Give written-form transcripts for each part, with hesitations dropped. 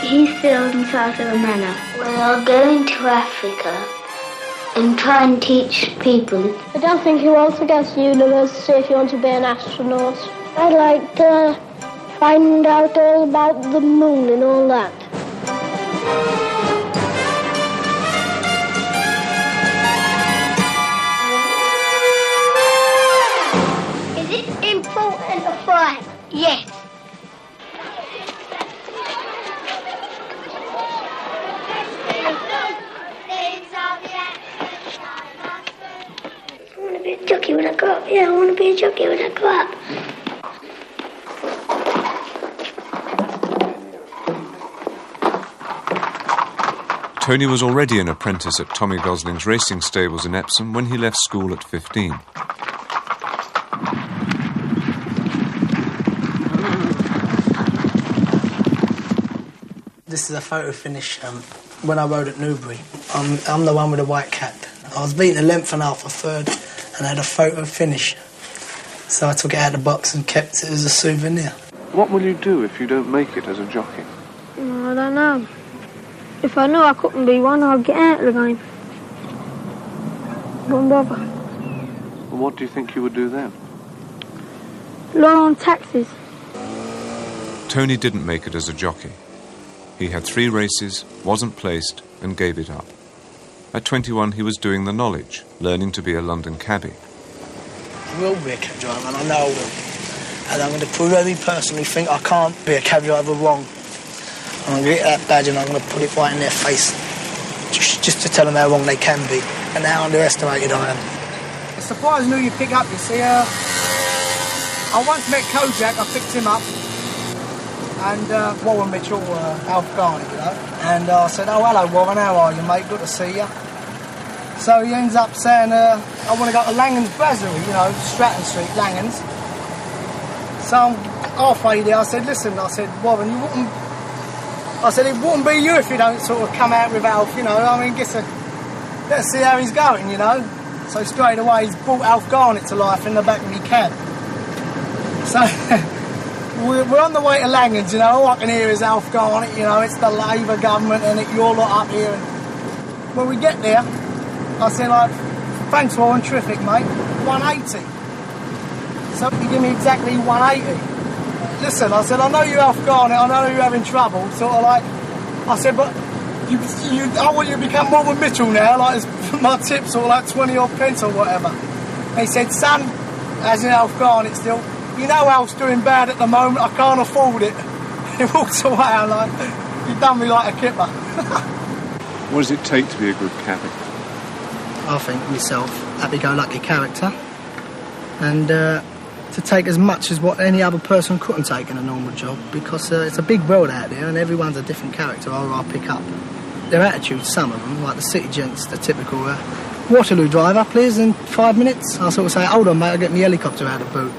He's still inside of the manor. We are going to Africa and try and teach people. I don't think he wants to go to university if he wants to be an astronaut. I'd like to find out all about the moon and all that. Is it important to fly? Yes. I want to be a jockey when I grow up. Yeah, I want to be a jockey when I grow up. Tony was already an apprentice at Tommy Gosling's racing stables in Epsom when he left school at 15. This is a photo finish when I rode at Newbury. I'm the one with the white cap. I was beaten a length and a half, a third, and I had a photo finish. So I took it out of the box and kept it as a souvenir. What will you do if you don't make it as a jockey? I don't know. If I knew I couldn't be one, I'd get out of the game. Wouldn't bother. And what do you think you would do then? Lower on taxes. Tony didn't make it as a jockey. He had 3 races, wasn't placed, and gave it up. At 21, he was doing the knowledge, learning to be a London cabbie. I will be a cab driver, and I know I will. And I'm going to prove every person who think I can't be a cab driver wrong. I'm going to get that badge and I'm going to put it right in their face, just to tell them how wrong they can be and how underestimated I am. It's surprising who you pick up, you see. I once met Kojak, I picked him up, and Warren Mitchell, Alf Garnett, you know, and I said, "Oh, hello Warren, how are you, mate? Good to see you." So he ends up saying, "I want to go to Langhams Brasserie, you know, Stratton Street, Langhams." So I'm halfway there, I said, "Listen," I said, "Warren, you wouldn't..." I said, "It wouldn't be you if you don't sort of come out with Alf, you know. I mean, let's see how he's going, you know." So straight away, he's brought Alf Garnett to life in the back of my cab. So we're on the way to Langhams, you know. All I can hear is Alf Garnett, you know. It's the Labour government and you're lot up here. And when we get there, I said, like, "Thanks, Warren, terrific, mate. 180. So he gave me exactly 180. Listen, I said, "I know you're Alf Garnett, I know you're having trouble," sort of like, I said, "but I want you to become Warren Mitchell now, like, my tip's sort of like 20 odd pence or whatever." And he said, "Son," as in Alf Garnett still, "you know Alf's doing bad at the moment, I can't afford it." He walks away, I'm like, "You've done me like a kipper." What does it take to be a good cabbie? I think myself, happy-go-lucky character, and to take as much as what any other person couldn't take in a normal job, because it's a big world out there and everyone's a different character I pick up. Their attitudes, some of them, like the city gents, the typical Waterloo driver, please, in 5 minutes. I sort of say, "Hold on, mate, I'll get my helicopter out of the boot."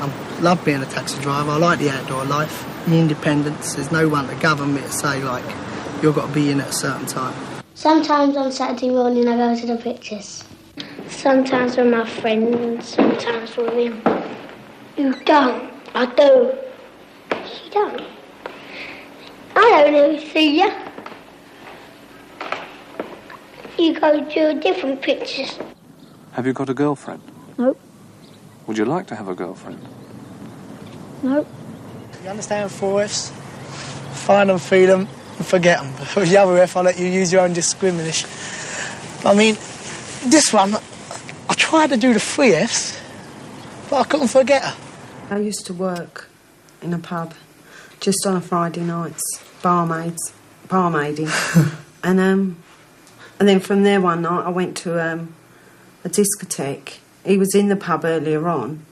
I love being a taxi driver, I like the outdoor life, the independence. There's no one to govern me to say, like, you've got to be in at a certain time. Sometimes on Saturday morning I go to the pictures. Sometimes with my friends, sometimes with him. You don't. I do. You don't. I don't ever see you. You go to different pictures. Have you got a girlfriend? Nope. Would you like to have a girlfriend? Nope. You understand 4Fs? Find them, feed them, and forget them. With the other F, I'll let you use your own discrimination. I mean, this one, I tried to do the 3Fs, but I couldn't forget her. I used to work in a pub just on a Friday nights, barmaiding. and then from there one night I went to a discotheque. He was in the pub earlier on,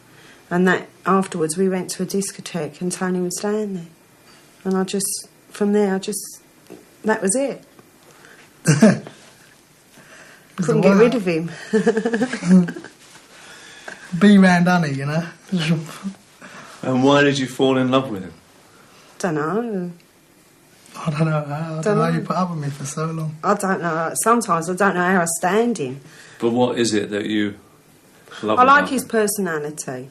and that afterwards we went to a discotheque and Tony was down there. And that was it. Couldn't get rid of him. Be round honey, you know. And why did you fall in love with him? Don't know. I don't know how. I don't know how you put up with me for so long. I don't know. Sometimes I don't know how I stand him. But what is it that you love I like about his him? personality.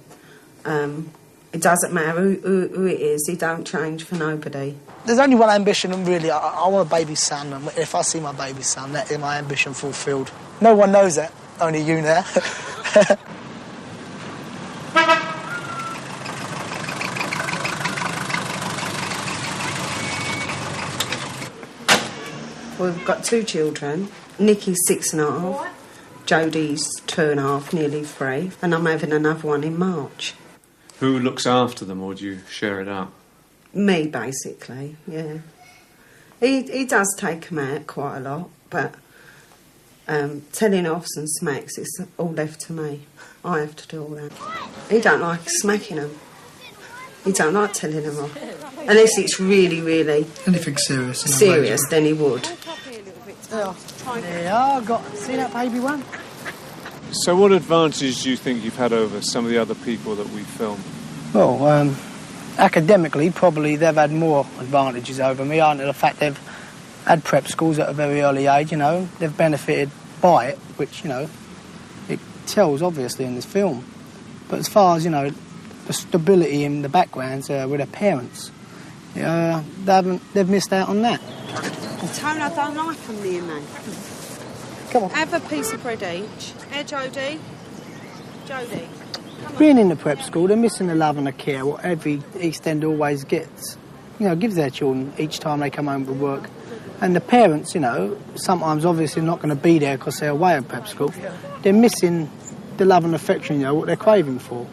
It doesn't matter who it is, he don't change for nobody. There's only one ambition, and really, I want a baby son, and if I see my baby son, that is my ambition fulfilled. No one knows that, only you now. We've got 2 children. Nikki's 6.5, Jodie's 2.5, nearly 3, and I'm having another one in March. Who looks after them, or do you share it up? Me, basically, yeah. He does take them out quite a lot, but telling offs and smacks, it's all left to me. I have to do all that. He don't like smacking them. He don't like telling them off. Unless it's really, really... Anything serious. Serious, then he would. Yeah, see that baby one? So what advantages do you think you've had over some of the other people that we filmed? Well, academically, probably they've had more advantages over me, aren't it? The fact they've had prep schools at a very early age, you know, they've benefited by it, which, you know, it tells obviously in this film. But as far as, you know, the stability in the backgrounds with their parents, they've missed out on that. Tone, I don't like them near me. Come on. Have a piece of bread each. Hey, Jodie. Jodie. Being in the prep school, they're missing the love and the care what every East End always gets. You know, gives their children each time they come home from work. And the parents, you know, sometimes obviously not going to be there because they're away at prep school. They're missing the love and affection, you know, what they're craving for.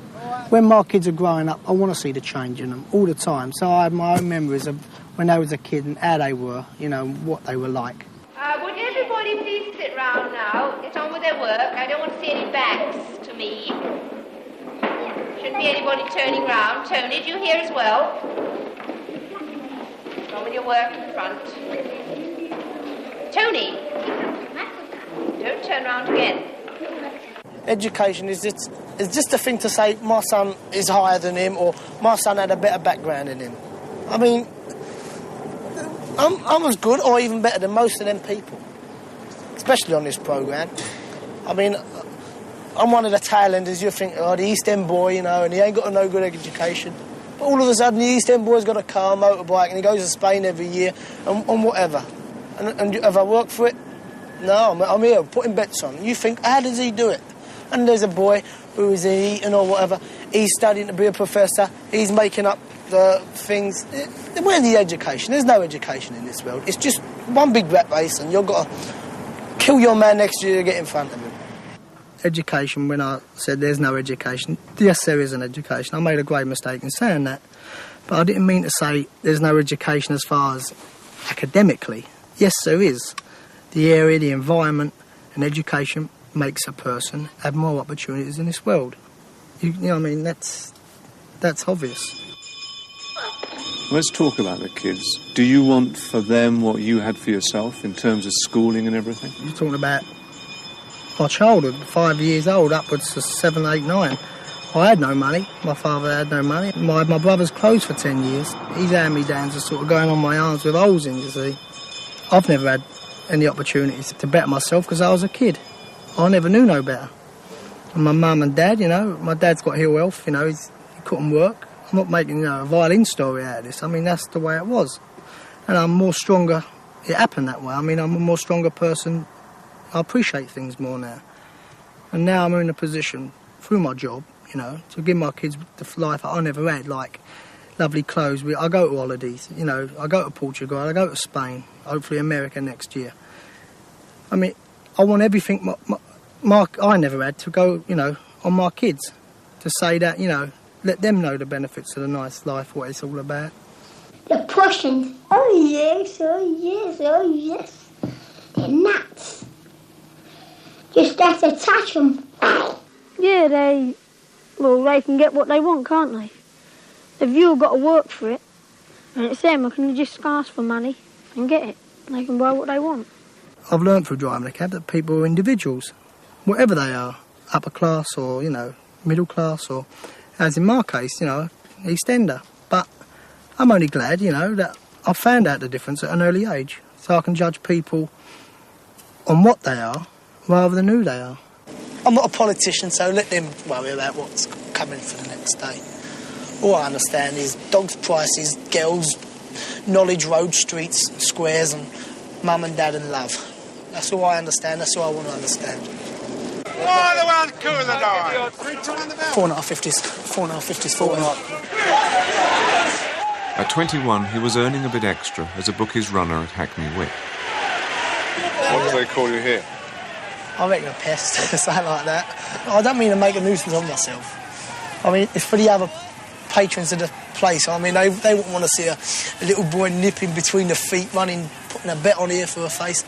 When my kids are growing up, I want to see the change in them all the time. So I have my own memories of when I was a kid and how they were, you know, what they were like. Would everybody please sit round now, get on with their work. I don't want to see any backs to me. Shouldn't be anybody turning round. Tony, do you hear as well? Get on with your work in front. Tony, don't turn round again. Education is just a thing to say my son is higher than him or my son had a better background than him. I mean, I'm as good or even better than most of them people, especially on this programme. I mean, I'm one of the tail enders. You think, oh, the East End boy, you know, and he ain't got no good education. But all of a sudden, the East End boy's got a car, motorbike, and he goes to Spain every year and whatever. And have I worked for it? No, I'm here putting bets on. You think, how does he do it? And there's a boy who is eating or whatever. He's studying to be a professor. He's making up the things. Where's the education? There's no education in this world. It's just one big rat race and you've got to kill your man next year to get in front of him. Education, when I said there's no education, yes, there is an education. I made a great mistake in saying that. But I didn't mean to say there's no education as far as academically. Yes, there is. The area, the environment and education makes a person have more opportunities in this world. You know what I mean? That's obvious. Let's talk about the kids. Do you want for them what you had for yourself in terms of schooling and everything? You're talking about my childhood, 5 years old, upwards to 7, 8, 9. I had no money. My father had no money. My brother's closed for 10 years. His hand-me-downs are sort of going on my arms with holes in, you see. I've never had any opportunities to better myself because I was a kid. I never knew no better. And my mum and dad, you know, my dad's got ill health, you know, he couldn't work. I'm not making, you know, a violin story out of this. I mean, that's the way it was. And I'm more stronger. It happened that way. I mean, I'm a more stronger person. I appreciate things more now. And now I'm in a position, through my job, you know, to give my kids the life I never had, like lovely clothes. I go to holidays, you know, I go to Portugal, I go to Spain, hopefully America next year. I mean, I want everything I never had to go, you know, on my kids. To say that, you know, let them know the benefits of the nice life, what it's all about. The Prussians. Oh yes, oh yes, oh yes. They're nuts. Just have to touch them. Yeah, they can get what they want, can't they? They've all got to work for it. And it's them who can just ask for money and get it. They can buy what they want. I've learned through driving a cab that people are individuals, whatever they are, upper class or, you know, middle class or, as in my case, you know, East Ender. But I'm only glad, you know, that I found out the difference at an early age, so I can judge people on what they are rather than who they are. I'm not a politician, so let them worry about what's coming for the next day. All I understand is dogs' prices, girls, knowledge, road, streets, squares, and mum and dad and love. That's all I understand, that's all I want to understand. Why the one cooler than I? 4.550s, 4.550s. At 21, he was earning a bit extra as a bookies runner at Hackney Wick. What do they call you here? I reckon a pest, something like that. I don't mean to make a nuisance of myself. I mean, it's for the other patrons of the place. I mean, they wouldn't want to see a little boy nipping between the feet, running, putting a bet on here for a face.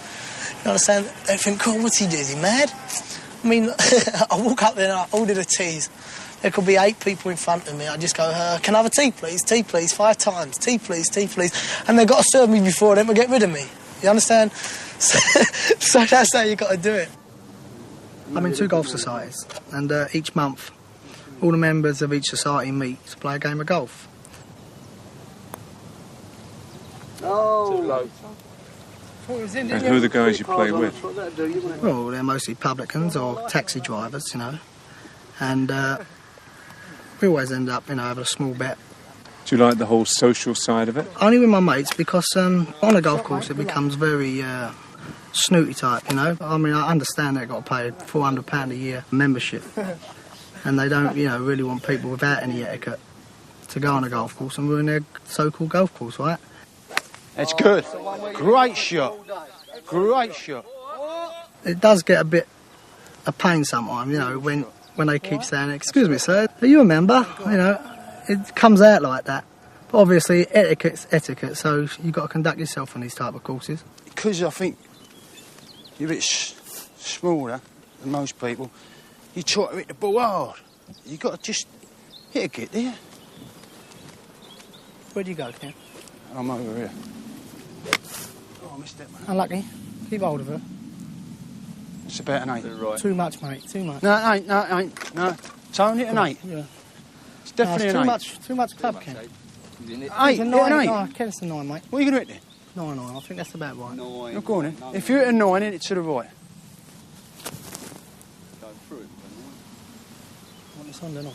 You understand? They think, God, what's he doing? Is he mad? I mean, I walk up there and I order the teas. There could be 8 people in front of me. I just go, can I have a tea, please? Tea, please, 5 times. Tea, please, tea, please. And they've got to serve me before them to get rid of me. You understand? So that's how you got to do it. I'm in 2 golf societies, and each month, all the members of each society meet to play a game of golf. Oh. And who are the guys you play with? Well, they're mostly publicans or taxi drivers, you know. And we always end up, having a small bet. Do you like the whole social side of it? Only with my mates, because on a golf course it becomes very snooty type, you know. I mean, I understand they've got to pay £400 a year membership. And they don't, really want people without any etiquette to go on a golf course and ruin their so-called golf course, right? It's good. Great shot. Great shot. It does get a bit a pain sometimes, when they keep saying, excuse me, sir, are you a member? It comes out like that. But obviously, etiquette's etiquette, so you've got to conduct yourself on these type of courses. Because I think you're a bit smaller than most people, you try to hit the ball hard. You've got to just hit it, do you? Where do you go, Ken? I'm over here. Oh, I missed that, man. Unlucky. Keep hold of her. It's about an 8. Right. Too much, mate, too much. No, it ain't. No. It's only an 8. Yeah. It's definitely it's an 8. Too much club, Ken. 8, It's a 9. Oh, Ken, it's a 9, mate. What are you going to hit then? 9, I think that's about right. 9. No, go on then. If you're at a 9, then it's to the right. Go through it. Well, it's on, then.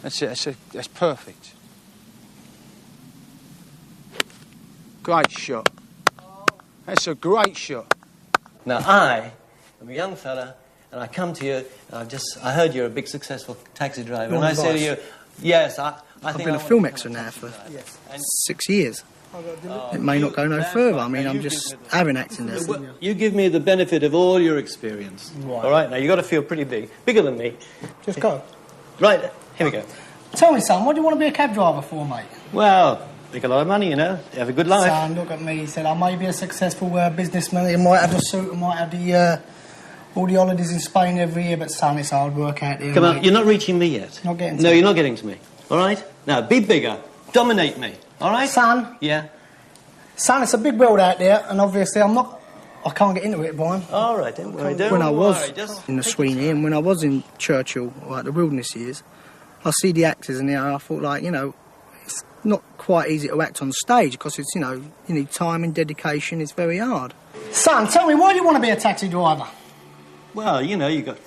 That's it. That's perfect. Great shot. That's a great shot. Now, I am a young fella, and I come to you, and I heard you're a big, successful taxi driver, and I say to you, yes, I I've think been a film extra now for 6 years. It may not go no further. I mean, I'm just having acting lessons. Well, you give me the benefit of all your experience. Right. All right, now, you've got to feel pretty big, bigger than me. Just go. Right, here we go. Tell me, son, what do you want to be a cab driver for, mate? Well, make a lot of money, have a good life. Son, look at me. He said, I may be a successful businessman. I might have a suit, I might have all the holidays in Spain every year, but son, it's hard work out here. Come on, mate. you're not reaching me yet. Not getting to No, me. you're not getting to me. All right? Now, be bigger. Dominate me. All right? Son. Yeah? Son, it's a big world out there, and obviously I can't get into it, Brian. All right, don't worry. When I was just in the Sweeney and when I was in Churchill, like the wilderness years, I see the actors in there and I thought, like, it's not quite easy to act on stage because it's, you need time and dedication. It's very hard. Son, tell me, why do you want to be a taxi driver? Well, you got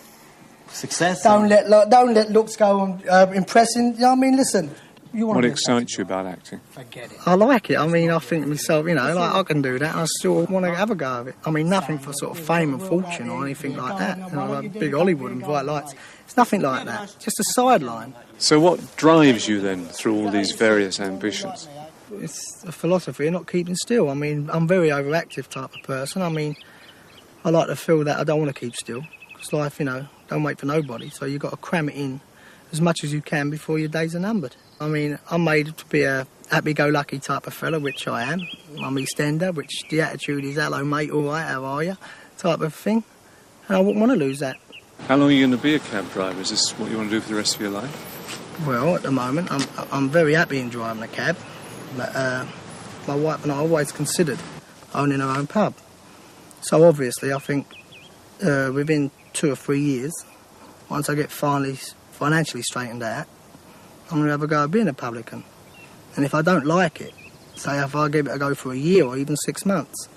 success. Don't let looks go on impressing. I mean, listen. You want What to be excites you about acting? Forget it. I like it. I mean, I think to myself, like, I can do that. And I still want to have a go of it. I mean, nothing for sort of fame and fortune or anything like that. Like big Hollywood and bright lights. It's nothing like that. Just a sideline. So what drives you then through all these various ambitions? It's a philosophy of not keeping still. I mean, I'm a very overactive type of person. I mean, I like to feel that I don't want to keep still. Because life, don't wait for nobody. So you've got to cram it in as much as you can before your days are numbered. I mean, I'm made to be a happy-go-lucky type of fella, which I am. I'm EastEnder, which the attitude is, hello, mate, all right, how are you, type of thing. And I wouldn't want to lose that. How long are you going to be a cab driver? Is this what you want to do for the rest of your life? Well, at the moment, I'm very happy in driving a cab. But my wife and I always considered owning our own pub. So obviously, I think within 2 or 3 years, once I get financially straightened out, I'm going to have a go at being a publican. And if I don't like it, say if I give it a go for a year or even 6 months,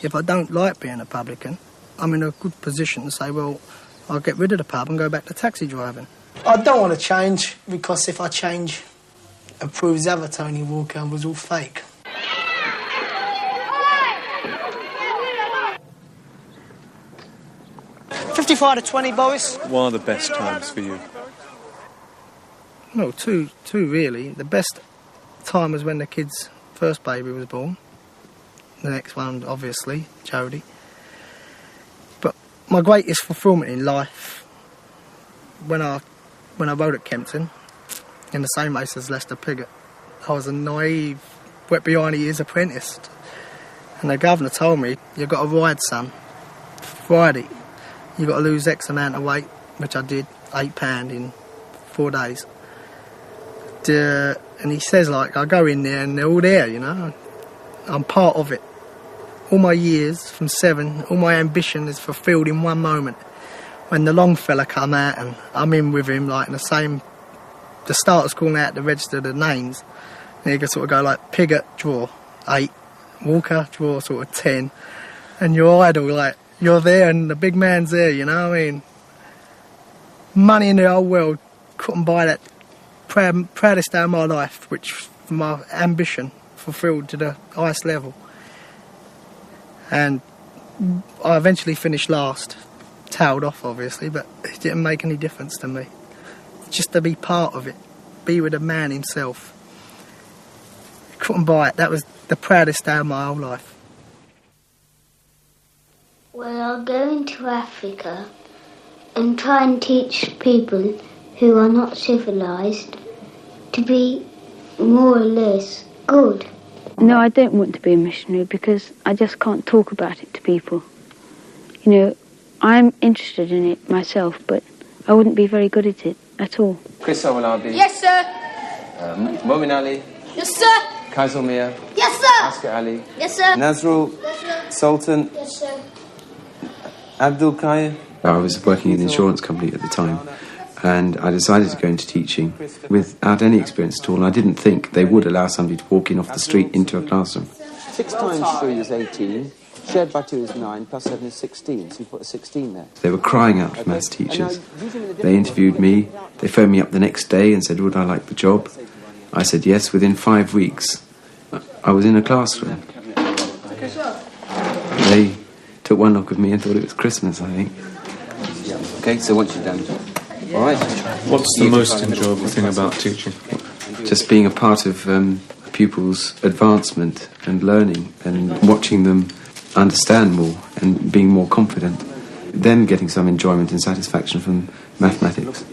if I don't like being a publican, I'm in a good position to say, well, I'll get rid of the pub and go back to taxi driving. I don't want to change, because if I change, and proves the other Tony Walker was all fake. $55.20, Boris. What are the best times for you? Well, two really. The best time was when the kid's first baby was born. The next one, obviously, Jodie. But my greatest fulfilment in life, when I rode at Kempton, in the same race as Lester Piggott, I was a naive, wet behind the ears apprentice. And the governor told me, "You've got to ride, son. Friday, you've got to lose X amount of weight," which I did, £8 in 4 days. And he says, like, I go in there and they're all there, you know. I'm part of it. All my years, from 7, all my ambition is fulfilled in one moment. When the long fella come out and I'm in with him, like, in the starters calling out to register the names. And you can sort of go like, Piggott, draw, 8. Walker, draw, sort of 10. And your idol, like, you're there and the big man's there, you know what I mean? Money in the whole world couldn't buy that proudest day of my life, which my ambition fulfilled to the highest level. And I eventually finished last, tailed off obviously, but it didn't make any difference to me. Just to be part of it, be with the man himself. Couldn't buy it. That was the proudest day of my whole life. Well, I'll go into Africa and try and teach people who are not civilised to be more or less good. No, I don't want to be a missionary because I just can't talk about it to people. You know, I'm interested in it myself, but I wouldn't be very good at it at all. Chris Awalabi. Yes, sir. Momin Ali. Yes, sir. Kaisal Mia. Yes, sir. Oscar Ali. Yes, sir. Nazrul. Yes, sir. Sultan. Yes, sir. Abdul Kaya. I was working in an insurance company at the time, and I decided to go into teaching without any experience at all, and I didn't think they would allow somebody to walk in off the street into a classroom. 6 times 3 is 18, shared by 2 is 9, plus 7 is 16, so you put a 16 there. They were crying out for maths teachers. They interviewed me, they phoned me up the next day and said, would I like the job? I said yes. Within 5 weeks, I was in a classroom. They took one look at me and thought it was Christmas, I think. Okay, so once you're done, all right. What's the most enjoyable thing about teaching? Just being a part of a pupil's advancement and learning and watching them understand more and being more confident. Them getting some enjoyment and satisfaction from mathematics.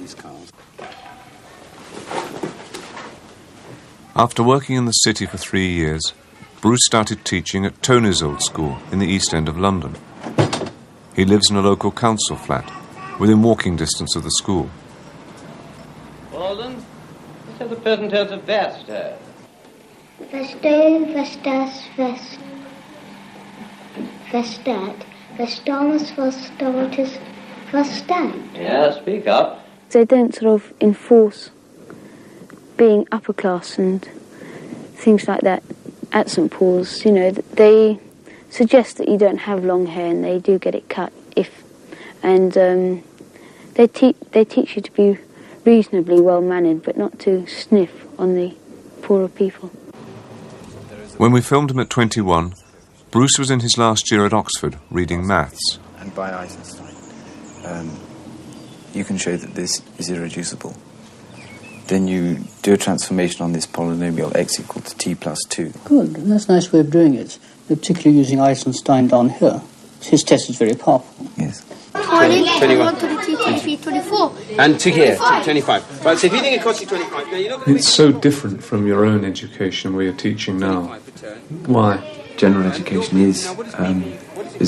After working in the city for 3 years, Bruce started teaching at Tony's old school in the East End of London. He lives in a local council flat, within walking distance of the school. Walden, let's have the present tense of vest. Vesto, vestas, vest. Vestat, vestamus, vestomatus, vestan. Yeah, speak up. They don't sort of enforce being upper class and things like that at St Paul's. You know, they suggest that you don't have long hair, and they do get it cut and they teach you to be reasonably well mannered, but not to sniff on the poorer people. When we filmed him at 21, Bruce was in his last year at Oxford reading maths. And by Eisenstein, you can show that this is irreducible. Then you do a transformation on this polynomial x equal to t plus 2. Good, that's a nice way of doing it, particularly using Eisenstein down here. His test is very powerful. Yes. 21. 22, 24. And to here, 25. Right, so if you think it costs you 25, now you're not going to... It's so different from your own education where you're teaching now. Why? General education is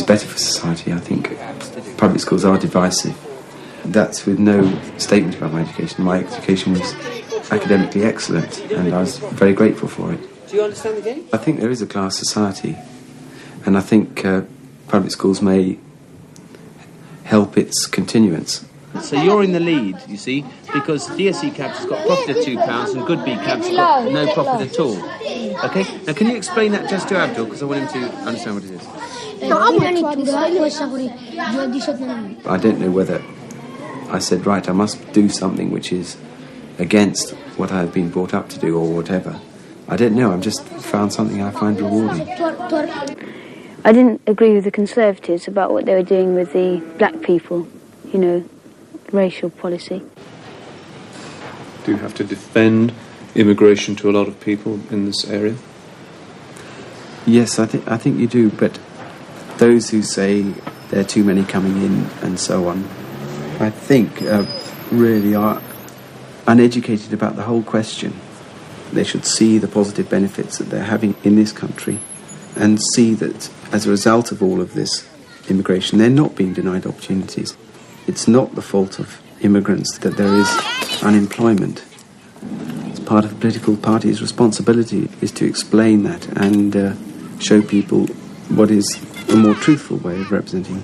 better for society, I think. Public schools are divisive. That's with no statement about my education. My education was academically excellent, and I was very grateful for it. Do you understand the game? I think there is a class society, and I think public schools may help its continuance. So you're in the lead, you see, because DSE cabs has got profit of £2 and good B cabs has got no profit at all. Okay? Now can you explain that just to Abdul, because I want him to understand what it is. I don't know whether I said, right, I must do something which is against what I've been brought up to do or whatever. I don't know, I've just found something I find rewarding. I didn't agree with the Conservatives about what they were doing with the black people, you know, racial policy. Do you have to defend immigration to a lot of people in this area? Yes, I think you do, but those who say there are too many coming in and so on, I think really are uneducated about the whole question. They should see the positive benefits that they're having in this country and see that as a result of all of this immigration, they're not being denied opportunities. It's not the fault of immigrants that there is unemployment. It's part of the political party's responsibility is to explain that and show people what is a more truthful way of representing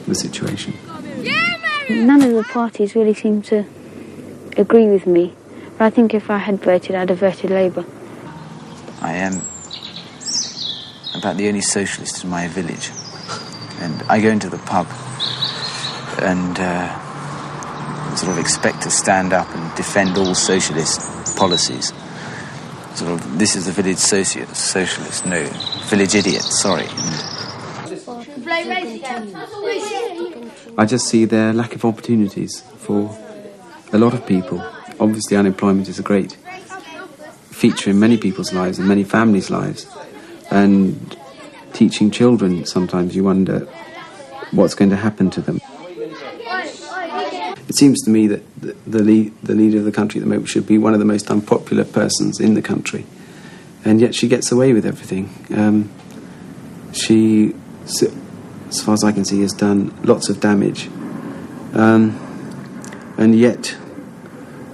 the situation. None of the parties really seem to agree with me. But I think if I had voted, I'd have voted Labour. I am about the only socialist in my village. And I go into the pub and sort of expect to stand up and defend all socialist policies. Sort of, this is the village socialist, no, village idiot, sorry. I just see their lack of opportunities for a lot of people. Obviously, unemployment is a great feature in many people's lives and many families' lives. And teaching children, sometimes you wonder what's going to happen to them. It seems to me that the leader of the country at the moment should be one of the most unpopular persons in the country. And yet she gets away with everything. She, as far as I can see, has done lots of damage. And yet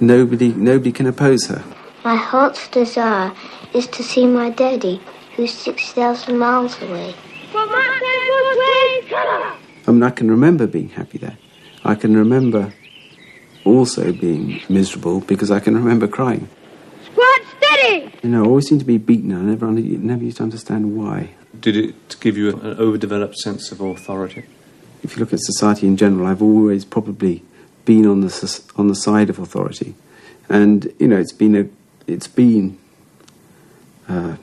nobody can oppose her. My heart's desire is to see my daddy, who's 6,000 miles away. I mean, I can remember being happy there. I can remember also being miserable because I can remember crying. Squad steady! You know, I always seem to be beaten and I never used to understand why. Did it give you an overdeveloped sense of authority? If you look at society in general, I've always probably been on the side of authority. And, you know, it's been an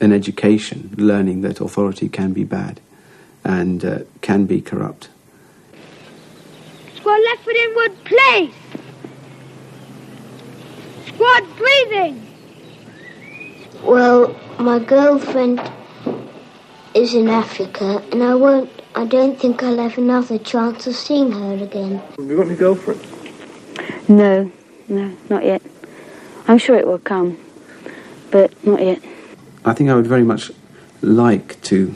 education, learning that authority can be bad and can be corrupt. Squad left foot inward, place! Squad breathing! Well, my girlfriend is in Africa and I don't think I'll have another chance of seeing her again. Have you got any girlfriend? No, not yet. I'm sure it will come, but not yet. I think I would very much like to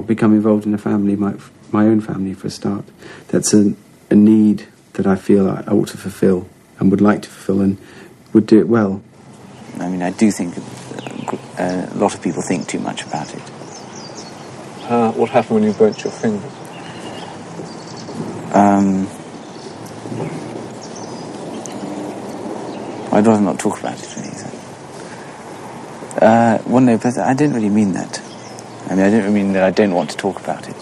become involved in a family, my own family for a start. That's a need that I feel I ought to fulfil and would like to fulfil and would do it well. I mean, I do think a lot of people think too much about it. What happened when you burnt your fingers? I'd rather not talk about it, really. Well, no, but I didn't really mean that. I mean, I didn't mean that I don't want to talk about it.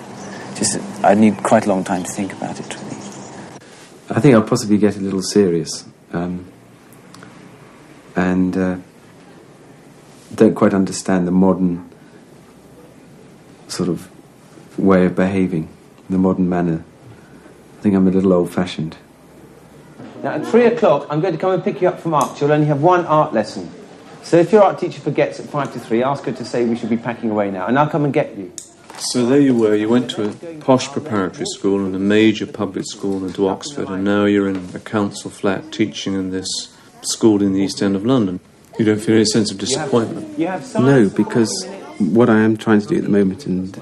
Just that I need quite a long time to think about it, really. I think I'll possibly get a little serious and don't quite understand the modern sort of way of behaving, the modern manner. I think I'm a little old-fashioned. Now, at 3 o'clock, I'm going to come and pick you up from art. You'll only have one art lesson. So if your art teacher forgets at 5 to 3, ask her to say we should be packing away now, and I'll come and get you. So there you were, you went to a posh preparatory school and a major public school into Oxford, and now you're in a council flat teaching in this school in the East End of London. You don't feel any sense of disappointment? No, because what I am trying to do at the moment and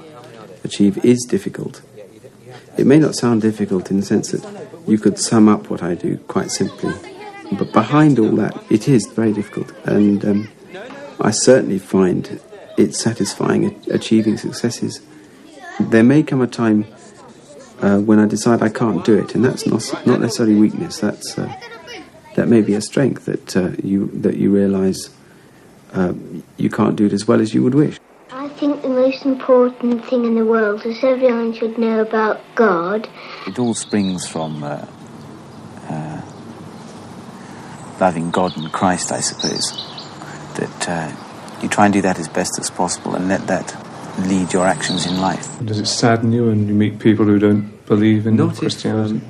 achieve is difficult. It may not sound difficult in the sense that you could sum up what I do quite simply, but behind all that, it is very difficult, and I certainly find it satisfying achieving successes. There may come a time when I decide I can't do it, and that's not necessarily weakness. That may be a strength that you realise you can't do it as well as you would wish. I think the most important thing in the world is everyone should know about God. It all springs from loving God and Christ, I suppose. That you try and do that as best as possible and let that lead your actions in life. Does it sadden you when you meet people who don't believe in Christianity?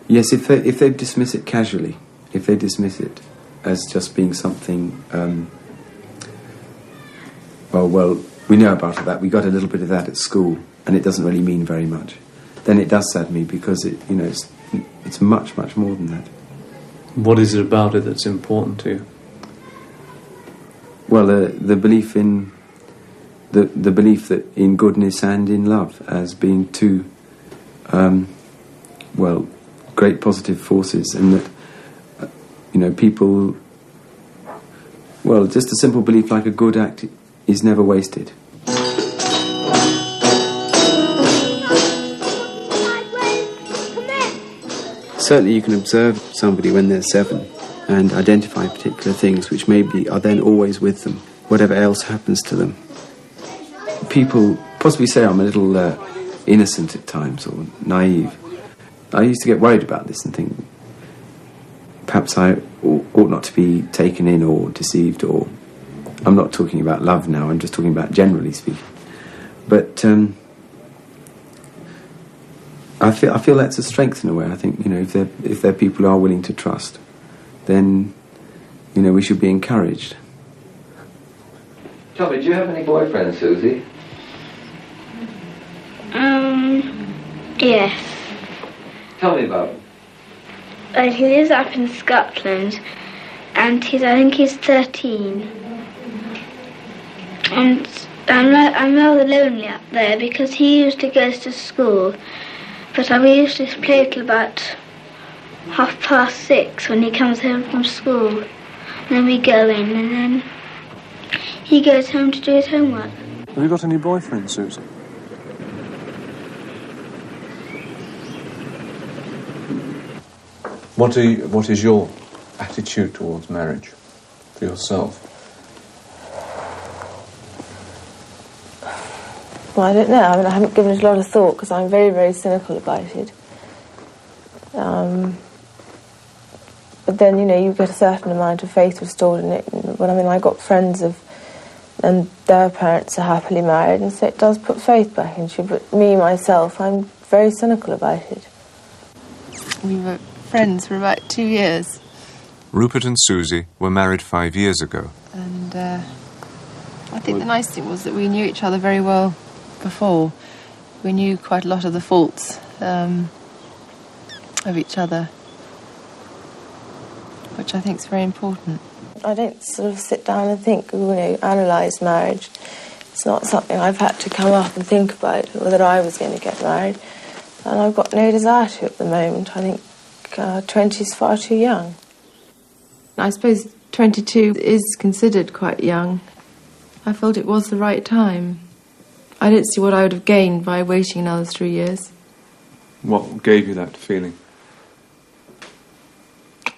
Yes, if they dismiss it casually, if they dismiss it as just being something, well, we know about that. We got a little bit of that at school, and it doesn't really mean very much. Then it does sadden me because it's much, much more than that. What is it about it that's important to you? Well, the belief in the belief that in goodness and in love as being two, great positive forces, and that people. Well, just a simple belief like a good act is never wasted. Certainly, you can observe somebody when they're 7 and identify particular things which maybe are then always with them, whatever else happens to them. People possibly say I'm a little innocent at times or naive. I used to get worried about this and think perhaps I ought not to be taken in or deceived, or I'm not talking about love now, I'm just talking about generally speaking. But I feel that's a strength in a way. I think if they're people who are willing to trust, then we should be encouraged. Tommy, do you have any boyfriends, Susie? Yes. Tell me about him. He lives up in Scotland, and I think he's 13. And I'm rather lonely up there because he used to go to school, but we used to play till about 6:30 when he comes home from school. And then we go in, and then he goes home to do his homework. Have you got any boyfriends, Susie? What is your attitude towards marriage for yourself? Well, I don't know. I mean, I haven't given it a lot of thought because I'm very, very cynical about it. But then, you get a certain amount of faith restored in it. But I got friends and their parents are happily married, and so it does put faith back into you. But me, myself, I'm very cynical about it. We were friends for about 2 years. Rupert and Susie were married 5 years ago. And I think the nice thing was that we knew each other very well before. We knew quite a lot of the faults of each other, which I think is very important. I don't sort of sit down and think, analyse marriage. It's not something I've had to come up and think about, whether I was going to get married. And I've got no desire to at the moment. I think 20 is far too young. I suppose 22 is considered quite young. I felt it was the right time. I don't see what I would have gained by waiting another 3 years. What gave you that feeling?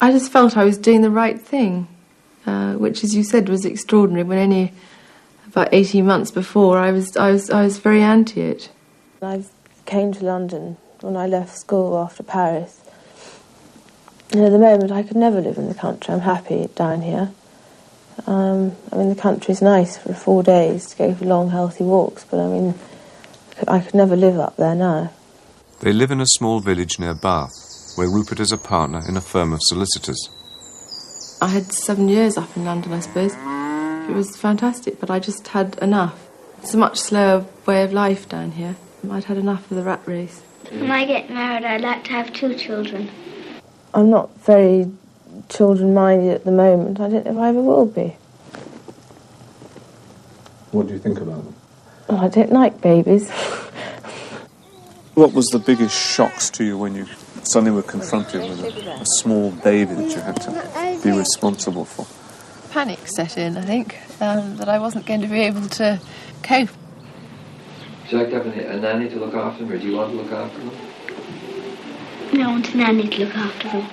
I just felt I was doing the right thing, which, as you said, was extraordinary. When only about 18 months before, I was very anti it. I came to London when I left school after Paris. And at the moment, I could never live in the country. I'm happy down here. The country's nice for 4 days to go for long, healthy walks, but I could never live up there now. They live in a small village near Bath, where Rupert is a partner in a firm of solicitors. I had 7 years up in London, I suppose. It was fantastic, but I just had enough. It's a much slower way of life down here. I'd had enough of the rat race. When I get married, I'd like to have 2 children. I'm not very children-minded at the moment. I don't know if I ever will be. What do you think about them? Oh, I don't like babies. What was the biggest shocks to you when you suddenly were confronted with a small baby that you had to be responsible for? Panic set in, I think, that I wasn't going to be able to cope. Would you like to have a nanny to look after them, or do you want to look after them? I want a nanny to look after them.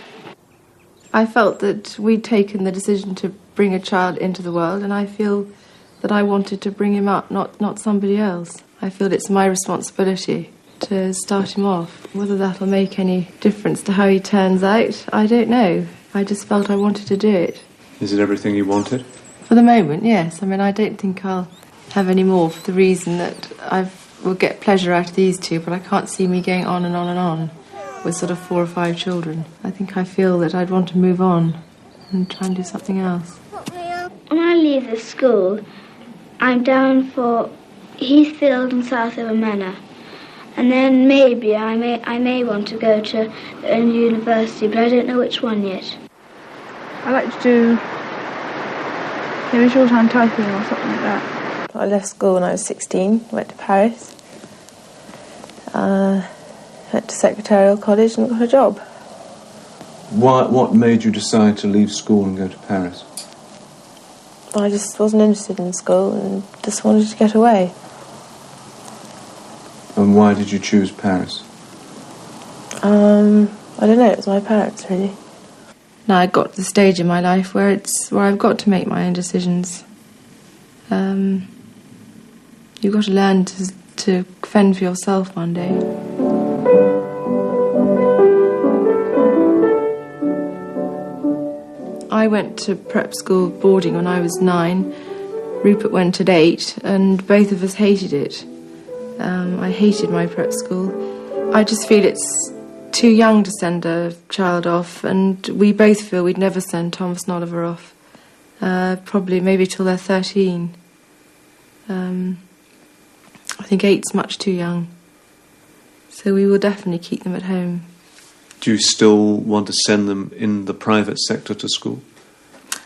I felt that we'd taken the decision to bring a child into the world, and I feel that I wanted to bring him up, not somebody else. I feel it's my responsibility to start him off. Whether that'll make any difference to how he turns out, I don't know. I just felt I wanted to do it. Is it everything you wanted? For the moment, yes. I mean, I don't think I'll have any more for the reason that I will get pleasure out of these two, but I can't see me going on and on and on with sort of 4 or 5 children. I think I feel that I'd want to move on and try and do something else. When I leave the school, I'm down for Heathfield and Southaven Manor. And then maybe I may want to go to a university, but I don't know which one yet. I like to do maybe shorthand typing or something like that. I left school when I was 16, went to Paris, went to Secretarial College and got a job. What made you decide to leave school and go to Paris? I just wasn't interested in school and just wanted to get away. And why did you choose Paris? I don't know, it was my parents, really. Now I got to the stage in my life where I've got to make my own decisions. You've got to learn to fend for yourself one day. I went to prep school boarding when I was 9. Rupert went at 8, and both of us hated it. I hated my prep school. I just feel it's too young to send a child off, and we both feel we'd never send Thomas and Oliver off. Probably maybe till they're 13. I think 8's much too young. So we will definitely keep them at home. Do you still want to send them in the private sector to school?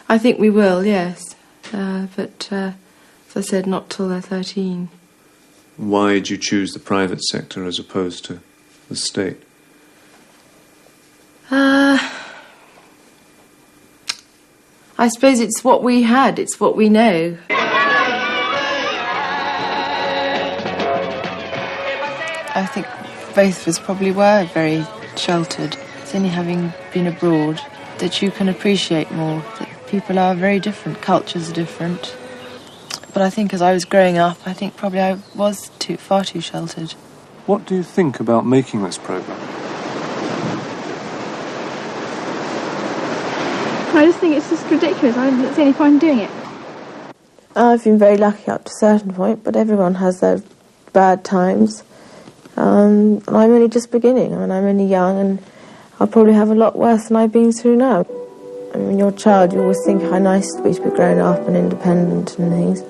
I think we will, yes. But as I said, not till they're 13. Why did you choose the private sector as opposed to the state? I suppose it's what we had, it's what we know. I think both of us probably were very sheltered. It's only having been abroad that you can appreciate more, that people are very different, cultures are different. But I think as I was growing up, I think probably I was far too sheltered. What do you think about making this programme? I just think it's just ridiculous. I don't see any point in doing it. I've been very lucky up to a certain point, but everyone has their bad times. And I'm only just beginning. I mean, I'm only young, and I'll probably have a lot worse than I've been through now. I mean, you're a child, you always think how nice it would be to be grown up and independent and things.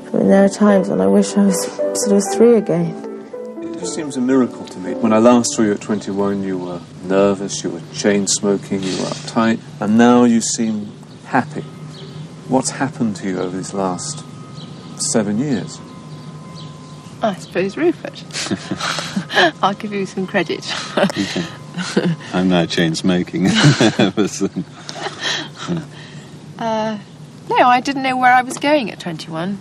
I mean, there are times when I wish I was sort of 3 again. It just seems a miracle to me. When I last saw you at 21, you were nervous, you were chain-smoking, you were uptight, and now you seem happy. What's happened to you over these last 7 years? I suppose Rupert. I'll give you some credit. Okay. I'm now chain-smoking. No, I didn't know where I was going at 21.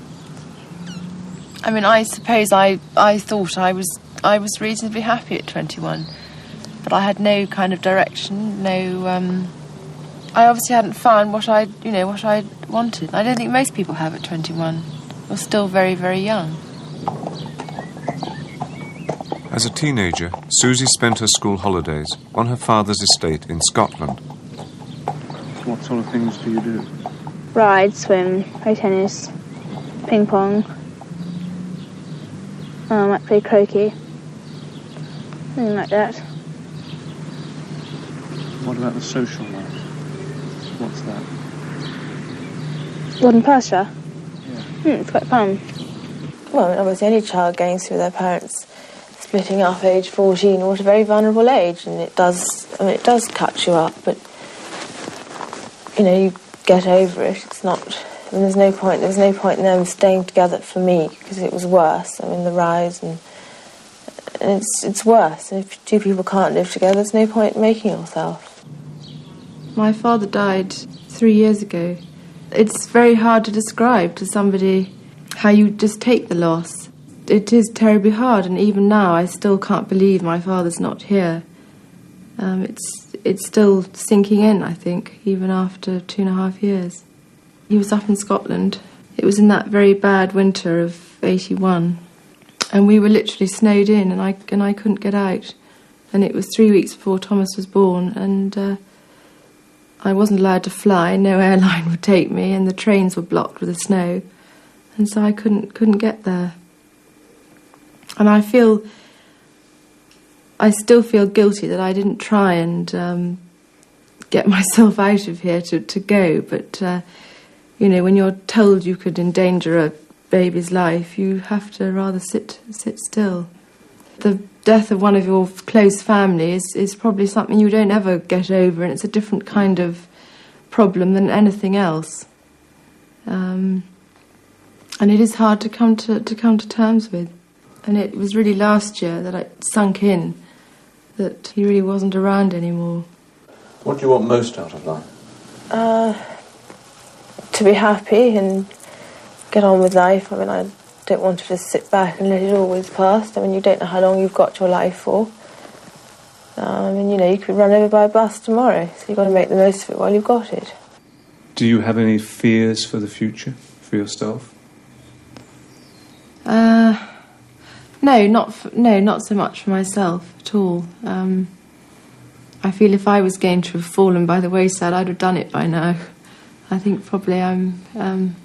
I mean, I suppose I thought I was reasonably happy at 21, but I had no kind of direction, no. I obviously hadn't found what I wanted. I don't think most people have at 21. We're still very, very young. As a teenager, Susie spent her school holidays on her father's estate in Scotland. What sort of things do you do? Ride, swim, play tennis, ping pong. I might play croquet. Something like that. What about the social life? What's that? Garden pasture? Yeah. It's quite fun. Well, obviously any child going through their parents splitting up age 14 or at a very vulnerable age, and it does cut you up, but you get over it. It's not, there was no point in them staying together for me, because it was worse. I mean, the rise, and it's worse. If 2 people can't live together, there's no point in making yourself. My father died 3 years ago. It's very hard to describe to somebody how you just take the loss. It is terribly hard, and even now I still can't believe my father's not here. It's still sinking in, I think, even after 2.5 years. He was up in Scotland It was in that very bad winter of 81, and we were literally snowed in, and I couldn't get out. And it was 3 weeks before Thomas was born, and I wasn't allowed to fly. No airline would take me, and the trains were blocked with the snow, and so I couldn't get there. And I still feel guilty that I didn't try and get myself out of here to go. But you know, when you're told you could endanger a baby's life, you have to rather sit still. The death of one of your close family is probably something you don't ever get over, and it's a different kind of problem than anything else. And it is hard to come to terms with. And it was really last year that it sunk in that he really wasn't around anymore. What do you want most out of life? To be happy and get on with life. I mean, I don't want to just sit back and let it all whiz past. I mean, you don't know how long you've got your life for. And, you know, you could be run over by a bus tomorrow, so you've got to make the most of it while you've got it. Do you have any fears for the future, for yourself? No, not so much for myself at all. I feel if I was going to have fallen by the wayside, I'd have done it by now. I think probably I'm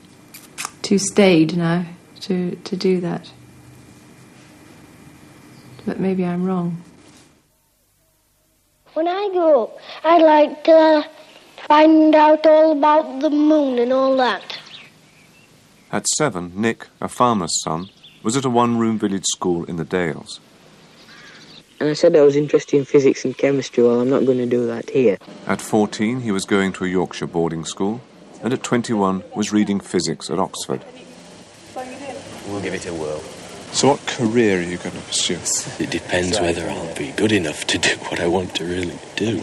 too staid now to do that. But maybe I'm wrong. When I grow up, I'd like to find out all about the moon and all that. At 7, Nick, a farmer's son, was at a one-room village school in the Dales. And I said I was interested in physics and chemistry. Well, I'm not going to do that here. At 14, he was going to a Yorkshire boarding school, and at 21 was reading physics at Oxford. We'll give it a whirl. So what career are you going to pursue? It depends whether I'll be good enough to do what I want to really do.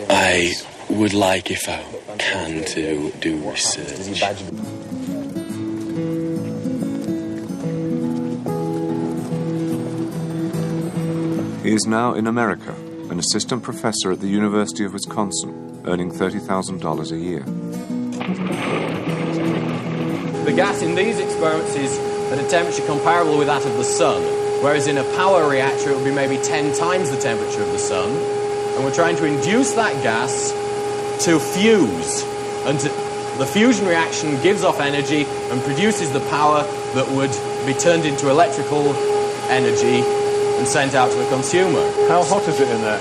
I would like, if I can, to do research. He is now in America, an assistant professor at the University of Wisconsin, earning $30,000 a year. The gas in these experiments is at a temperature comparable with that of the sun, whereas in a power reactor it would be maybe 10 times the temperature of the sun. And we're trying to induce that gas to fuse. And the fusion reaction gives off energy and produces the power that would be turned into electrical energy and sent out to a consumer. How hot is it in there?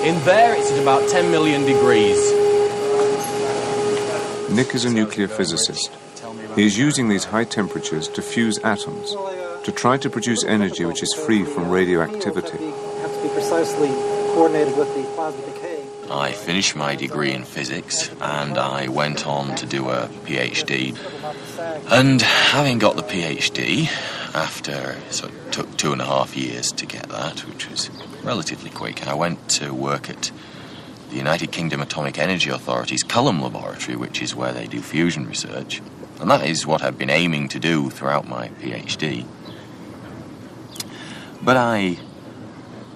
In there it's at about 10 million degrees. Nick is a nuclear physicist. He is using these high temperatures to fuse atoms, to try to produce energy which is free from radioactivity. Have to be precisely coordinated with the plasma decay. I finished my degree in physics and I went on to do a PhD. And having got the PhD, so it took 2.5 years to get that, which was relatively quick, I went to work at the United Kingdom Atomic Energy Authority's Culham Laboratory, which is where they do fusion research. And that is what I've been aiming to do throughout my PhD. But I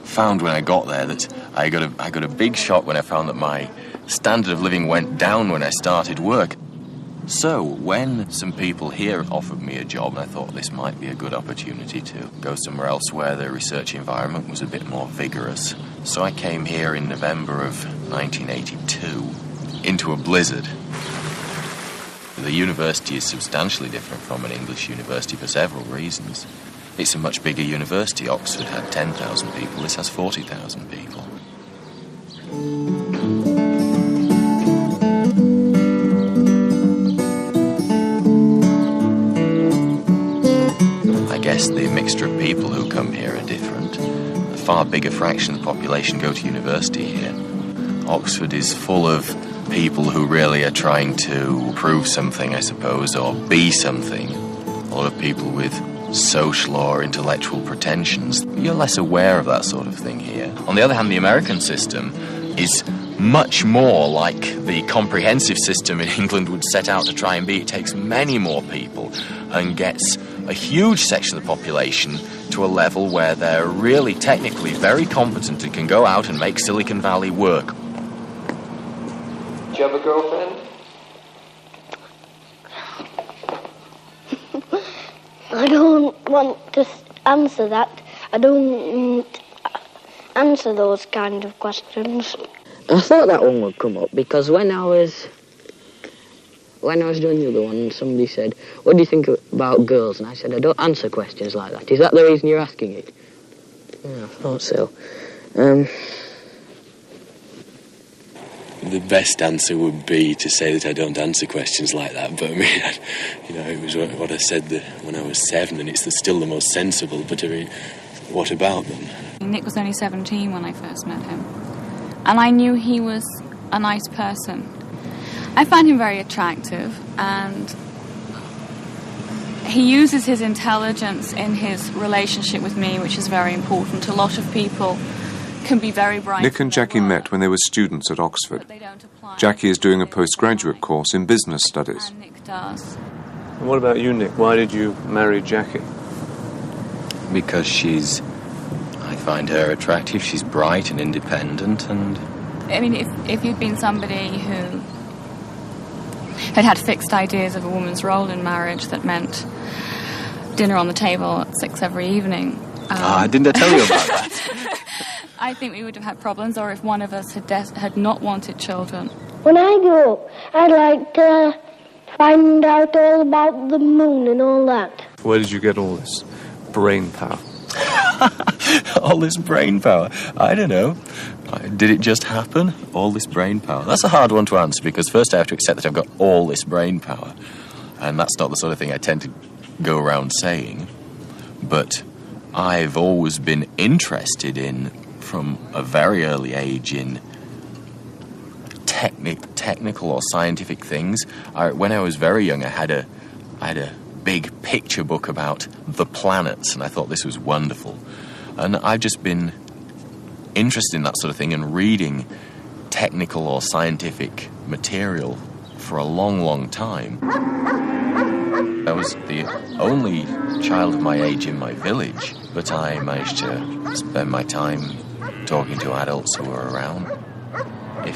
found when I got there that I got a big shock when I found that my standard of living went down when I started work. So when some people here offered me a job, and I thought this might be a good opportunity to go somewhere else where the research environment was a bit more vigorous. So I came here in November of 1982 into a blizzard. The university is substantially different from an English university for several reasons. It's a much bigger university. Oxford had 10,000 people, this has 40,000 people. I guess the mixture of people who come here are different. A far bigger fraction of the population go to university here. Oxford is full of people who really are trying to prove something, I suppose, or be something. A lot of people with social or intellectual pretensions. You're less aware of that sort of thing here. On the other hand, the American system is much more like the comprehensive system in England would set out to try and be. It takes many more people and gets a huge section of the population to a level where they're really technically very competent and can go out and make Silicon Valley work. Do you have a girlfriend? I don't want to answer that. I don't answer those kind of questions. I thought that one would come up because when I was doing the other one, somebody said, "What do you think about girls?" And I said, "I don't answer questions like that." Is that the reason you're asking it? Yeah, I thought so. The best answer would be to say that I don't answer questions like that, but I mean, it was what I said when I was 7, and it's still the most sensible, but I mean, what about them? Nick was only 17 when I first met him, and I knew he was a nice person. I found him very attractive, and he uses his intelligence in his relationship with me, which is very important. A lot of people can be very bright. Nick and Jackie met when they were students at Oxford. Jackie is doing a postgraduate course in business studies. And Nick does. And what about you, Nick? Why did you marry Jackie? Because I find her attractive. She's bright and independent, and I mean, if you'd been somebody who had fixed ideas of a woman's role in marriage that meant dinner on the table at 6 every evening. Didn't I tell you about that? I think we would have had problems, or if one of us had not wanted children. When I grow up, I'd like to find out all about the moon and all that. Where did you get all this brain power? All this brain power? I don't know. Did it just happen? All this brain power? That's a hard one to answer, because first I have to accept that I've got all this brain power. And that's not the sort of thing I tend to go around saying. But I've always been interested in, from a very early age, in technical or scientific things. When I was very young, I had a big picture book about the planets, and I thought this was wonderful. And I've just been interested in that sort of thing and reading technical or scientific material for a long, long time. I was the only child of my age in my village, but I managed to spend my time talking to adults who were around. If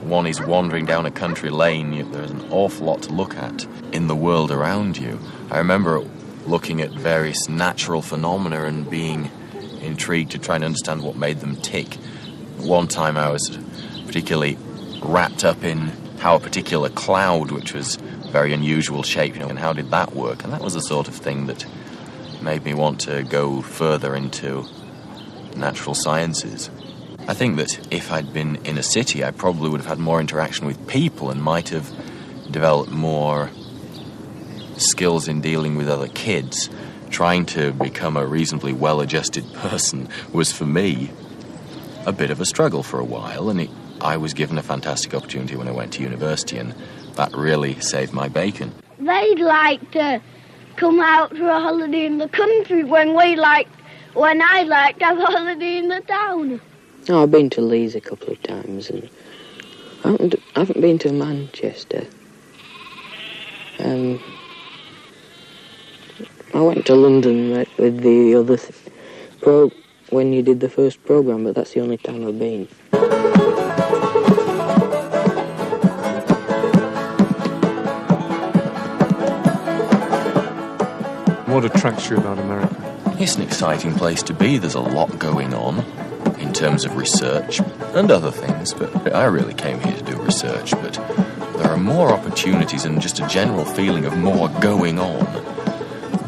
one is wandering down a country lane, there's an awful lot to look at in the world around you. I remember looking at various natural phenomena and being intrigued to try and understand what made them tick. One time I was particularly wrapped up in how a particular cloud, which was very unusual shape, and how did that work? And that was the sort of thing that made me want to go further into natural sciences. I think that if I'd been in a city, I probably would have had more interaction with people and might have developed more skills in dealing with other kids. Trying to become a reasonably well-adjusted person was, for me, a bit of a struggle for a while, and I was given a fantastic opportunity when I went to university, and that really saved my bacon. They'd like to come out for a holiday in the country when I like to have a holiday in the town. Oh, I've been to Leeds a couple of times, and I haven't been to Manchester. I went to London with the other when you did the first programme, but that's the only time I've been. What attracts you about America? It's an exciting place to be. There's a lot going on in terms of research and other things, but I really came here to do research, but there are more opportunities and just a general feeling of more going on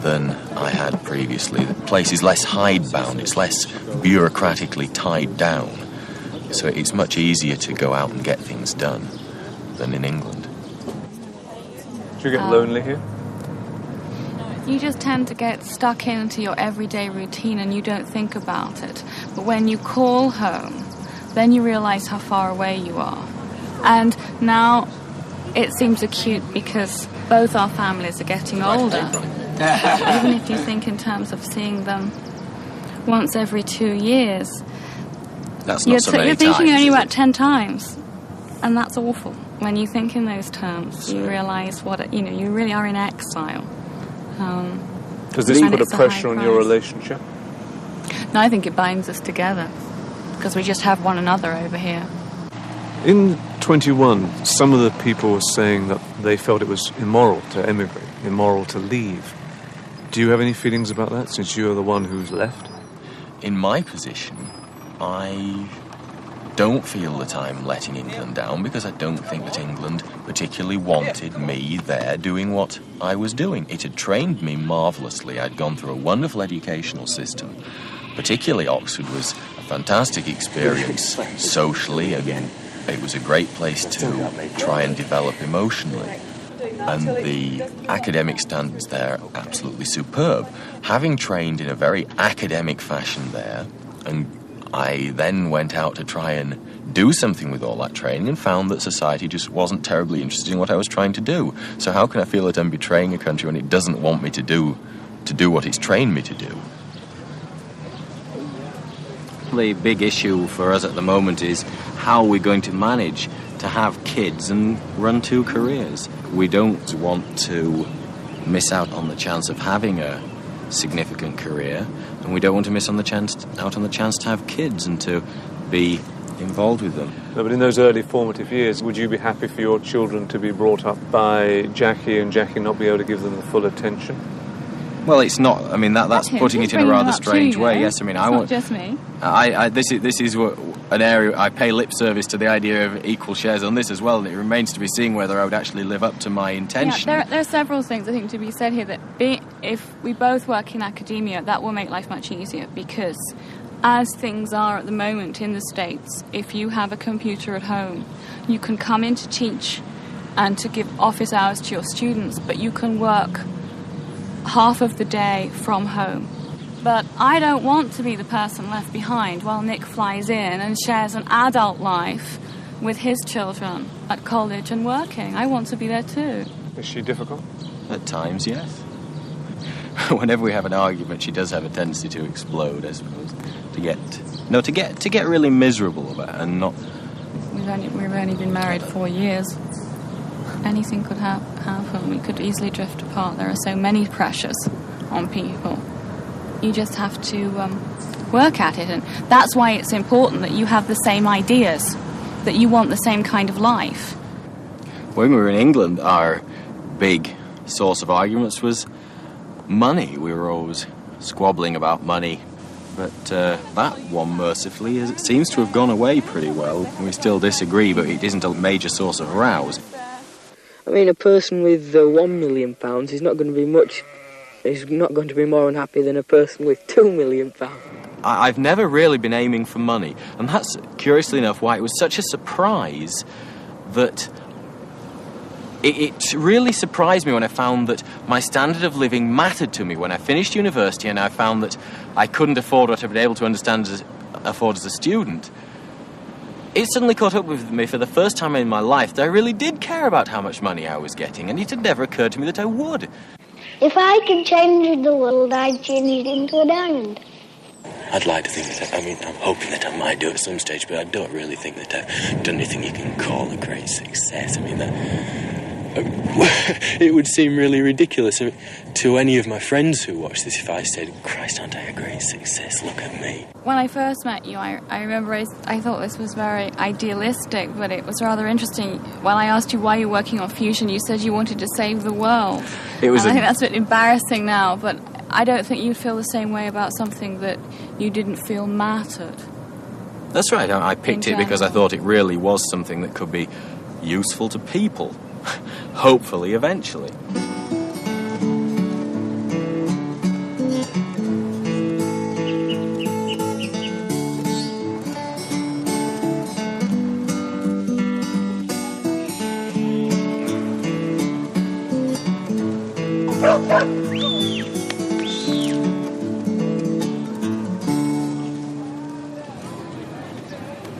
than I had previously. The place is less hidebound, it's less bureaucratically tied down, so it's much easier to go out and get things done than in England. Do you get lonely here? You just tend to get stuck into your everyday routine and you don't think about it. But when you call home, then you realise how far away you are. And now it seems acute because both our families are getting older. Even if you think in terms of seeing them once every 2 years, that's not so many you're thinking times, only about 10 times, and that's awful. When you think in those terms, you realise you really are in exile. Does this put a pressure on your relationship? No, I think it binds us together because we just have one another over here. In 21, some of the people were saying that they felt it was immoral to emigrate, immoral to leave. Do you have any feelings about that, since you're the one who's left? In my position, I don't feel that I'm letting England down, because I don't think that England particularly wanted me there doing what I was doing. It had trained me marvellously. I'd gone through a wonderful educational system. Particularly Oxford was a fantastic experience socially. Again, it was a great place to try and develop emotionally. And the academic standards there are absolutely superb. Having trained in a very academic fashion there, and I then went out to try and do something with all that training and found that society just wasn't terribly interested in what I was trying to do. So how can I feel that I'm betraying a country when it doesn't want me to do what it's trained me to do? The big issue for us at the moment is how we're going to manage to have kids and run two careers. We don't want to miss out on the chance of having a significant career, and we don't want to miss out on the chance to have kids and to be involved with them. No, but in those early formative years, would you be happy for your children to be brought up by Jackie and Jackie not be able to give them the full attention? Well, it's not. I mean, that's putting it in a rather strange way. Yes, I mean, I want. Not just me. This is an area I pay lip service to the idea of equal shares on this as well, and it remains to be seen whether I would actually live up to my intention. Yeah, there are several things I think to be said here. That if we both work in academia, that will make life much easier, because as things are at the moment in the States, if you have a computer at home, you can come in to teach and to give office hours to your students, but you can work half of the day from home. But I don't want to be the person left behind while Nick flies in and shares an adult life with his children at college and working. I want to be there too. Is she difficult? At times, yes. Whenever we have an argument, she does have a tendency to explode, I suppose. To get really miserable about it and not. We've only been married 4 years. Anything could happen. We could easily drift apart. There are so many pressures on people. You just have to work at it, and that's why it's important that you have the same ideas, that you want the same kind of life. When we were in England, our big source of arguments was money. We were always squabbling about money, but that one, mercifully, seems to have gone away pretty well. We still disagree, but it isn't a major source of rows. I mean, a person with £1 million is not going to be much. He's not going to be more unhappy than a person with £2 million. I've never really been aiming for money, and that's, curiously enough, why it was such a surprise that it really surprised me when I found that my standard of living mattered to me when I finished university, and I found that I couldn't afford what I'd been able to afford as a student. It suddenly caught up with me for the first time in my life that I really did care about how much money I was getting, and it had never occurred to me that I would. If I could change the world, I'd change it into a diamond. I'd like to think that, I'm hoping that I might do it at some stage, but I don't really think that I've done anything you can call a great success. It would seem really ridiculous to any of my friends who watch this if I said, Christ, aren't I a great success? Look at me. When I first met you, I remember I thought this was very idealistic, but it was rather interesting. When I asked you why you're working on fusion, you said you wanted to save the world. I think that's a bit embarrassing now, but I don't think you'd feel the same way about something that you didn't feel mattered. That's right. I picked it because I thought it really was something that could be useful to people. Hopefully, eventually.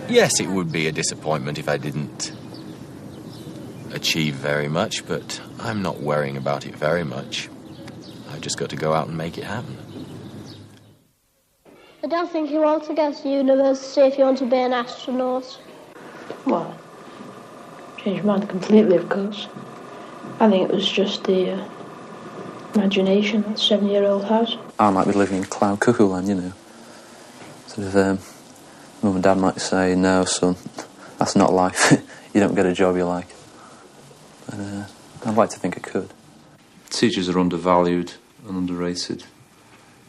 Yes, it would be a disappointment if I didn't achieve very much, but I'm not worrying about it very much. I've just got to go out and make it happen. I don't think you want to go to university if you want to be an astronaut. Well, changed my mind completely, of course. I think it was just the imagination that 7-year-old has. I might be living in cloud cuckoo land, you know. Sort of, Mum and Dad might say, no, son, that's not life. You don't get a job you like. But I'd like to think I could. Teachers are undervalued. and underrated.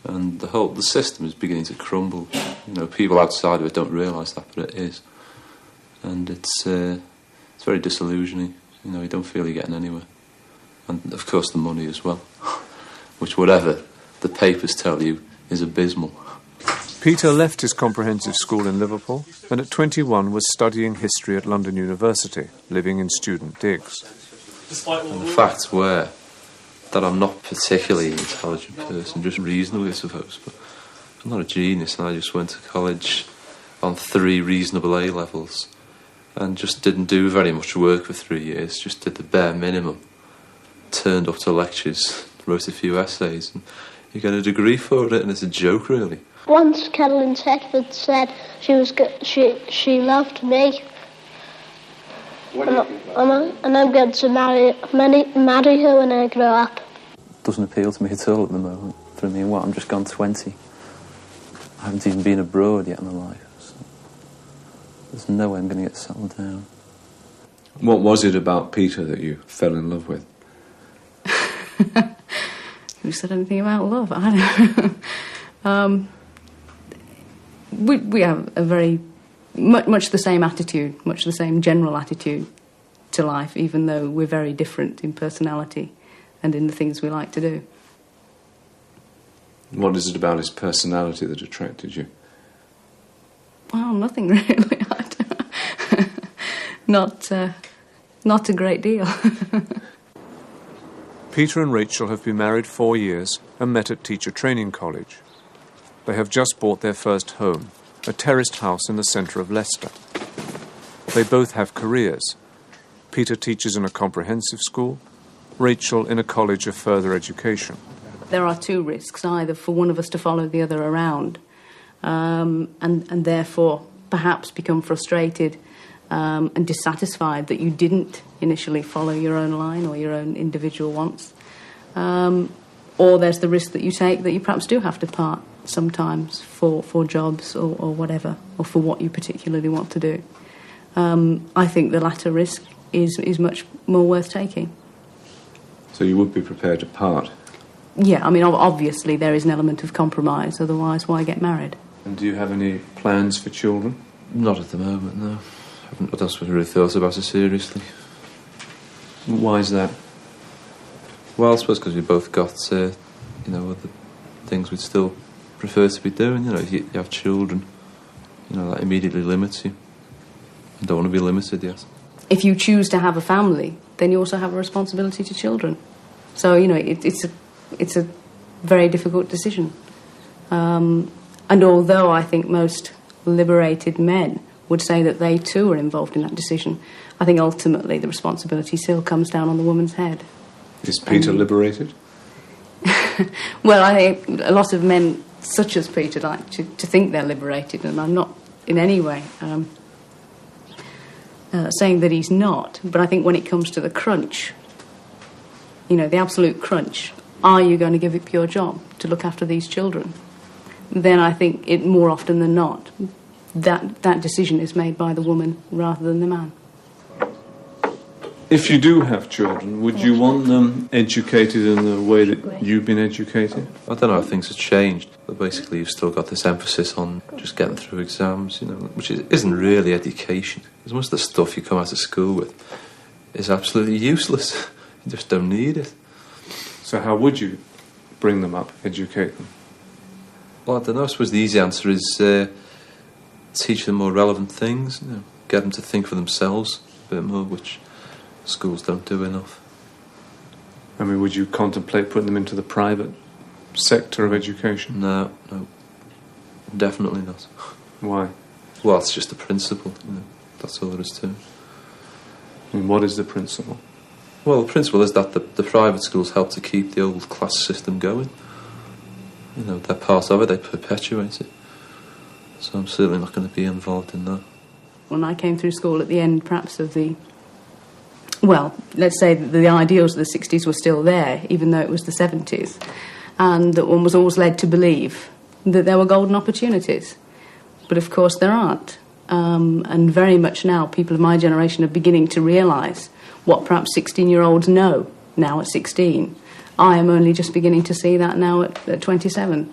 And the system is beginning to crumble. You know, people outside of it don't realise that, but it is. And it's very disillusioning. You know, you don't feel you're getting anywhere. And, of course, the money as well, which, whatever the papers tell you, is abysmal. Peter left his comprehensive school in Liverpool and at 21 was studying history at London University, living in student digs. And the facts were that I'm not particularly an intelligent person, just reasonable, I suppose, but I'm not a genius, and I just went to college on 3 reasonable A-levels and just didn't do very much work for 3 years, just did the bare minimum. Turned up to lectures, wrote a few essays, and you get a degree for it, and it's a joke, really. Once Carolyn Tedford said she loved me, and I'm going to marry her when I grow up. Doesn't appeal to me at all at the moment. For me, I'm just gone 20. I haven't even been abroad yet in my life. So there's no way I'm going to get settled down. What was it about Peter that you fell in love with? Who said anything about love? I don't know. We have a very much the same attitude, much the same general attitude to life, even though we're very different in personality and in the things we like to do. What is it about his personality that attracted you? Well, nothing really. Not a great deal. Peter and Rachel have been married 4 years and met at Teacher Training College. They have just bought their first home, a terraced house in the centre of Leicester. They both have careers. Peter teaches in a comprehensive school, Rachel in a college of further education. There are 2 risks, either for one of us to follow the other around and therefore perhaps become frustrated and dissatisfied that you didn't initially follow your own line or your own individual wants. Or there's the risk that you take that you perhaps do have to part sometimes for jobs or whatever, or for what you particularly want to do. I think the latter risk is much more worth taking. So you would be prepared to part? Yeah, I mean, obviously there is an element of compromise, otherwise why get married? And do you have any plans for children? Not at the moment, no. I haven't really thought about it seriously. Why is that? Well, I suppose because we both got, other things we'd still prefer to be doing. You know, if you have children, that immediately limits you. I don't want to be limited yet. If you choose to have a family, then you also have a responsibility to children. So, it's a very difficult decision. And although I think most liberated men would say that they too are involved in that decision, I think ultimately the responsibility still comes down on the woman's head. Is Peter liberated? Well, I think a lot of men such as Peter like to think they're liberated, and I'm not in any way saying that he's not, but I think when it comes to the crunch, the absolute crunch, are you going to give up your job to look after these children? Then I think it more often than not, that decision is made by the woman rather than the man. If you do have children, would you want them educated in the way that you've been educated? I don't know how things have changed, but basically you've still got this emphasis on just getting through exams, which isn't really education. Because most of the stuff you come out of school with is absolutely useless. You just don't need it. So how would you bring them up, educate them? Well, I don't know. I suppose the easy answer is teach them more relevant things, get them to think for themselves a bit more, which schools don't do enough. I mean, would you contemplate putting them into the private sector of education? No, definitely not. Why? Well, it's just a principle, that's all there is to it. And what is the principle? Well, the principle is that the private schools help to keep the old class system going. They're part of it, they perpetuate it. So I'm certainly not going to be involved in that. When I came through school at the end, perhaps, of let's say that the ideals of the 60s were still there, even though it was the 70s, and that one was always led to believe that there were golden opportunities. But of course there aren't. And very much now, people of my generation are beginning to realise what perhaps 16-year-olds know now at 16, I am only just beginning to see that now at 27.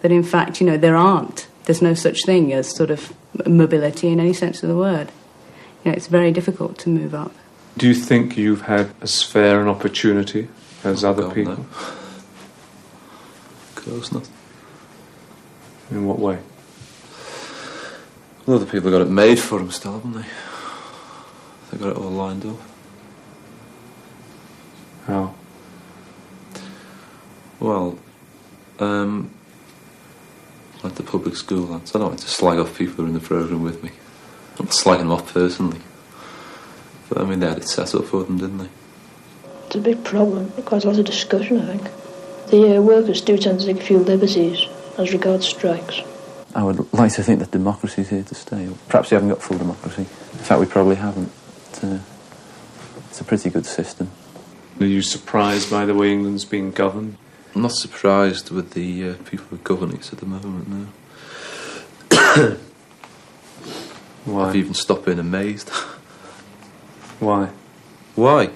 That in fact, there's no such thing as sort of mobility in any sense of the word. It's very difficult to move up. Do you think you've had as fair an opportunity as other people? No. Of course not. In what way? Well, other people got it made for them still, haven't they? They got it all lined up. How? Well, like the public school lads. I don't want to slag off people who are in the programme with me. I'm not slagging them off personally. But I mean, they had it set up for them, didn't they? It's a big problem. Quite a lot of discussion, I think. The workers do tend to take a few liberties as regards strikes. I would like to think that democracy is here to stay. Perhaps we haven't got full democracy. In fact, we probably haven't. It's a pretty good system. Are you surprised by the way England's being governed? I'm not surprised with the people who are governing us at the moment, no. Why? I've even stopped being amazed. Why? Why?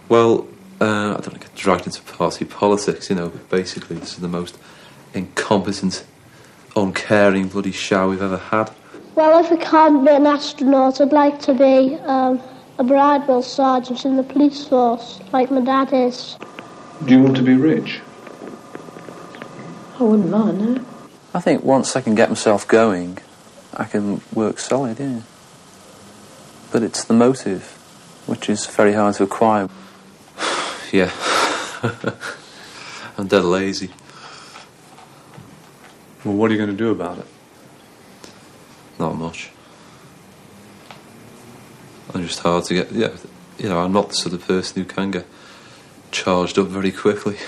Well, I don't want to get dragged into party politics, but basically this is the most incompetent, uncaring bloody show we've ever had. Well, if I can't be an astronaut, I'd like to be a bridewell sergeant in the police force, like my dad is. Do you want to be rich? I wouldn't mind, no. I think once I can get myself going, I can work solid, yeah. But it's the motive, which is very hard to acquire. Yeah. I'm dead lazy. Well, what are you going to do about it? Not much. I'm just hard to get... I'm not the sort of person who can get charged up very quickly.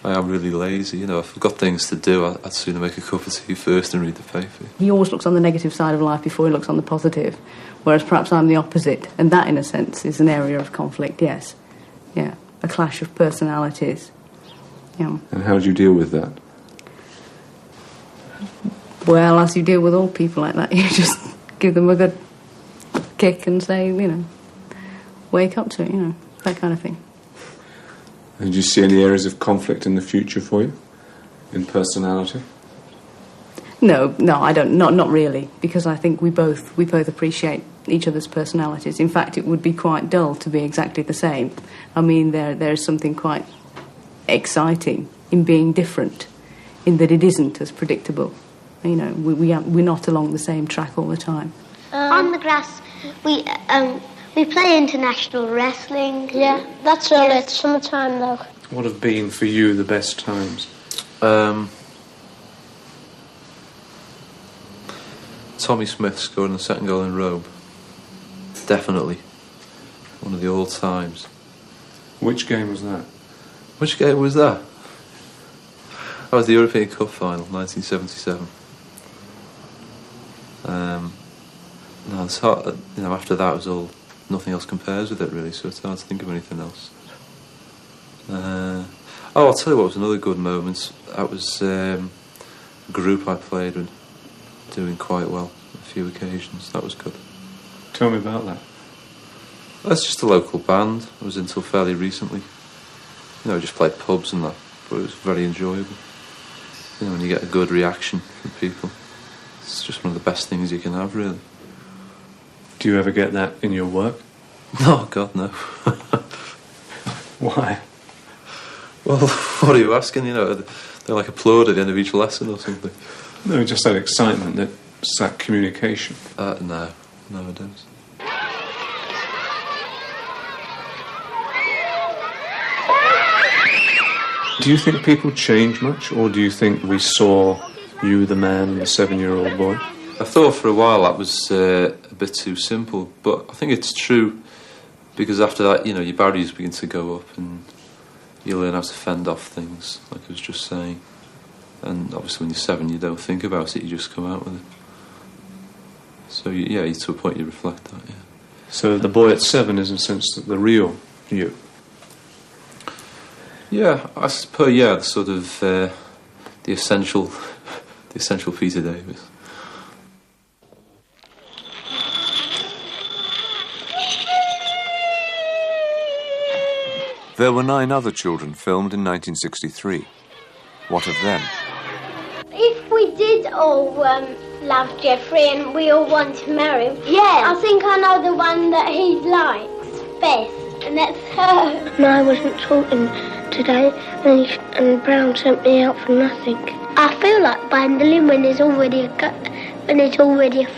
I am really lazy, if I've got things to do, I'd sooner make a cup of tea first and read the paper. He always looks on the negative side of life before he looks on the positive, whereas perhaps I'm the opposite, and that, in a sense, is an area of conflict, yes. Yeah, a clash of personalities. Yeah. And how do you deal with that? Well, as you deal with all people like that, you just give them a good kick and say, wake up to it, that kind of thing. And do you see any areas of conflict in the future for you? In personality? No, I don't. Not really, because I think we both appreciate each other's personalities. In fact, it would be quite dull to be exactly the same. I mean, there is something quite exciting in being different, in that it isn't as predictable. We're not along the same track all the time. On the grass, we play international wrestling. Yeah, that's all. It's summertime though. What have been for you the best times? Tommy Smith scoring the second goal in Rome. Definitely. One of the all-times. Which game was that? Which game was that? That was the European Cup final, 1977. No, it's hard, after that was all... Nothing else compares with it, really, so it's hard to think of anything else. I'll tell you what was another good moment. That was a group I played with, doing quite well on a few occasions. That was good. Tell me about that. That's just a local band. I was until fairly recently. Just played pubs and that, but it was very enjoyable. When you get a good reaction from people, it's just one of the best things you can have, really. Do you ever get that in your work? No, God, no. Why? Well, what are you asking? They like applaud at the end of each lesson or something. No, just that excitement, that communication. No, I don't. Do you think people change much, or do you think we saw you, the man, and the 7-year-old boy? I thought for a while that was a bit too simple, but I think it's true, because after that, your barriers begin to go up and you learn how to fend off things, like I was just saying. And obviously when you're 7, you don't think about it, you just come out with it. So, to a point you reflect that, yeah. So the boy at 7 is, in a sense, the real you? Yeah, I suppose, the sort of, the essential Peter Davis. There were 9 other children filmed in 1963. What of them? If we did all love Jeffrey and we all want to marry him, I think I know the one that he likes best, and that's her. No, I wasn't talking today, and Brown sent me out for nothing. I feel like bundling when there's already a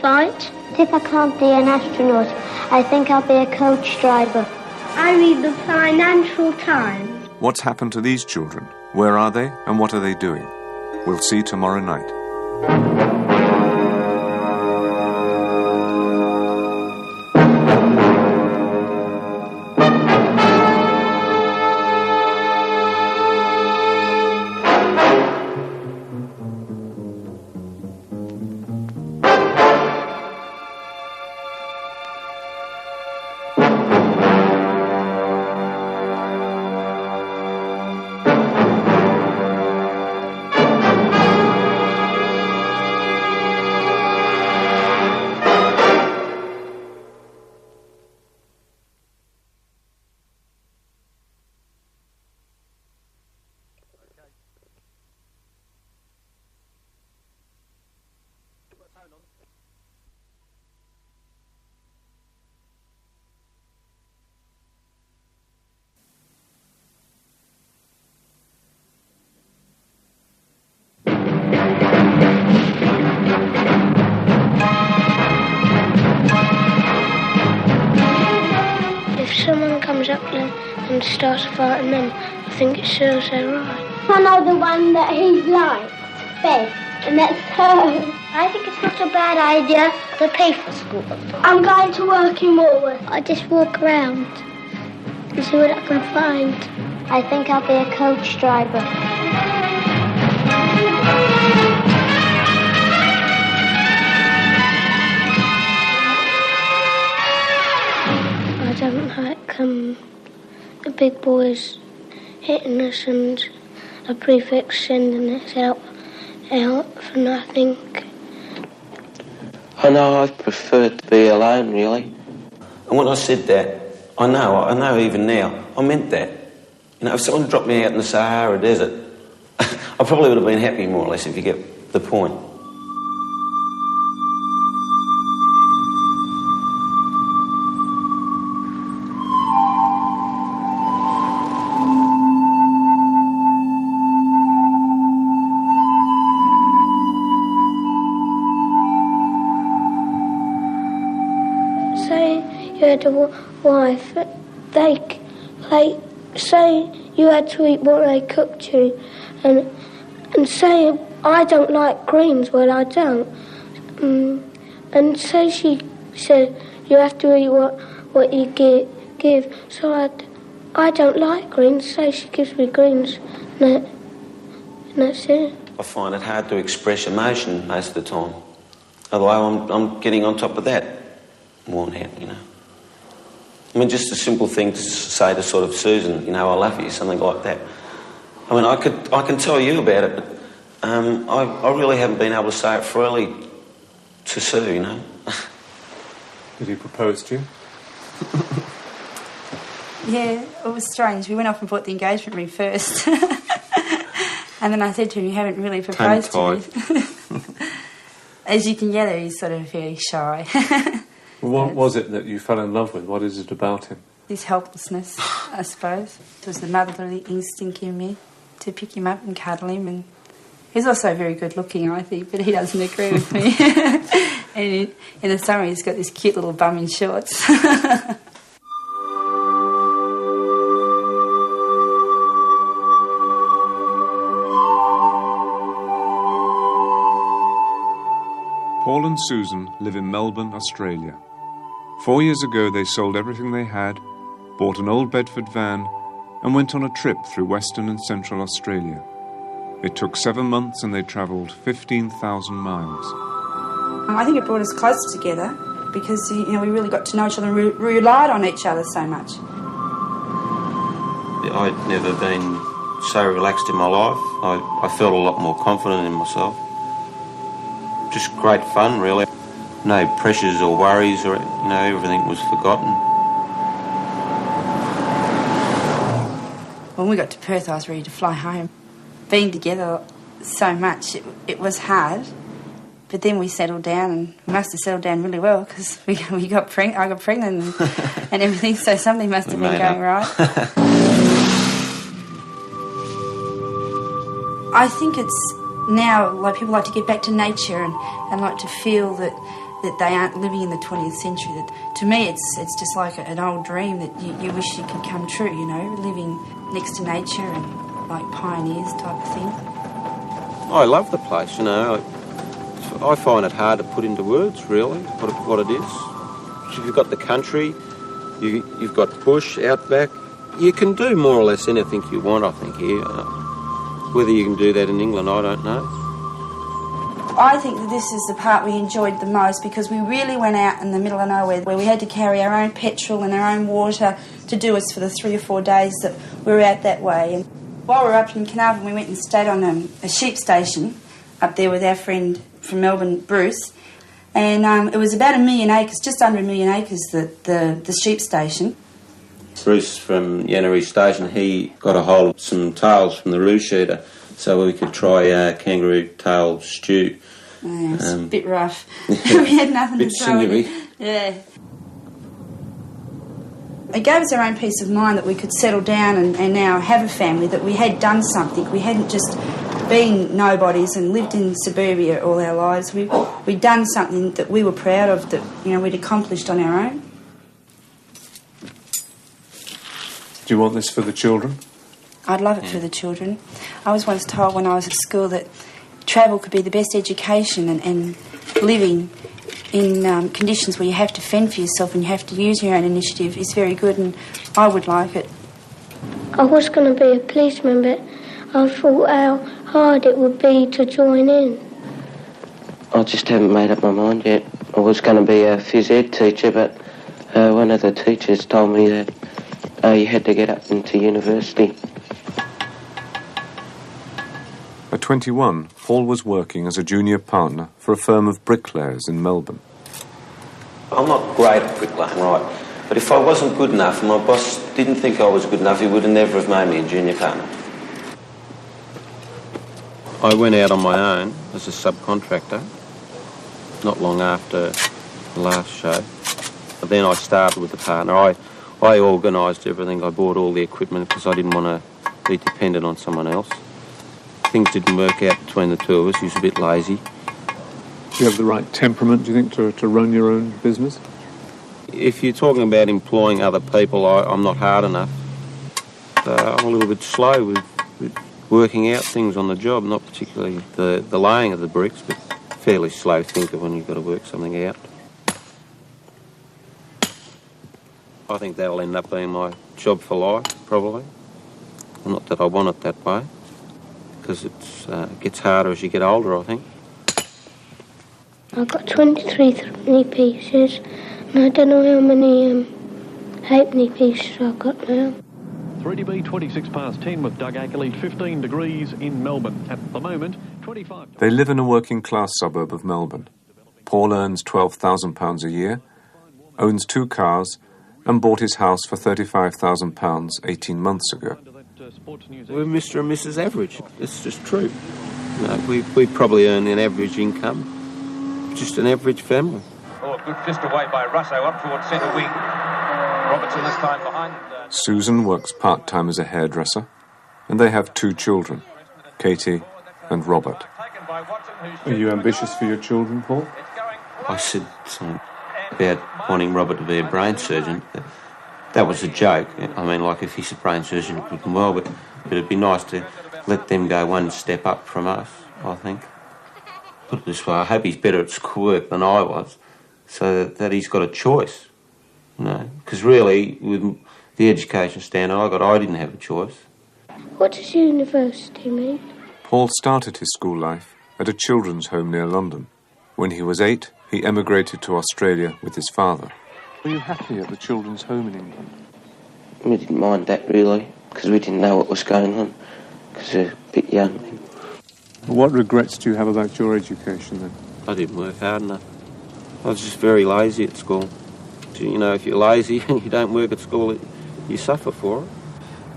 fight. If I can't be an astronaut, I think I'll be a coach driver. I read the Financial Times. What's happened to these children? Where are they, and what are they doing? We'll see tomorrow night. Someone comes up and starts fighting them, I think it serves their right. I know the one that he likes best, and that's her. I think it's not a bad idea to pay for school. I'm going to work in Walworth. I just walk around and see what I can find. I think I'll be a coach driver. I don't like the big boys hitting us and a prefect sending us out for nothing. I know I prefer to be alone, really. And when I said that, I know even now, I meant that. You know, if someone dropped me out in the Sahara Desert, I probably would have been happy, more or less, if you get the point. You had a wife, say you had to eat what they cooked you, and say I don't like greens, well I don't, and say she said you have to eat what you give, so I don't like greens, say she gives me greens, and that's it. I find it hard to express emotion most of the time, although I'm getting on top of that, worn out, you know. I mean, just a simple thing to say to sort of Susan, you know, I love you, something like that. I mean, I can tell you about it, but I really haven't been able to say it freely to Sue, you know. Did he propose to you? Yeah, it was strange. We went off and bought the engagement ring first. And then I said to him, you haven't really proposed to me. As you can gather, he's sort of very shy. What was it that you fell in love with? What is it about him? His helplessness, I suppose. It was the motherly instinct in me to pick him up and cuddle him. And he's also very good looking, I think, but he doesn't agree with me. And in the summer he's got this cute little bum in shorts. Paul and Susan live in Melbourne, Australia. 4 years ago they sold everything they had, bought an old Bedford van and went on a trip through Western and Central Australia. It took 7 months and they travelled 15,000 miles. I think it brought us closer together because, you know, we really got to know each other and we relied on each other so much. I'd never been so relaxed in my life. I felt a lot more confident in myself. Just great fun, really. No pressures or worries, or, you know, everything was forgotten. When we got to Perth, I was ready to fly home. Being together so much, it was hard. But then we settled down, and we must have settled down really well because I got pregnant and everything, so something must have been going right. I think it's now, like, people like to get back to nature and like to feel that they aren't living in the 20th century. That, to me, it's just like an old dream that you wish it could come true, you know, living next to nature and like pioneers type of thing. I love the place, you know. I find it hard to put into words, really, what it is. You've got the country, you've got bush, outback. You can do more or less anything you want, I think, here. Whether you can do that in England, I don't know. I think that this is the part we enjoyed the most because we really went out in the middle of nowhere where we had to carry our own petrol and our own water to do us for the 3 or 4 days that we were out that way. And while we were up in Carnarvon, we went and stayed on a sheep station up there with our friend from Melbourne, Bruce, and it was about 1 million acres, just under 1 million acres, the sheep station. Bruce from Yannery Station, he got a hold of some tails from the roo shooter so we could try kangaroo tail stew. Yeah, it's a bit rough. We had nothing to throw in it. Yeah. It gave us our own peace of mind that we could settle down and now have a family, that we had done something. We hadn't just been nobodies and lived in suburbia all our lives. We'd done something that we were proud of, that, you know, we'd accomplished on our own. Do you want this for the children? I'd love it for the children. I was once told when I was at school that travel could be the best education, and living in conditions where you have to fend for yourself and you have to use your own initiative is very good, and I would like it. I was going to be a policeman, but I thought how hard it would be to join in. I just haven't made up my mind yet. I was going to be a phys ed teacher, but one of the teachers told me that you had to get up into university. At 21, Paul was working as a junior partner for a firm of bricklayers in Melbourne. I'm not great at bricklaying, right? But if I wasn't good enough and my boss didn't think I was good enough, he would have never have made me a junior partner. I went out on my own as a subcontractor not long after the last show. But then I started with the partner. I organised everything. I bought all the equipment because I didn't want to be dependent on someone else. Things didn't work out between the two of us. He was a bit lazy. Do you have the right temperament, do you think, to run your own business? If you're talking about employing other people, I'm not hard enough. I'm a little bit slow with working out things on the job, not particularly the laying of the bricks, but fairly slow thinker when you've got to work something out. I think that'll end up being my job for life, probably. Well, not that I want it that way, because it gets harder as you get older, I think. I've got 23 threepenny pieces, and I don't know how many halfpenny pieces I've got now. 3DB 26 past 10 with Doug Ackerley, 15 degrees in Melbourne. At the moment, 25... They live in a working-class suburb of Melbourne. Paul earns £12,000 a year, owns 2 cars, and bought his house for £35,000 18 months ago. We're Mr. and Mrs. Average. It's just true. You know, we probably earn an average income. Just an average family. Oh, good fist away by Russo up towards centre wing. Robertson this time behind. Susan works part-time as a hairdresser, and they have 2 children, Katie and Robert. Are you ambitious for your children, Paul? I said something about wanting Robert to be a brain surgeon. That was a joke. I mean, like, if he's a brain surgeon, good and well, but it'd be nice to let them go one step up from us, I think. Put it this way, I hope he's better at schoolwork than I was, so that he's got a choice, you know. Because really, with the education standard I didn't have a choice. What does university mean? Paul started his school life at a children's home near London. When he was 8, he emigrated to Australia with his father. Were you happy at the children's home in England? We didn't mind that, really, because we didn't know what was going on, because we were a bit young. What regrets do you have about your education, then? I didn't work hard enough. I was just very lazy at school. You know, if you're lazy and you don't work at school, you suffer for it.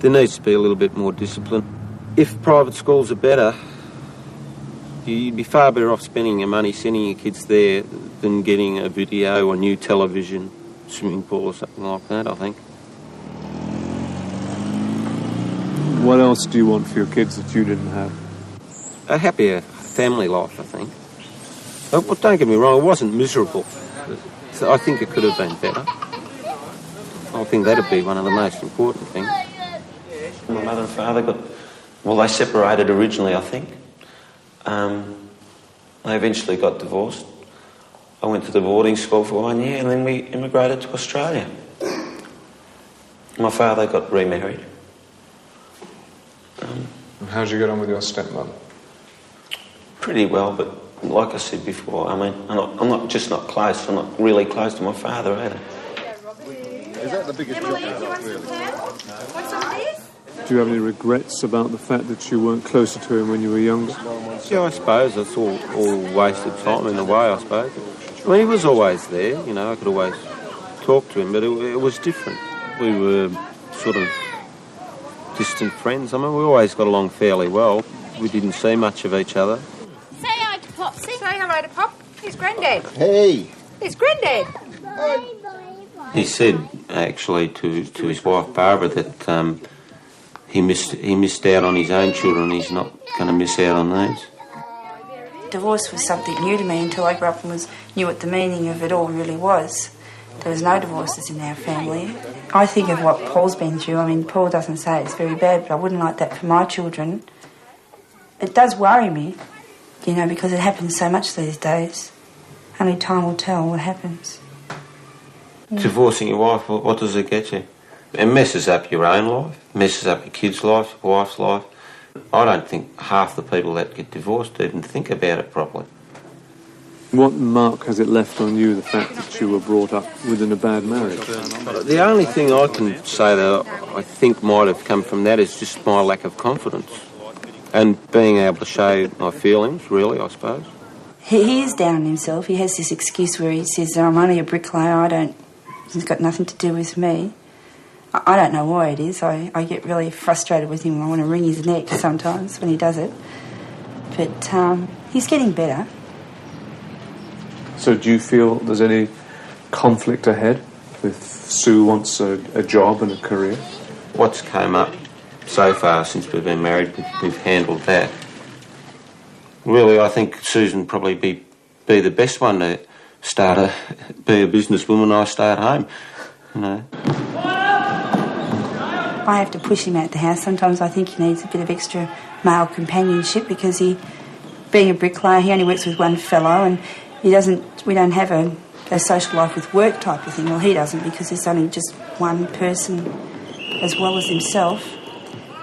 There needs to be a little bit more discipline. If private schools are better, you'd be far better off spending your money sending your kids there than getting a video or new television, swimming pool or something like that, I think. What else do you want for your kids that you didn't have? A happier family life, I think. But don't get me wrong, it wasn't miserable. I think it could have been better. I think that'd be one of the most important things. My mother and father they separated originally, I think. They eventually got divorced. I went to the boarding school for 1 year and then we immigrated to Australia. My father got remarried. How did you get on with your stepmother? Pretty well, but like I said before, I mean, I'm not just not close, I'm not really close to my father either. Is that the biggest job you've got, really? Do you have any regrets about the fact that you weren't closer to him when you were younger? Yeah, I suppose it's all wasted time in a way, I suppose. I mean, he was always there, you know, I could always talk to him, but it was different. We were sort of distant friends. I mean, we always got along fairly well. We didn't see much of each other. Say hi to Pop. Say hello to Pop. Here's Grandad. Hey! It's Grandad. He said, actually, to his wife Barbara that he missed out on his own children. He's not going to miss out on these. Divorce was something new to me until I grew up and knew what the meaning of it all really was. There was no divorces in our family. I think of what Paul's been through. I mean, Paul doesn't say it's very bad, but I wouldn't like that for my children. It does worry me, you know, because it happens so much these days. Only time will tell what happens. Divorcing your wife, what does it get you? It messes up your own life, messes up your kids' life, your wife's life. I don't think half the people that get divorced even think about it properly. What mark has it left on you, the fact that you were brought up within a bad marriage? The only thing I can say that I think might have come from that is just my lack of confidence and being able to show my feelings, really, I suppose. He is down on himself. He has this excuse where he says, I'm only a bricklayer, it's got nothing to do with me. I don't know why it is. I get really frustrated with him. I want to wring his neck sometimes when he does it. But he's getting better. So do you feel there's any conflict ahead with Sue wants a job and a career? What's come up so far since we've been married, we've handled that. Really, I think Susan probably be the best one to be a businesswoman. I stay at home, you know. I have to push him out the house. Sometimes I think he needs a bit of extra male companionship because being a bricklayer, he only works with one fellow and we don't have a social life with work type of thing. Well, he doesn't because there's only just one person as well as himself.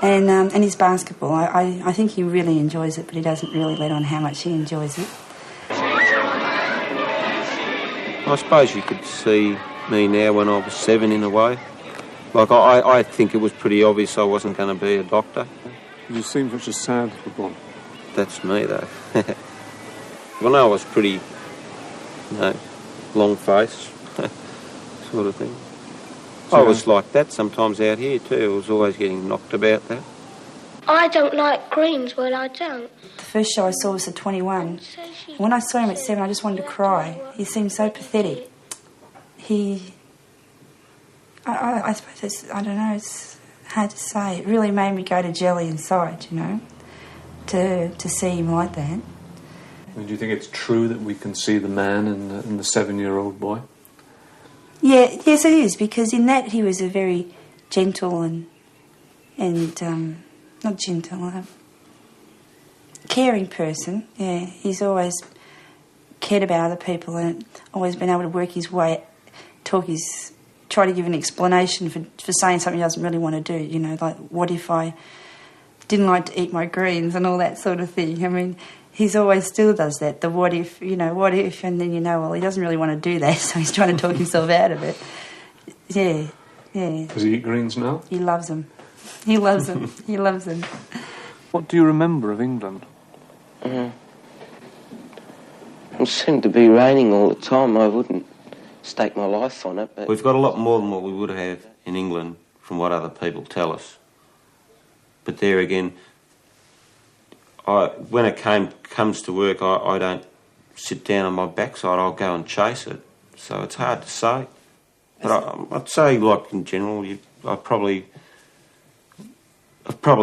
And his basketball, I think he really enjoys it, but he doesn't really let on how much he enjoys it. I suppose you could see me now when I was 7 in a way. Like, I think it was pretty obvious I wasn't going to be a doctor. You seem such a sad little boy. That's me, though. Well, no, I was pretty, long face, sort of thing. I was like that sometimes out here, too. I was always getting knocked about that. I don't like greens, well, I don't. The first show I saw was at 21. When I saw him at 7, I just wanted to cry. He seemed so pathetic. I suppose I don't know, it's hard to say. It really made me go to jelly inside, you know, to see him like that. And do you think it's true that we can see the man in the 7-year-old boy? Yeah, yes it is, because in that he was a very gentle and not gentle, caring person. Yeah, he's always cared about other people and always been able to work his way, try to give an explanation for saying something he doesn't really want to do, you know, like what if I didn't like to eat my greens and all that sort of thing. I mean, he's always still does that, the what if, and then well, he doesn't really want to do that, so he's trying to talk himself out of it. Yeah. Does he eat greens now? He loves them. He loves them. He loves them. What do you remember of England? It seemed to be raining all the time. I wouldn't stake my life on it. But we've got a lot more than what we would have in England from what other people tell us. But there again, when it comes to work, I don't sit down on my backside. I'll go and chase it. So it's hard to say. But I'd say, like, in general, I've probably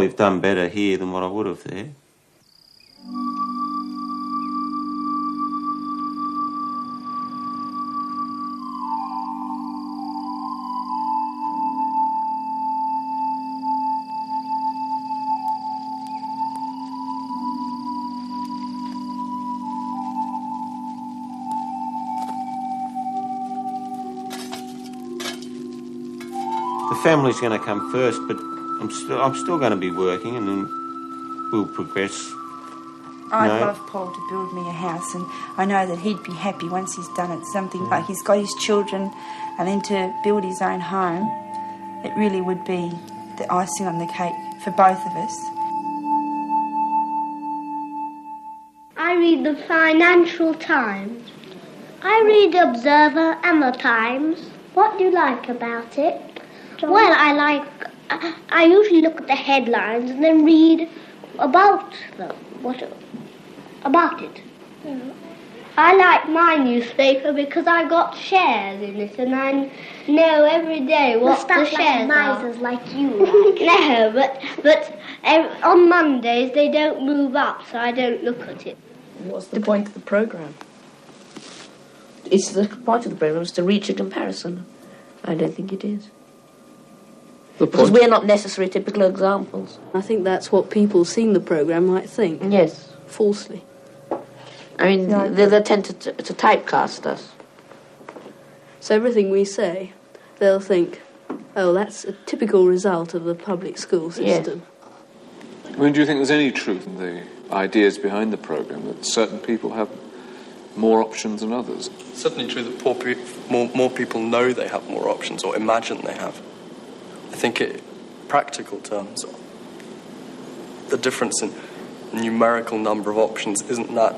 done better here than what I would have there. The family's going to come first, but I'm still going to be working, and then we'll progress. I'd love Paul to build me a house, and I know that he'd be happy once he's done it. Something like he's got his children, and then to build his own home, it really would be the icing on the cake for both of us. I read the Financial Times. I read the Observer and the Times. What do you like about it? Well, I usually look at the headlines and then read about them. About it. Mm. I like my newspaper because I got shares in it, and I know every day what the shares are. Misers like you. No, but on Mondays they don't move up, so I don't look at it. What's the point of the programme? It's the point of the programme is to reach a comparison. I don't think it is. Because we're not necessarily typical examples. I think that's what people seeing the programme might think. Yes. Falsely. I mean, they tend to typecast us. So everything we say, they'll think, oh, that's a typical result of the public school system. Yes. I mean, do you think there's any truth in the ideas behind the programme, that certain people have more options than others? It's certainly true that more people know they have more options or imagine they have. I think in practical terms, the difference in numerical number of options isn't that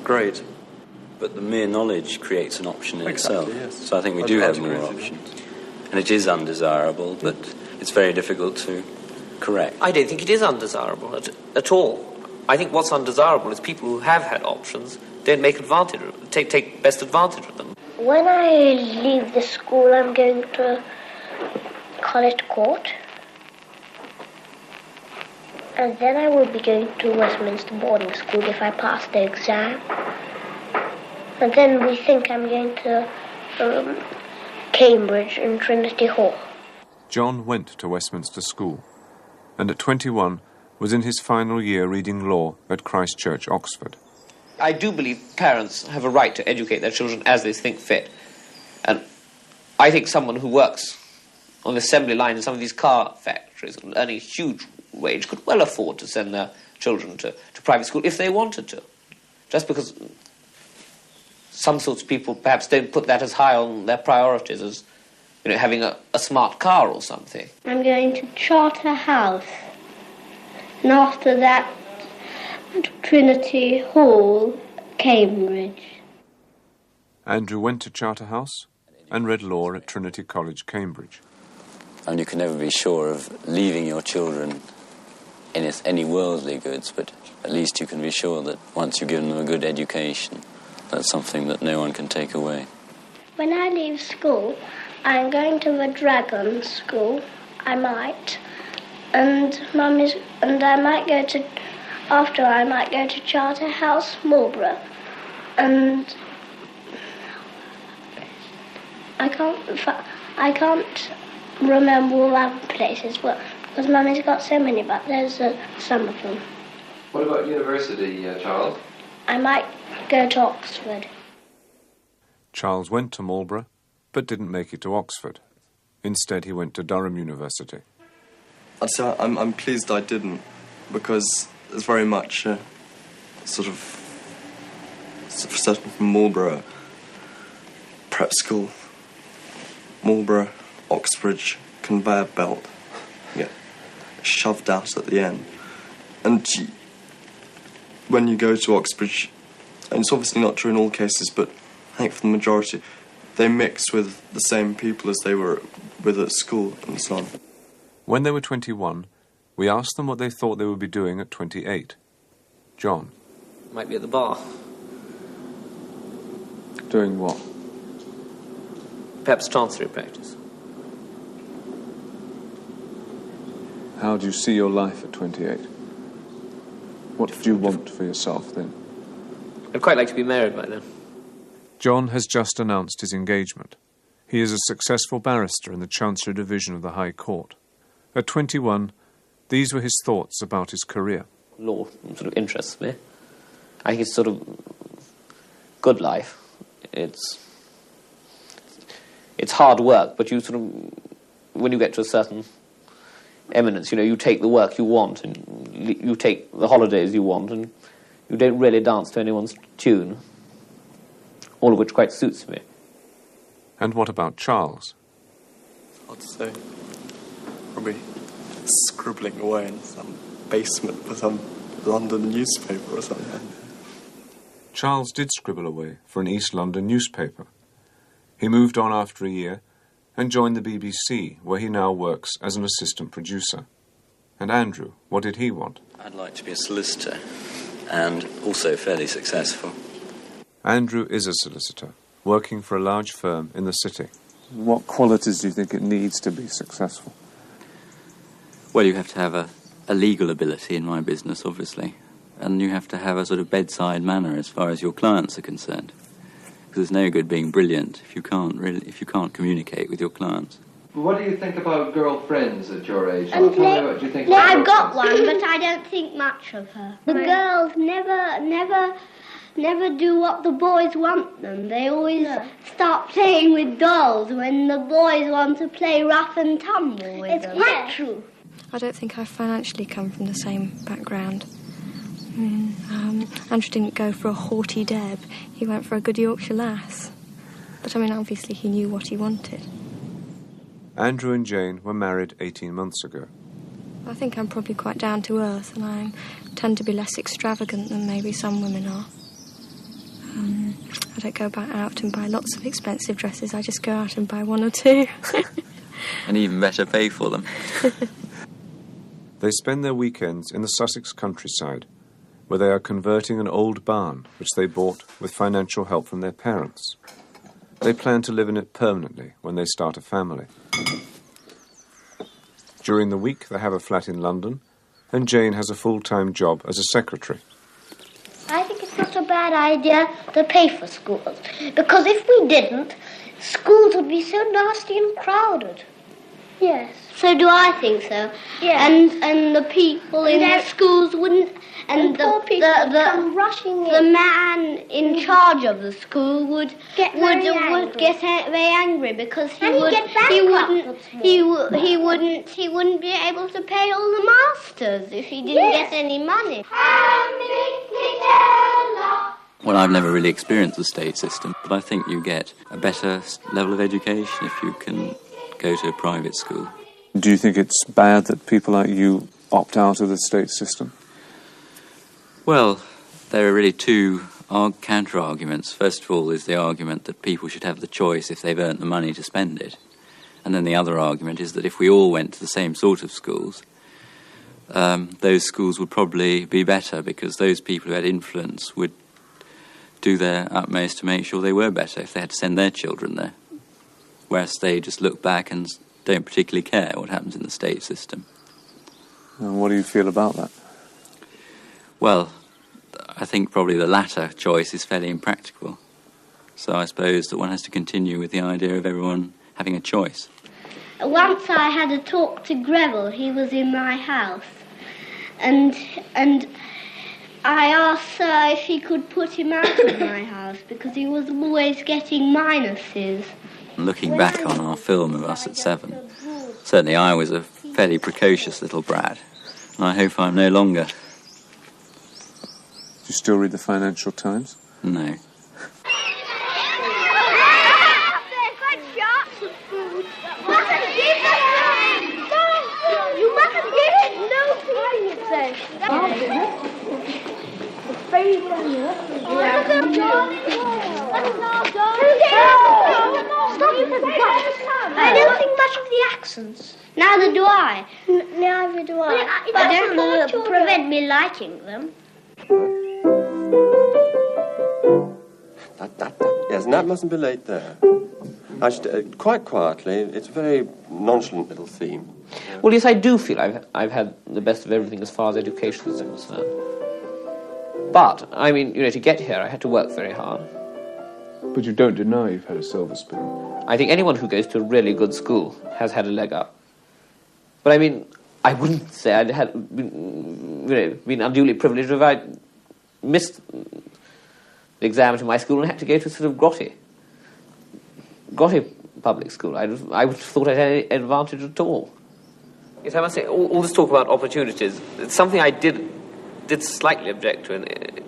great. But the mere knowledge creates an option in itself. Yes. So I think we do have more options. And it is undesirable, but it's very difficult to correct. I don't think it is undesirable at all. I think what's undesirable is people who have had options don't take best advantage of them. When I leave the school, I'm going to College Court, and then I will be going to Westminster boarding school if I pass the exam, and then we think I'm going to Cambridge in Trinity Hall. John went to Westminster School, and at 21 was in his final year reading law at Christ Church, Oxford. I do believe parents have a right to educate their children as they think fit, and I think someone who works on the assembly line in some of these car factories and earning a huge wage could well afford to send their children to private school if they wanted to. Just because some sorts of people perhaps don't put that as high on their priorities as, having a smart car or something. I'm going to Charterhouse, and after that, Trinity Hall, Cambridge. Andrew went to Charterhouse and read law at Trinity College, Cambridge. And you can never be sure of leaving your children any worldly goods, but at least you can be sure that once you've given them a good education, that's something that no one can take away. When I leave school, I'm going to the Dragon School, I might, and I might go to Charterhouse, Marlborough, and I can't remember all other places, but because Mummy's got so many, but there's some of them. What about university, Charles? I might go to Oxford. Charles went to Marlborough, but didn't make it to Oxford. Instead, he went to Durham University. I'd say I'm pleased I didn't, because there's very much sort of from Marlborough, prep school, Marlborough, Oxbridge, conveyor belt, you get shoved out at the end. And when you go to Oxbridge, and it's obviously not true in all cases, but I think for the majority, they mix with the same people as they were with at school and so on. When they were 21, We asked them what they thought they would be doing at 28. John. Might be at the bar. Doing what? Perhaps chancery practice. How do you see your life at 28? What do you want for yourself then? I'd quite like to be married by then. John has just announced his engagement. He is a successful barrister in the Chancery Division of the High Court. At 21, these were his thoughts about his career. Law sort of interests me. I think it's sort of good life. It's hard work, but you sort of, when you get to a certain eminence, you know, you take the work you want and you take the holidays you want and you don't really dance to anyone's tune, all of which quite suits me. And what about Charles? Hard to say. Probably scribbling away in some basement for some London newspaper or something. Charles did scribble away for an East London newspaper. He moved on after a year and joined the BBC, where he now works as an assistant producer. And Andrew, what did he want? I'd like to be a solicitor, and also fairly successful. Andrew is a solicitor, working for a large firm in the city. What qualities do you think it needs to be successful? Well, you have to have a legal ability in my business, obviously, and you have to have a sort of bedside manner as far as your clients are concerned. Because there's no good being brilliant if you can't communicate with your clients. What do you think about girlfriends at your age? And Tell me what you think. I've got one, but I don't think much of her. The girls never do what the boys want them. They always start playing with dolls when the boys want to play rough and tumble with them. It's quite true. I don't think I financially come from the same background. Andrew didn't go for a haughty Deb. He went for a good Yorkshire lass. But, I mean, obviously he knew what he wanted. Andrew and Jane were married 18 months ago. I think I'm probably quite down to earth, and I tend to be less extravagant than maybe some women are. I don't go out and buy lots of expensive dresses. I just go out and buy one or two. And even better, pay for them. They spend their weekends in the Sussex countryside, where they are converting an old barn which they bought with financial help from their parents. They plan to live in it permanently when they start a family. During the week, they have a flat in London, and Jane has a full-time job as a secretary. I think it's not a bad idea to pay for schools, because if we didn't, schools would be so nasty and crowded. Yes. So do I think so. Yeah. And the people in the schools wouldn't, and the poor people would come rushing in. The man in charge of the school would get very angry because he wouldn't be able to pay all the masters if he didn't get any money. Well, I've never really experienced the state system, but I think you get a better level of education if you can go to a private school. Do you think it's bad that people like you opt out of the state system? Well, there are really two counter-arguments. First of all is the argument that people should have the choice if they've earned the money to spend it. And then the other argument is that if we all went to the same sort of schools, those schools would probably be better because those people who had influence would do their utmost to make sure they were better if they had to send their children there. Whereas they just look back and don't particularly care what happens in the state system. And what do you feel about that? Well, I think probably the latter choice is fairly impractical. So I suppose that one has to continue with the idea of everyone having a choice. Once I had a talk to Greville. He was in my house. And I asked Sir if he could put him out of my house because he was always getting minuses. Looking back on our film of us at 7, certainly I was a fairly precocious little brat, and I hope I'm no longer. Do you still read the Financial Times? No. You mustn't give it! No, Stop it. I don't think much of the accents. Neither do I. Neither do I. But I don't prevent me liking them. Yes, and that mustn't be laid there. I should, quite quietly, it's a very nonchalant little theme. Well, yes, I do feel I've had the best of everything as far as education is concerned. But, I mean, you know, to get here, I had to work very hard. But you don't deny you've had a silver spoon. I think anyone who goes to a really good school has had a leg up. But, I mean, I wouldn't say I'd been unduly privileged if I'd missed the exams in my school and had to go to sort of grotty public school. I would have thought I'd had any advantage at all. Yes, I must say, all this talk about opportunities, it's something I did slightly object to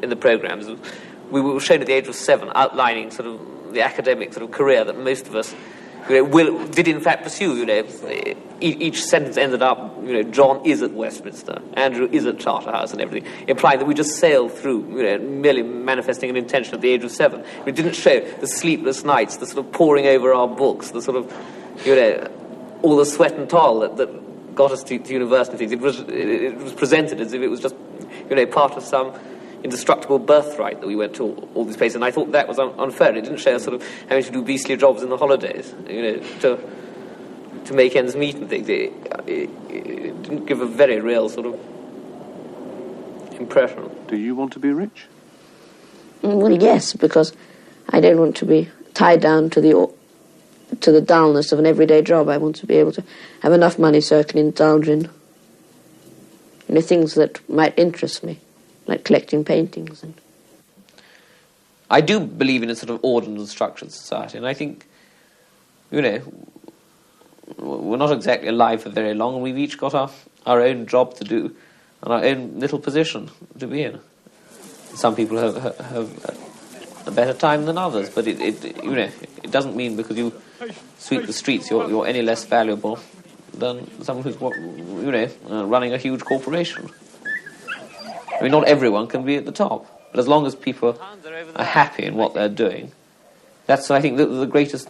in the programmes. We were shown at the age of 7 outlining sort of the academic sort of career that most of us did in fact pursue. You know, each sentence ended up, you know, John is at Westminster, Andrew is at Charterhouse, and everything, implying that we just sailed through, you know, merely manifesting an intention at the age of 7. It didn't show the sleepless nights, the sort of poring over our books, the sort of, you know, all the sweat and toil that got us to university things. It was presented as if it was just, you know, part of some indestructible birthright that we went to all these places, and I thought that was unfair. It didn't show us sort of having to do beastly jobs in the holidays, you know, to make ends meet and things. It didn't give a very real sort of impression. Do you want to be rich? Well, yes, because I don't want to be tied down to the dullness of an everyday job. I want to be able to have enough money so I can indulge in, you know, things that might interest me, like collecting paintings. And I do believe in a sort of ordered and structured society, and I think, you know, we're not exactly alive for very long, and we've each got our own job to do and our own little position to be in. Some people have a better time than others, but it you know, it doesn't mean because you sweep the streets you're any less valuable than someone who's, you know, running a huge corporation. I mean, not everyone can be at the top, but as long as people are happy in what they're doing, that's, I think, the greatest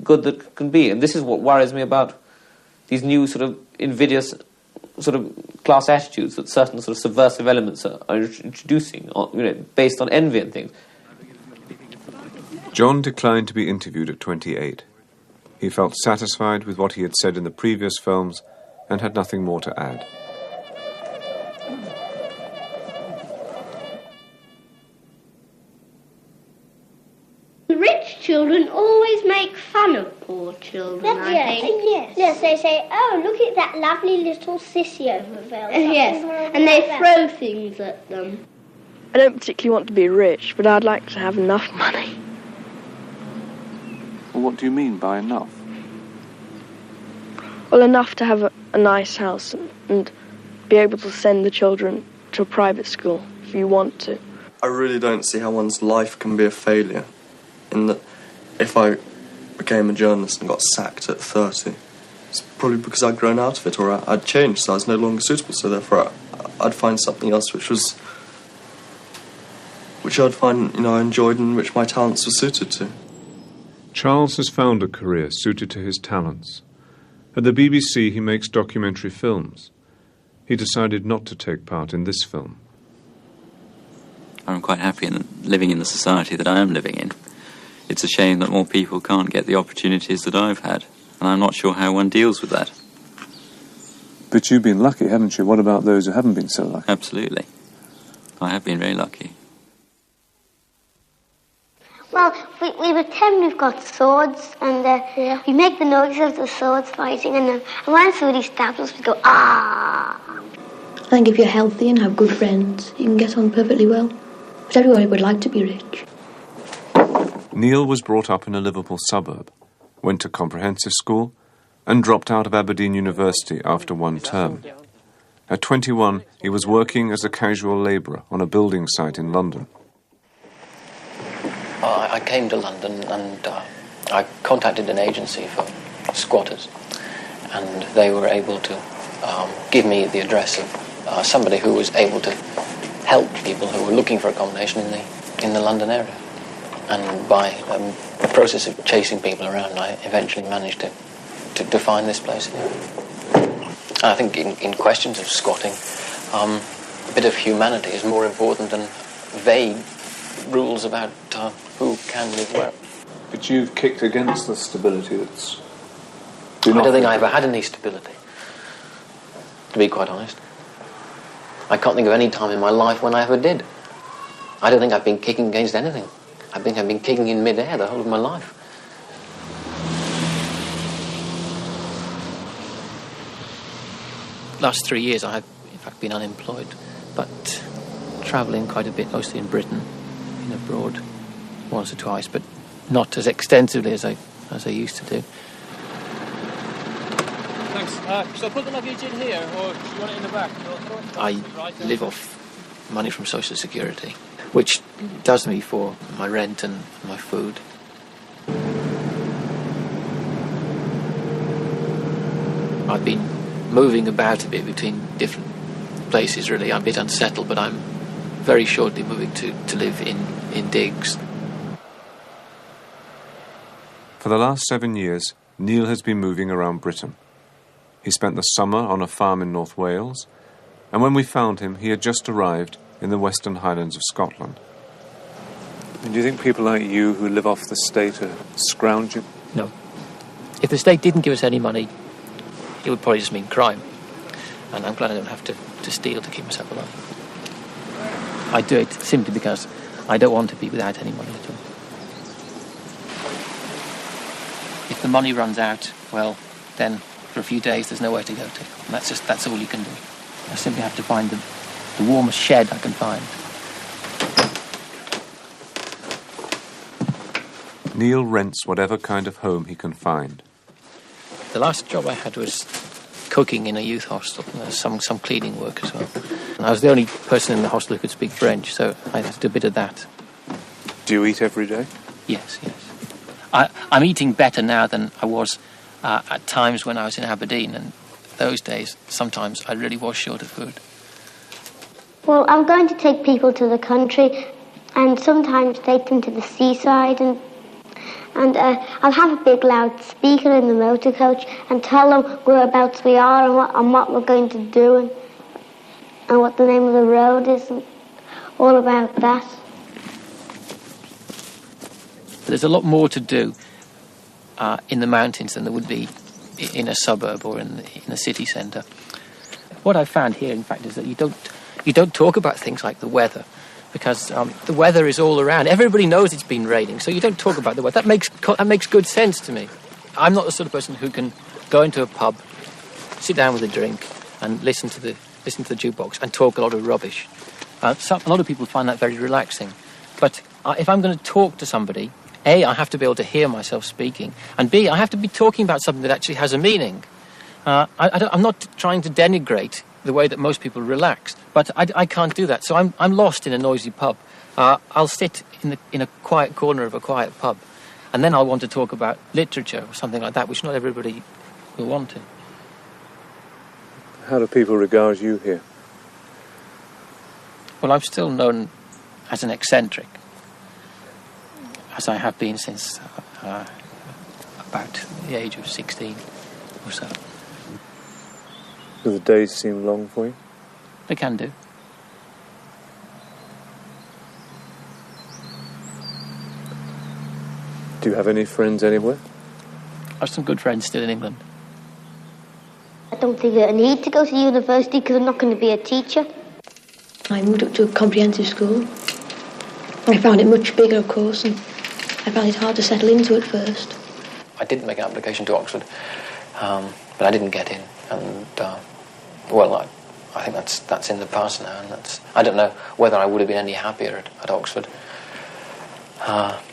good that can be. And this is what worries me about these new sort of invidious sort of class attitudes that certain sort of subversive elements are introducing, you know, based on envy and things. John declined to be interviewed at 28. He felt satisfied with what he had said in the previous films and had nothing more to add. Rich children always make fun of poor children, I think. Yes. Yes, they say, oh, look at that lovely little sissy over there. Yes, and they throw things at them. I don't particularly want to be rich, but I'd like to have enough money. Well, what do you mean by enough? Well, enough to have a nice house and be able to send the children to a private school if you want to. I really don't see how one's life can be a failure. In that, if I became a journalist and got sacked at 30, it's probably because I'd grown out of it, or I'd changed, so I was no longer suitable, so therefore I'd find something else which I'd find, you know, I enjoyed and which my talents were suited to. Charles has found a career suited to his talents. At the BBC, he makes documentary films. He decided not to take part in this film. I'm quite happy living in the society that I am living in. It's a shame that more people can't get the opportunities that I've had, and I'm not sure how one deals with that. But you've been lucky, haven't you? What about those who haven't been so lucky? Absolutely. I have been very lucky. Well, we pretend we've got swords, and we make the noises of the swords fighting, and when somebody stabs us, we go, ah! I think if you're healthy and have good friends, you can get on perfectly well. But everybody would like to be rich. Neil was brought up in a Liverpool suburb, went to comprehensive school, and dropped out of Aberdeen University after one term. At 21, he was working as a casual labourer on a building site in London. I came to London and I contacted an agency for squatters, and they were able to give me the address of somebody who was able to help people who were looking for accommodation in the London area. And by the process of chasing people around, I eventually managed to find this place here. And I think in questions of squatting, a bit of humanity is more important than vague rules about who can live where. But you've kicked against the stability that's... I don't think I ever had any stability, to be quite honest. I can't think of any time in my life when I ever did. I don't think I've been kicking against anything. I think I've been kicking in mid-air the whole of my life. Last 3 years I have, in fact, been unemployed, but travelling quite a bit, mostly in Britain, been abroad once or twice, but not as extensively as I used to do. Thanks. Shall I put the luggage in here, or do you want it in the back? I live off money from Social Security, which does me for my rent and my food. I've been moving about a bit between different places, really. I'm a bit unsettled, but I'm very shortly moving to live in digs. For the last 7 years, Neil has been moving around Britain. He spent the summer on a farm in North Wales, and when we found him, he had just arrived in the Western Highlands of Scotland. And do you think people like you who live off the state are scrounging? No. If the state didn't give us any money, it would probably just mean crime. And I'm glad I don't have to steal to keep myself alive. I do it simply because I don't want to be without any money at all. If the money runs out, well, then for a few days there's nowhere to go to. And that's all you can do. I simply have to find the warmest shed I can find. Neil rents whatever kind of home he can find. The last job I had was cooking in a youth hostel, some cleaning work as well. And I was the only person in the hostel who could speak French, so I had to do a bit of that. Do you eat every day? Yes. I'm eating better now than I was at times when I was in Aberdeen, and those days, sometimes I really was short of food. Well, I'm going to take people to the country and sometimes take them to the seaside, and I'll have a big loudspeaker in the motor coach and tell them whereabouts we are and what we're going to do and what the name of the road is and all about that. There's a lot more to do in the mountains than there would be in a suburb or in a city centre. What I've found here, in fact, is that you don't talk about things like the weather, because the weather is all around. Everybody knows it's been raining, so you don't talk about the weather. That makes good sense to me. I'm not the sort of person who can go into a pub, sit down with a drink, and listen to the jukebox and talk a lot of rubbish. A lot of people find that very relaxing. But if I'm going to talk to somebody, A, I have to be able to hear myself speaking, and B, I have to be talking about something that actually has a meaning. I'm not trying to denigrate the way that most people relax, but I can't do that. So I'm lost in a noisy pub. I'll sit in a quiet corner of a quiet pub, and then I'll want to talk about literature or something like that, which not everybody will want to. How do people regard you here? Well, I'm still known as an eccentric, as I have been since about the age of 16 or so. Do the days seem long for you? They can do. Do you have any friends anywhere? I have some good friends still in England. I don't think I need to go to university because I'm not going to be a teacher. I moved up to a comprehensive school. I found it much bigger, of course, and I found it hard to settle into at first. I did make an application to Oxford, but I didn't get in, and I think that's in the past now, and I don't know whether I would have been any happier at Oxford.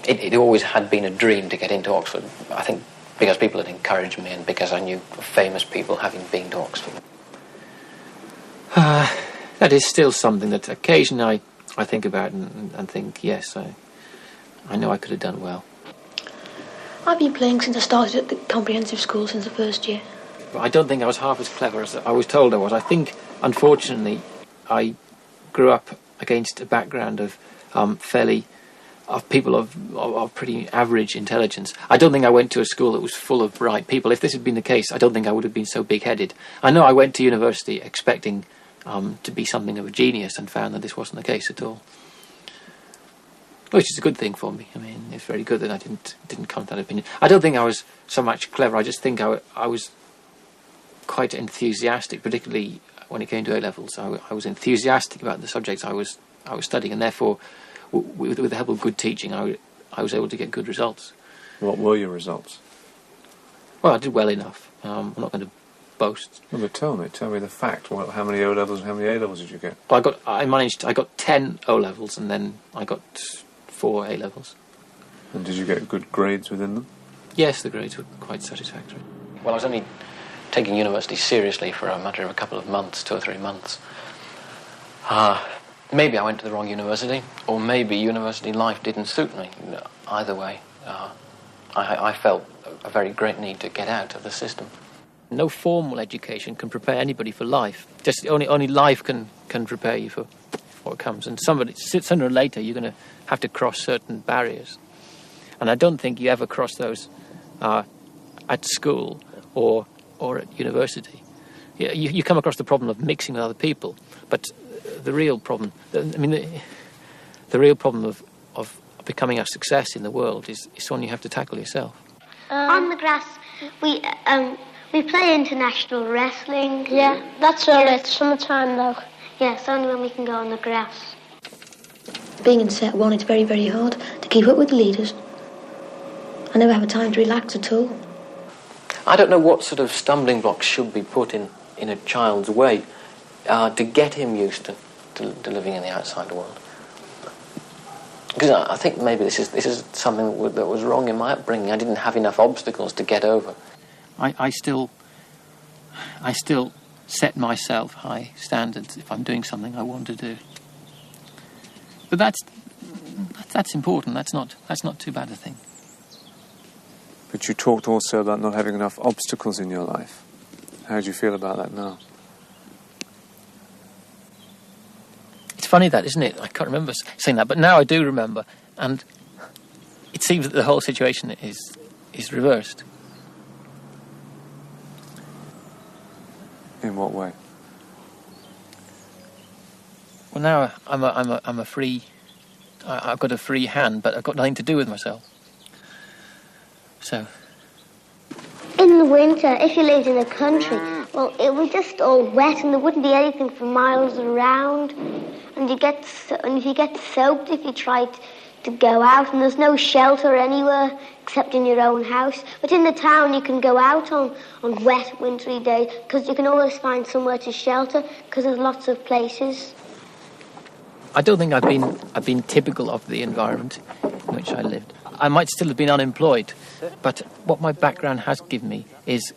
It always had been a dream to get into Oxford, I think, because people had encouraged me and because I knew famous people having been to Oxford. That is still something that occasionally I think about and think, yes, I know I could have done well. I've been playing since I started at the comprehensive school since the first year. But I don't think I was half as clever as I was told I was. I think, unfortunately, I grew up against a background of fairly people of pretty average intelligence. I don't think I went to a school that was full of bright people. If this had been the case, I don't think I would have been so big-headed. I know I went to university expecting to be something of a genius and found that this wasn't the case at all. Which is a good thing for me. I mean, it's very good that I didn't come to that opinion. I don't think I was so much clever. I just think I was quite enthusiastic, particularly when it came to A-levels. I was enthusiastic about the subjects I was studying, and therefore, with the help of good teaching, I was able to get good results. What were your results? Well, I did well enough. I'm not going to boast. Well, but tell me the fact. Well, how many O-levels and how many A-levels did you get? Well, I got 10 O-levels, and then I got 4 A-levels. And did you get good grades within them? Yes, the grades were quite satisfactory. Well, I was only taking university seriously for a matter of a couple of months, 2 or 3 months. Maybe I went to the wrong university, or maybe university life didn't suit me. Either way, I felt a very great need to get out of the system. No formal education can prepare anybody for life. Just only life can prepare you for what comes. And sooner or later, you're going to have to cross certain barriers. And I don't think you ever cross those at school or at university. You come across the problem of mixing with other people, but the real problem, the real problem of becoming a success in the world is one you have to tackle yourself. On the grass, we play international wrestling. Yeah, that's all right. Summertime though. Yeah, it's only when we can go on the grass. Being in set 1, it's very, very hard to keep up with the leaders. I never have a time to relax at all. I don't know what sort of stumbling blocks should be put in a child's way to get him used to living in the outside world. Because I think maybe this is something that was wrong in my upbringing. I didn't have enough obstacles to get over. I still set myself high standards if I'm doing something I want to do. But that's important. That's not too bad a thing. But you talked also about not having enough obstacles in your life. How do you feel about that now? It's funny that, isn't it? I can't remember saying that, but now I do remember. And it seems that the whole situation is reversed. In what way? Well, now I'm a free. I've got a free hand, but I've got nothing to do with myself. So. In the winter, if you lived in the country, well, it was just all wet, and there wouldn't be anything for miles around. And if you get soaked if you tried to go out, and there's no shelter anywhere except in your own house. But in the town, you can go out on wet, wintry days because you can always find somewhere to shelter because there's lots of places. I don't think I've been typical of the environment in which I lived. I might still have been unemployed, but what my background has given me is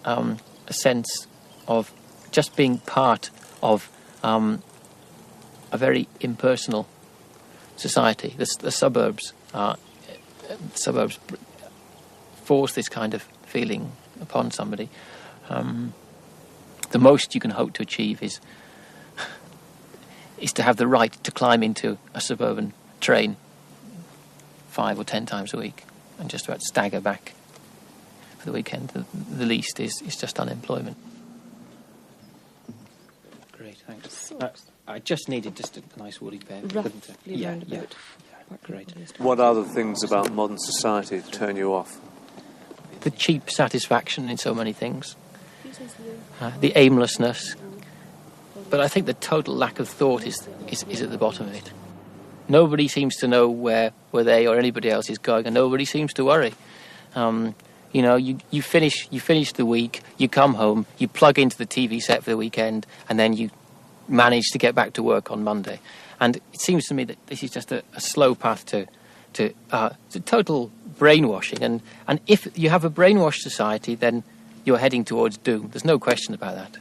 a sense of just being part of a very impersonal society. The suburbs force this kind of feeling upon somebody. The most you can hope to achieve is to have the right to climb into a suburban train 5 or 10 times a week and just about stagger back for the weekend. The least is just unemployment. Great, thanks. I just needed just a nice woolly pair. Roughly roundabout. Yeah, great. What other things about modern society turn you off? The cheap satisfaction in so many things. The aimlessness. But I think the total lack of thought is at the bottom of it. Nobody seems to know where they or anybody else is going, and nobody seems to worry. You finish the week, you come home, you plug into the TV set for the weekend, and then you manage to get back to work on Monday. And it seems to me that this is just a slow path to total brainwashing. And if you have a brainwashed society, then you're heading towards doom. There's no question about that.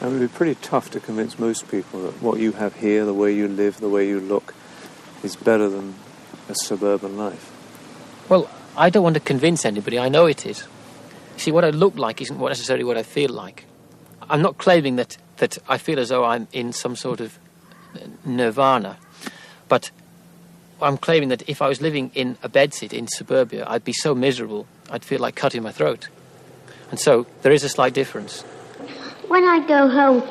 It would be pretty tough to convince most people that what you have here, the way you live, the way you look, is better than a suburban life. Well, I don't want to convince anybody. I know it is. See, what I look like isn't necessarily what I feel like. I'm not claiming that I feel as though I'm in some sort of nirvana. But I'm claiming that if I was living in a bedsit in suburbia, I'd be so miserable, I'd feel like cutting my throat. And so there is a slight difference. When I go home,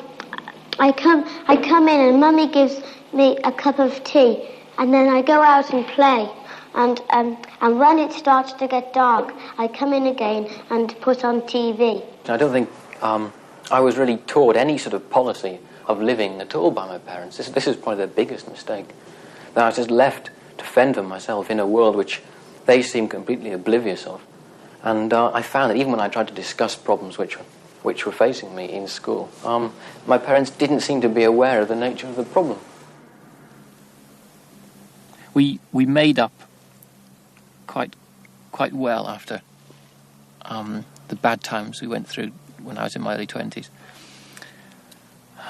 I come in and Mummy gives me a cup of tea, and then I go out and play. And when it starts to get dark, I come in again and put on TV. I don't think I was really taught any sort of policy of living at all by my parents. This is probably the biggest mistake. That I was just left to fend for myself in a world which they seemed completely oblivious of. And I found that even when I tried to discuss problems which were facing me in school, my parents didn't seem to be aware of the nature of the problem. We made up quite well after the bad times we went through when I was in my early 20s.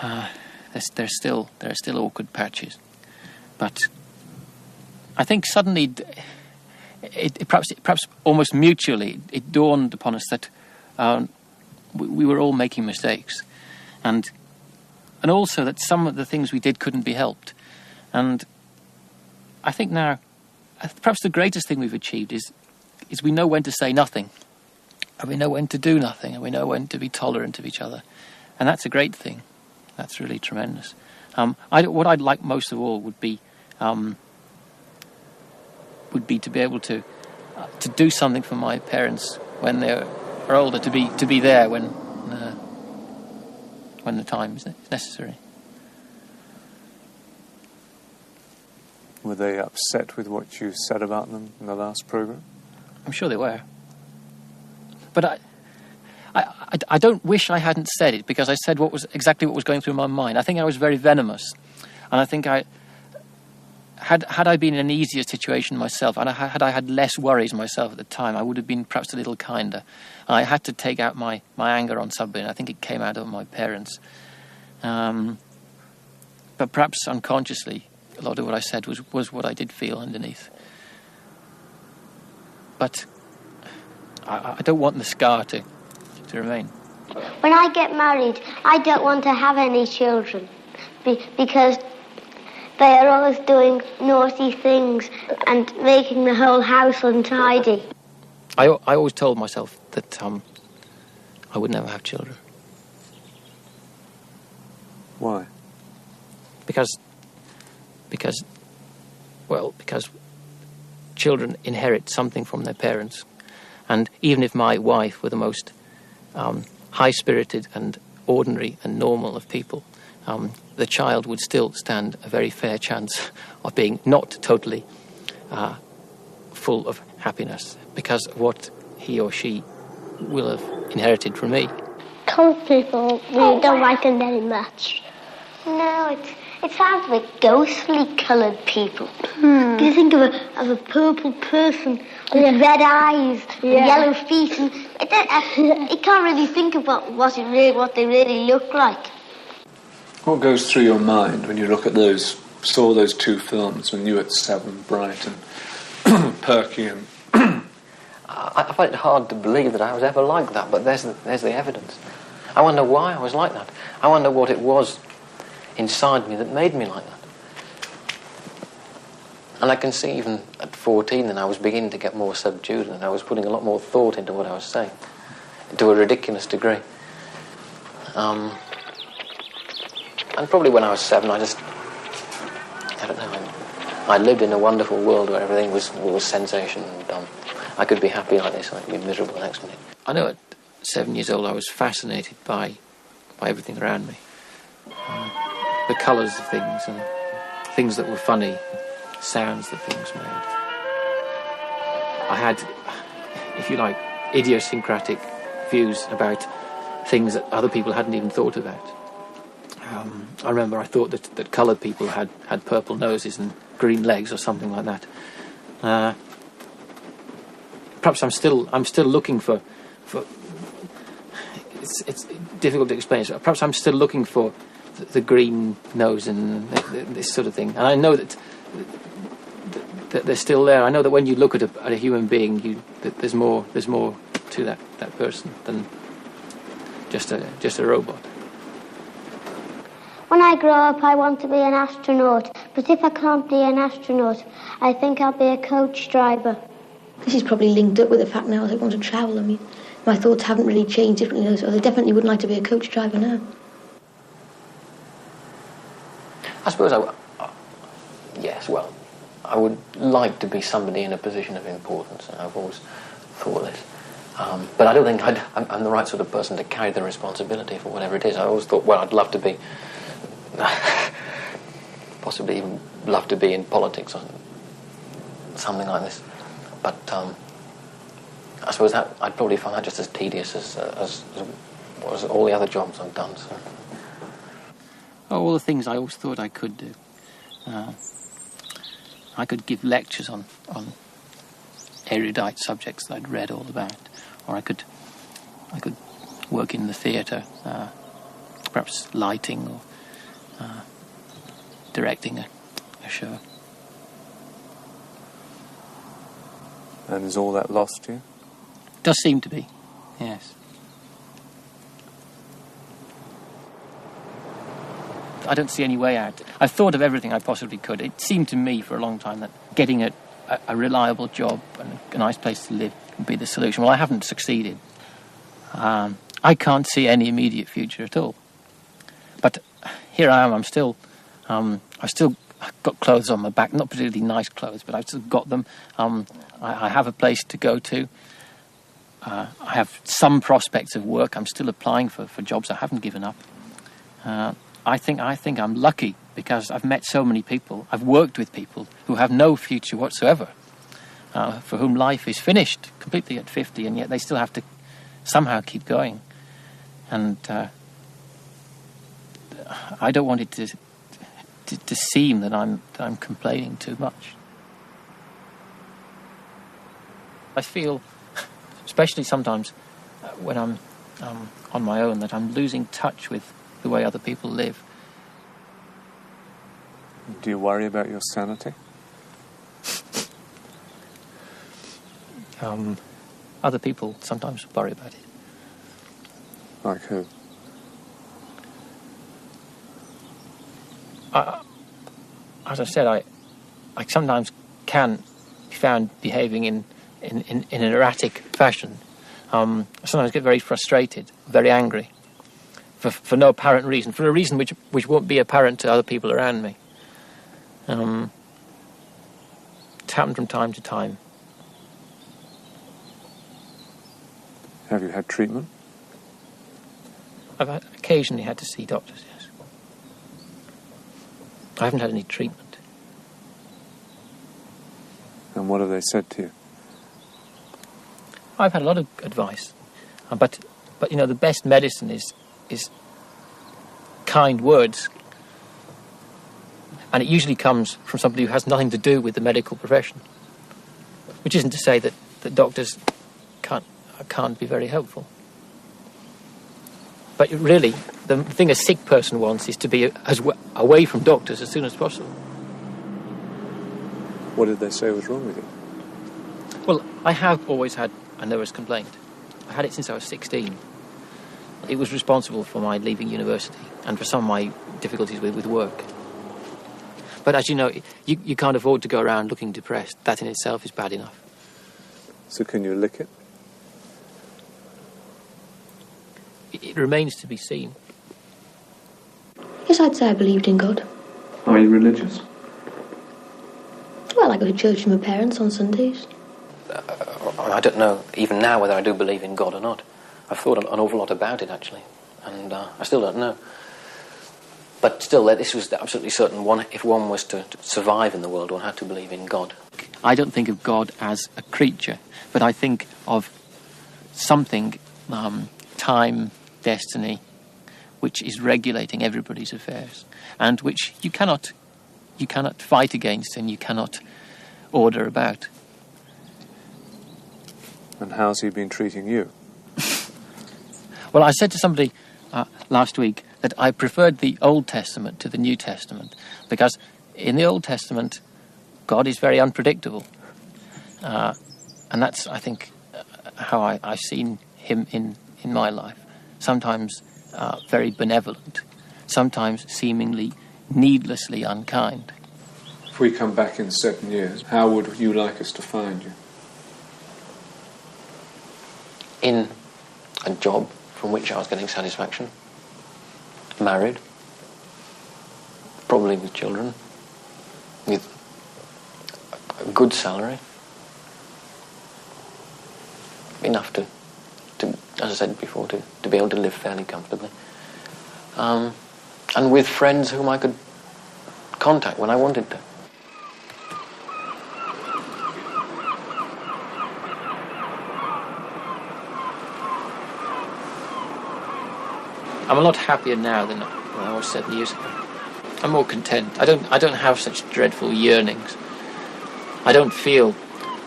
There are still awkward patches, but I think suddenly, perhaps almost mutually, it dawned upon us that we were all making mistakes, and also that some of the things we did couldn't be helped. And I think now, perhaps the greatest thing we've achieved is we know when to say nothing, and we know when to do nothing, and we know when to be tolerant of each other, and that's a great thing. That's really tremendous. What I'd like most of all would be to be able to do something for my parents when they're older, to be there when the time is necessary. Were they upset with what you said about them in the last programme? I'm sure they were. But I don't wish I hadn't said it, because I said exactly what was going through my mind. I think I was very venomous, and I think had I been in an easier situation myself, and had I had less worries myself at the time, I would have been perhaps a little kinder. I had to take out my anger on somebody, and I think it came out of my parents. But perhaps unconsciously, a lot of what I said was what I did feel underneath. But I don't want the scar to remain. When I get married, I don't want to have any children because they are always doing naughty things and making the whole house untidy. I always told myself that I would never have children. Why? Because children inherit something from their parents. And even if my wife were the most high-spirited and ordinary and normal of people, the child would still stand a very fair chance of being not totally full of happiness because of what he or she will have inherited from me. Coloured people really don't like them very much. No, it sounds like ghostly coloured people. You think of a purple person with red eyes and yellow feet, and you can't really think of what they really look like. What goes through your mind when you look at saw those two films when you were 7, bright and perky and... I find it hard to believe that I was ever like that, but there's the evidence. I wonder why I was like that. I wonder what it was inside me that made me like that. And I can see even at 14 that I was beginning to get more subdued, and I was putting a lot more thought into what I was saying, to a ridiculous degree. And probably when I was 7, I don't know, I lived in a wonderful world where everything was sensation, and I could be happy like this, and I could be miserable the next minute. I know at 7 years old I was fascinated by everything around me. The colours of things and things that were funny, sounds that things made. I had, if you like, idiosyncratic views about things that other people hadn't even thought about. I remember I thought that coloured people had purple noses and green legs or something like that. Perhaps I'm still looking for it's difficult to explain. So perhaps I'm still looking for the green nose and this sort of thing. And I know that they're still there. I know that when you look at a human being, there's more to that person than just a robot. When I grow up, I want to be an astronaut But if I can't be an astronaut, I think I'll be a coach driver. This is probably linked up with the fact now that I want to travel. I mean, my thoughts haven't really changed differently, so I definitely would like to be a coach driver now. I suppose yes, well, I would like to be somebody in a position of importance, and I've always thought this. But I don't think I'm the right sort of person to carry the responsibility for whatever it is. I always thought, well, I'd love to be, possibly even love to be in politics or something like this. But I suppose that I'd probably find that just as tedious as all the other jobs I've done. So. All the things I always thought I could do. I could give lectures on erudite subjects that I'd read all about, or I could work in the theatre, perhaps lighting or directing a show. And is all that lost to you? Does seem to be, yes. I don't see any way out. I've thought of everything I possibly could. It seemed to me for a long time that getting a reliable job and a nice place to live would be the solution. Well, I haven't succeeded. I can't see any immediate future at all. But here I am. I've still got clothes on my back. Not particularly nice clothes, but I've still got them. I have a place to go to. I have some prospects of work. I'm still applying for jobs. I haven't given up. I think I'm lucky because I've met so many people. I've worked with people who have no future whatsoever, for whom life is finished completely at 50, and yet they still have to somehow keep going. And I don't want it to seem that I'm complaining too much. I feel, especially sometimes when I'm on my own, that I'm losing touch with the way other people live. Do you worry about your sanity? Other people sometimes worry about it. Like who? As I said, I sometimes can be found behaving in an erratic fashion. I sometimes get very frustrated, very angry, for no apparent reason, for a reason which won't be apparent to other people around me. It's happened from time to time. Have you had treatment? I've occasionally had to see doctors, yes. I haven't had any treatment. And what have they said to you? I've had a lot of advice, but you know, the best medicine is kind words, and it usually comes from somebody who has nothing to do with the medical profession. Which isn't to say that doctors can't be very helpful. But really, the thing a sick person wants is to be away from doctors as soon as possible. What did they say was wrong with you? Well, I have always had a nervous complaint. I had it since I was 16. It was responsible for my leaving university and for some of my difficulties with work. But as you know, you can't afford to go around looking depressed. That in itself is bad enough. So can you lick it? It remains to be seen. Yes, I'd say I believed in God. Are you religious? Well, I go to church with my parents on Sundays. I don't know, even now, whether I do believe in God or not. I've thought an awful lot about it, actually, and I still don't know. But still, this was absolutely certain. If one was to survive in the world, one had to believe in God. I don't think of God as a creature, but I think of something, time, destiny, which is regulating everybody's affairs, and which you cannot fight against and you cannot order about. And how's he been treating you? Well, I said to somebody last week that I preferred the Old Testament to the New Testament, because in the Old Testament, God is very unpredictable. And that's, I think, how I've seen him in my life. Sometimes very benevolent, sometimes seemingly needlessly unkind. If we come back in 7 years, how would you like us to find you? In a job from which I was getting satisfaction, married, probably with children, with a good salary, enough to as I said before, to be able to live fairly comfortably, and with friends whom I could contact when I wanted to. I'm a lot happier now than when I was 7 years ago. I'm more content. I don't have such dreadful yearnings. I don't feel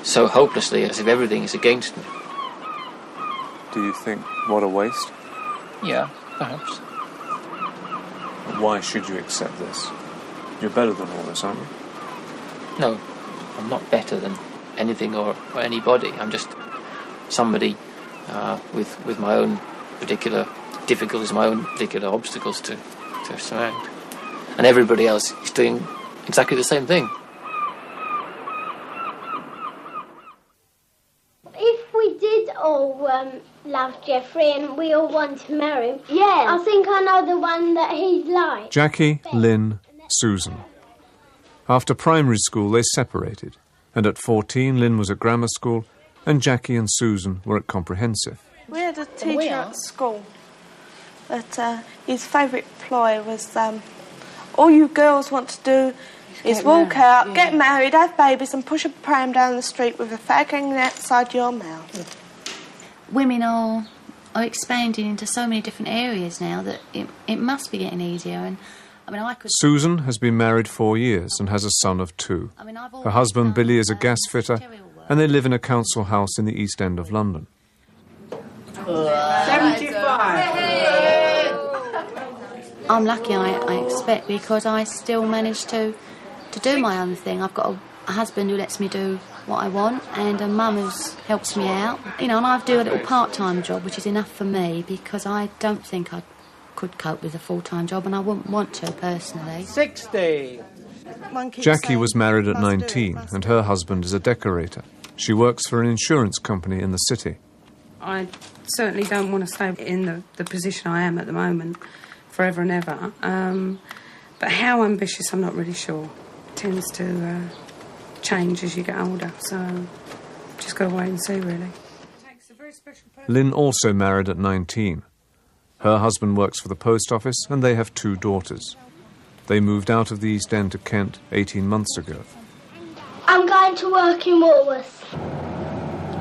so hopelessly as if everything is against me. Do you think, what a waste? Yeah, perhaps. Why should you accept this? You're better than all this, aren't you? No, I'm not better than anything or anybody. I'm just somebody with my own particular difficulties, my own particular obstacles to surmount. And everybody else is doing exactly the same thing. If we did all love Jeffrey and we all want to marry him, I think I know the one that he'd like. Jackie, Lynn, Susan. After primary school, they separated, and at 14, Lynn was at grammar school, and Jackie and Susan were at comprehensive. We had a teacher at school that his favourite ploy was, all you girls want to do is walk out, get married, have babies and push a pram down the street with a fag hanging outside your mouth. Women are expanding into so many different areas now that it must be getting easier. And I mean, Susan has been married 4 years and has a son of 2. Her husband Billy is a gas fitter, and they live in a council house in the East End of London. 75. I'm lucky, I expect, because I still manage to do my own thing. I've got a husband who lets me do what I want, and a mum who helps me out. You know, and I do a little part-time job, which is enough for me, because I don't think I could cope with a full-time job, and I wouldn't want to, personally. 60. Jackie was married at 19, and her husband is a decorator. She works for an insurance company in the city. I certainly don't want to stay in the position I am at the moment forever and ever. But how ambitious, I'm not really sure. It tends to change as you get older, so just got to wait and see, really. Lynn also married at 19. Her husband works for the post office, and they have 2 daughters. They moved out of the East End to Kent 18 months ago. I'm going to work in Woolworths.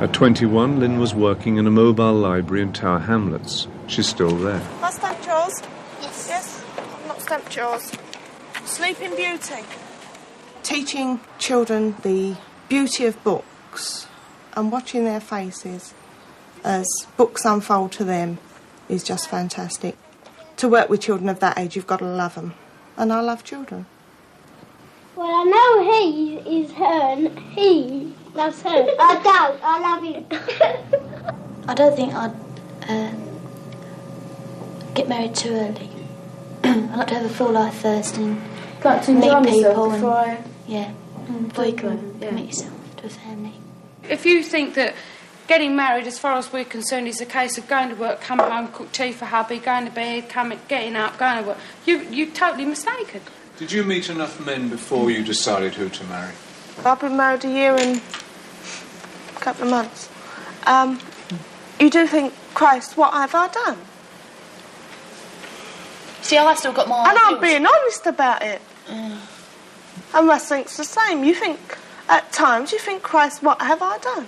At 21, Lynn was working in a mobile library in Tower Hamlets. She's still there. I stamped yours? Yes. I've not stamped yours. Sleeping Beauty. Teaching children the beauty of books and watching their faces as books unfold to them is just fantastic. To work with children of that age, you've got to love them. And I love children. Well, I know he is her and he loves her. I don't. I love him. I don't think I'd get married too early. I'd like to have a full life first and meet people. Before you commit yourself to a family. If you think that getting married, as far as we're concerned, is a case of going to work, coming home, cook tea for hubby, going to bed, getting up, going to work, you're totally mistaken. Did you meet enough men before you decided who to marry? I've been married a year and a couple of months. You do think, Christ, what have I done? See, I've still got my And I'm being honest about it. And Russ thinks the same. You think, at times, you think, Christ, what have I done?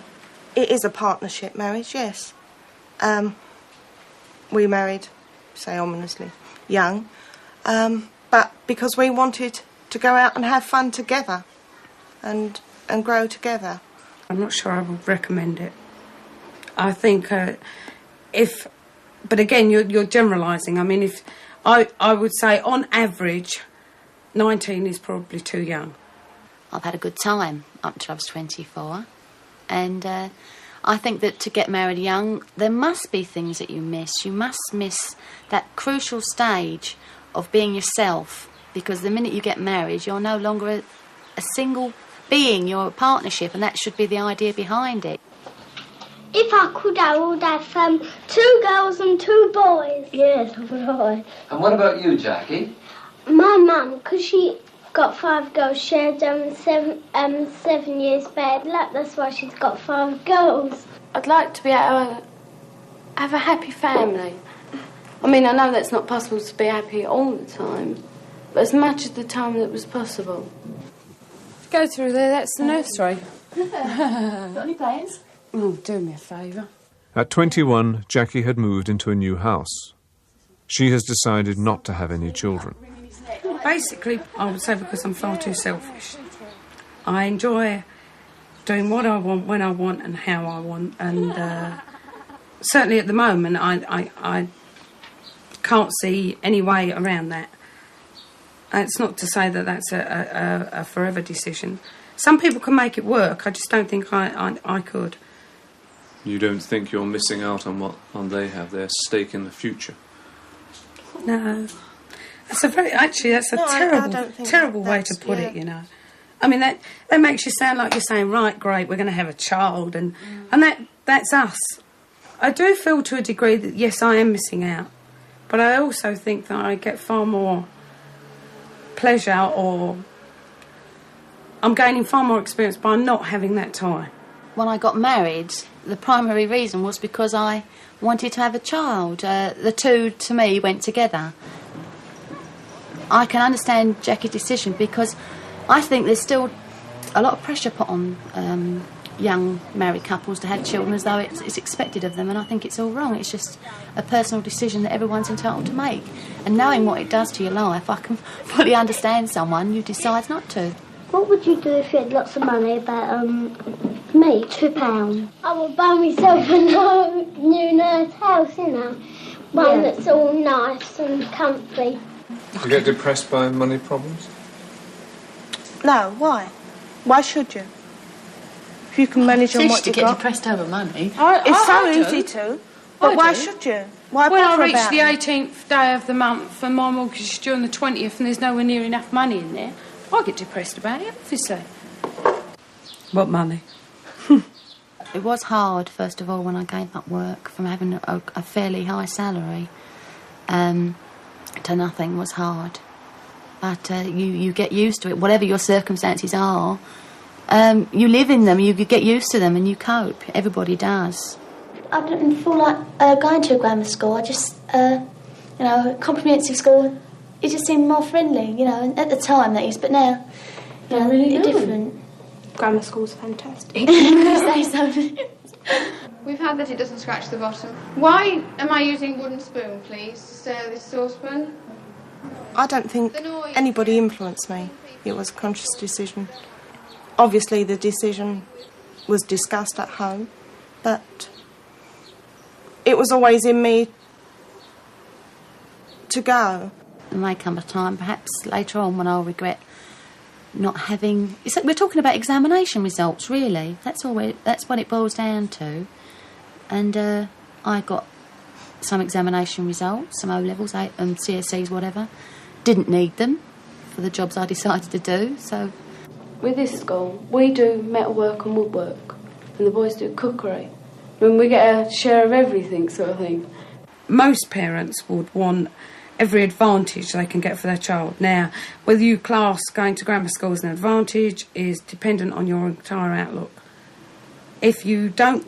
It is a partnership marriage, yes. We married, say ominously, young, but because we wanted to go out and have fun together and grow together. I'm not sure I would recommend it. I think but again, you're generalising. I mean, if I would say on average, 19 is probably too young. I've had a good time up till I was 24, and I think that to get married young, there must be things that you miss. You must miss that crucial stage of being yourself, because the minute you get married, you're no longer a single being, you're a partnership, and that should be the idea behind it. If I could, I would have 2 girls and 2 boys. Yes, I would. And what about you, Jackie? My mum, because she got 5 girls, she had 7 years bad luck. That's why she's got 5 girls. I'd like to be able to have a happy family. I mean, I know that's not possible to be happy all the time, but as much of the time that was possible. Go through there, that's the nursery. Got any plans? Oh, do me a favour. At 21, Jackie had moved into a new house. She has decided not to have any children. Basically, I would say because I'm far too selfish. I enjoy doing what I want, when I want and how I want, and certainly at the moment I can't see any way around that. It's not to say that that's a forever decision. Some people can make it work, I just don't think I could. You don't think you're missing out on what they have, their stake in the future? No. That's a terrible way to put it, you know. I mean, that makes you sound like you're saying, right, great, we're going to have a child, and that's us. I do feel to a degree that, yes, I am missing out, but I also think that I get far more pleasure, or I'm gaining far more experience by not having that tie. When I got married, the primary reason was because I wanted to have a child. The two, to me, went together. I can understand Jackie's decision because I think there's still a lot of pressure put on young married couples to have children as though it's expected of them, and I think it's all wrong. It's just a personal decision that everyone's entitled to make. And knowing what it does to your life, I can fully understand someone who decides not to. What would you do if you had lots of money? About me, £2. I would buy myself a new nice house, you know, one that's all nice and comfy. Do you get depressed by money problems? No, why? Why should you? If you can manage on what to you've get got. depressed over money. It's so easy to. But why should you? Why when I bother reach about the it? 18th day of the month and my mortgage is due on the 20th and there's nowhere near enough money in there, I get depressed about it, obviously. What money? It was hard, first of all, when I gave up work from having a fairly high salary to nothing was hard. But you get used to it. Whatever your circumstances are, you live in them, you get used to them and you cope. Everybody does. I didn't feel like going to a grammar school. I just, comprehensive school, it just seemed more friendly, you know, at the time that is, but now, you know, really they're different. Grammar school's fantastic. Say so. We've had that it doesn't scratch the bottom. Why am I using wooden spoon, please, to stir this saucepan? I don't think anybody influenced me. It was a conscious decision. Obviously, the decision was discussed at home, but it was always in me to go. There may come a time, perhaps later on, when I'll regret not having... we're talking about examination results, really. That's what it boils down to. And I got some examination results, some O-levels, CSEs, whatever. Didn't need them for the jobs I decided to do, so... With this school, we do metalwork and woodwork, and the boys do cookery. And we get a share of everything, sort of thing. Most parents would want every advantage they can get for their child. Now, whether you class going to grammar school as an advantage is dependent on your entire outlook. If you don't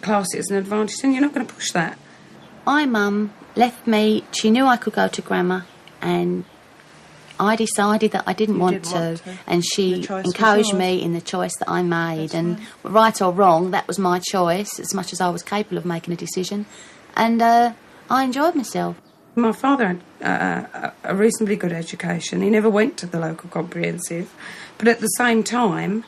class it as an advantage, then you're not going to push that. My mum left me, she knew I could go to grammar, and I decided that I didn't want to, and she encouraged me in the choice that I made. And right or wrong, that was my choice, as much as I was capable of making a decision. And I enjoyed myself. My father had a reasonably good education. He never went to the local comprehensive, but at the same time,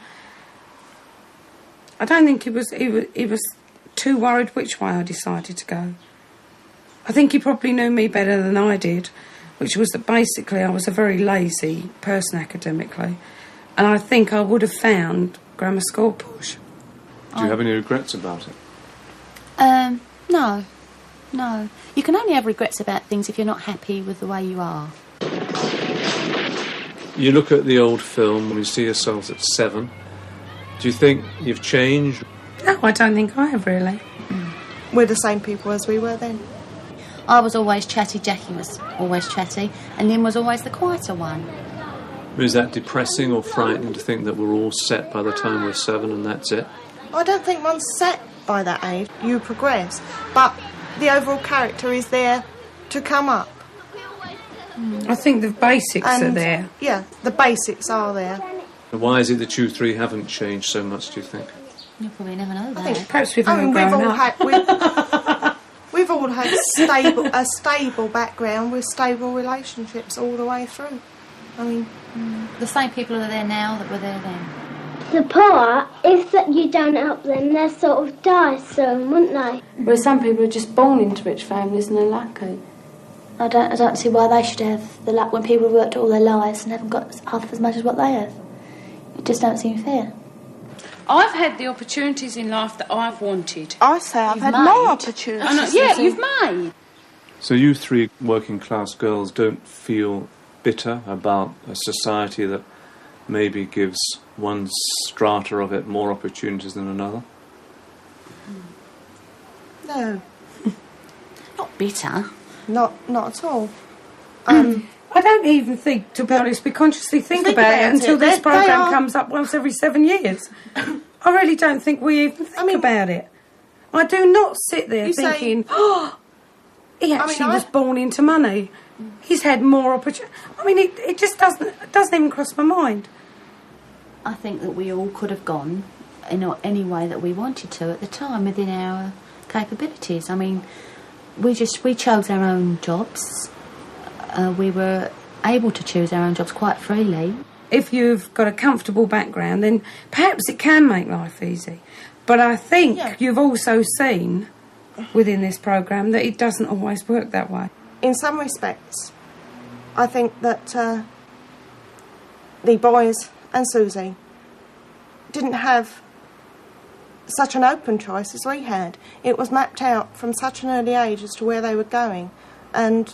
I don't think he was too worried which way I decided to go. I think he probably knew me better than I did, which was that basically I was a very lazy person academically, and I think I would have found grammar school push. Do you have any regrets about it? No. You can only have regrets about things if you're not happy with the way you are. You look at the old film and you see yourselves at 7. Do you think you've changed? No, I don't think I have, really. We're the same people as we were then. I was always chatty, Jackie was always chatty, and Lynn was always the quieter one. Is that depressing or frightening to think that we're all set by the time we're 7 and that's it? I don't think one's set by that age. You progress, but the overall character is there to come up. I think the basics are there. Yeah, the basics are there. Why is it that you three haven't changed so much, do you think? You'll probably never know that. I think perhaps we've all grown up. We've all had a stable background with stable relationships all the way through. I mean, the same people are there now that were there then. The poor, if that you don't help them, they'll sort of die soon, wouldn't they? Whereas some people are just born into rich families and they're lucky. I don't see why they should have the luck when people have worked all their lives and haven't got half as much as what they have. It just don't seem fair. I've had the opportunities in life that I've wanted. I say I've had more opportunities. Yeah, you've made. So you three working class girls don't feel bitter about a society that maybe gives one strata of it more opportunities than another? No. Not bitter. Not at all. I don't even think, to be honest, we consciously think about it until this programme comes up once every 7 years. I really don't think we even think about it. I do not sit there thinking, he actually was born into money. He's had more opportunity. I mean, it just doesn't even cross my mind. I think that we all could have gone in any way that we wanted to at the time within our capabilities. I mean, we chose our own jobs. We were able to choose our own jobs quite freely. If you've got a comfortable background, then perhaps it can make life easy. But I think you've also seen within this programme that it doesn't always work that way. In some respects, I think that the boys and Susie didn't have such an open choice as we had. It was mapped out from such an early age as to where they were going, and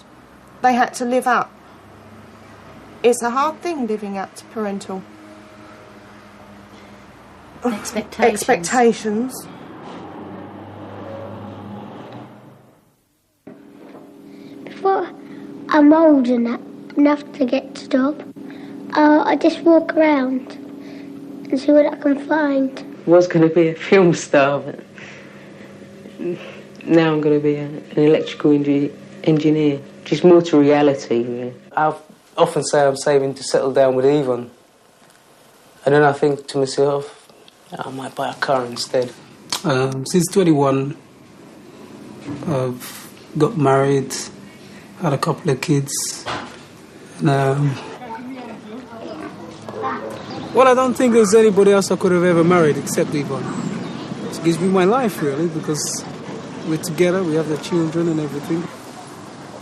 they had to live up. It's a hard thing living up to parental expectations. Before I'm old enough to get to stop, I just walk around and see what I can find. I was going to be a film star, but now I'm going to be an electrical engineer. Just more to reality, really. I often say I'm saving to settle down with Yvonne. And then I think to myself, I might buy a car instead. Since 21, I've got married, had a couple of kids. And, well, I don't think there's anybody else I could have ever married except Yvonne. She gives me my life, really, because we're together, we have the children and everything.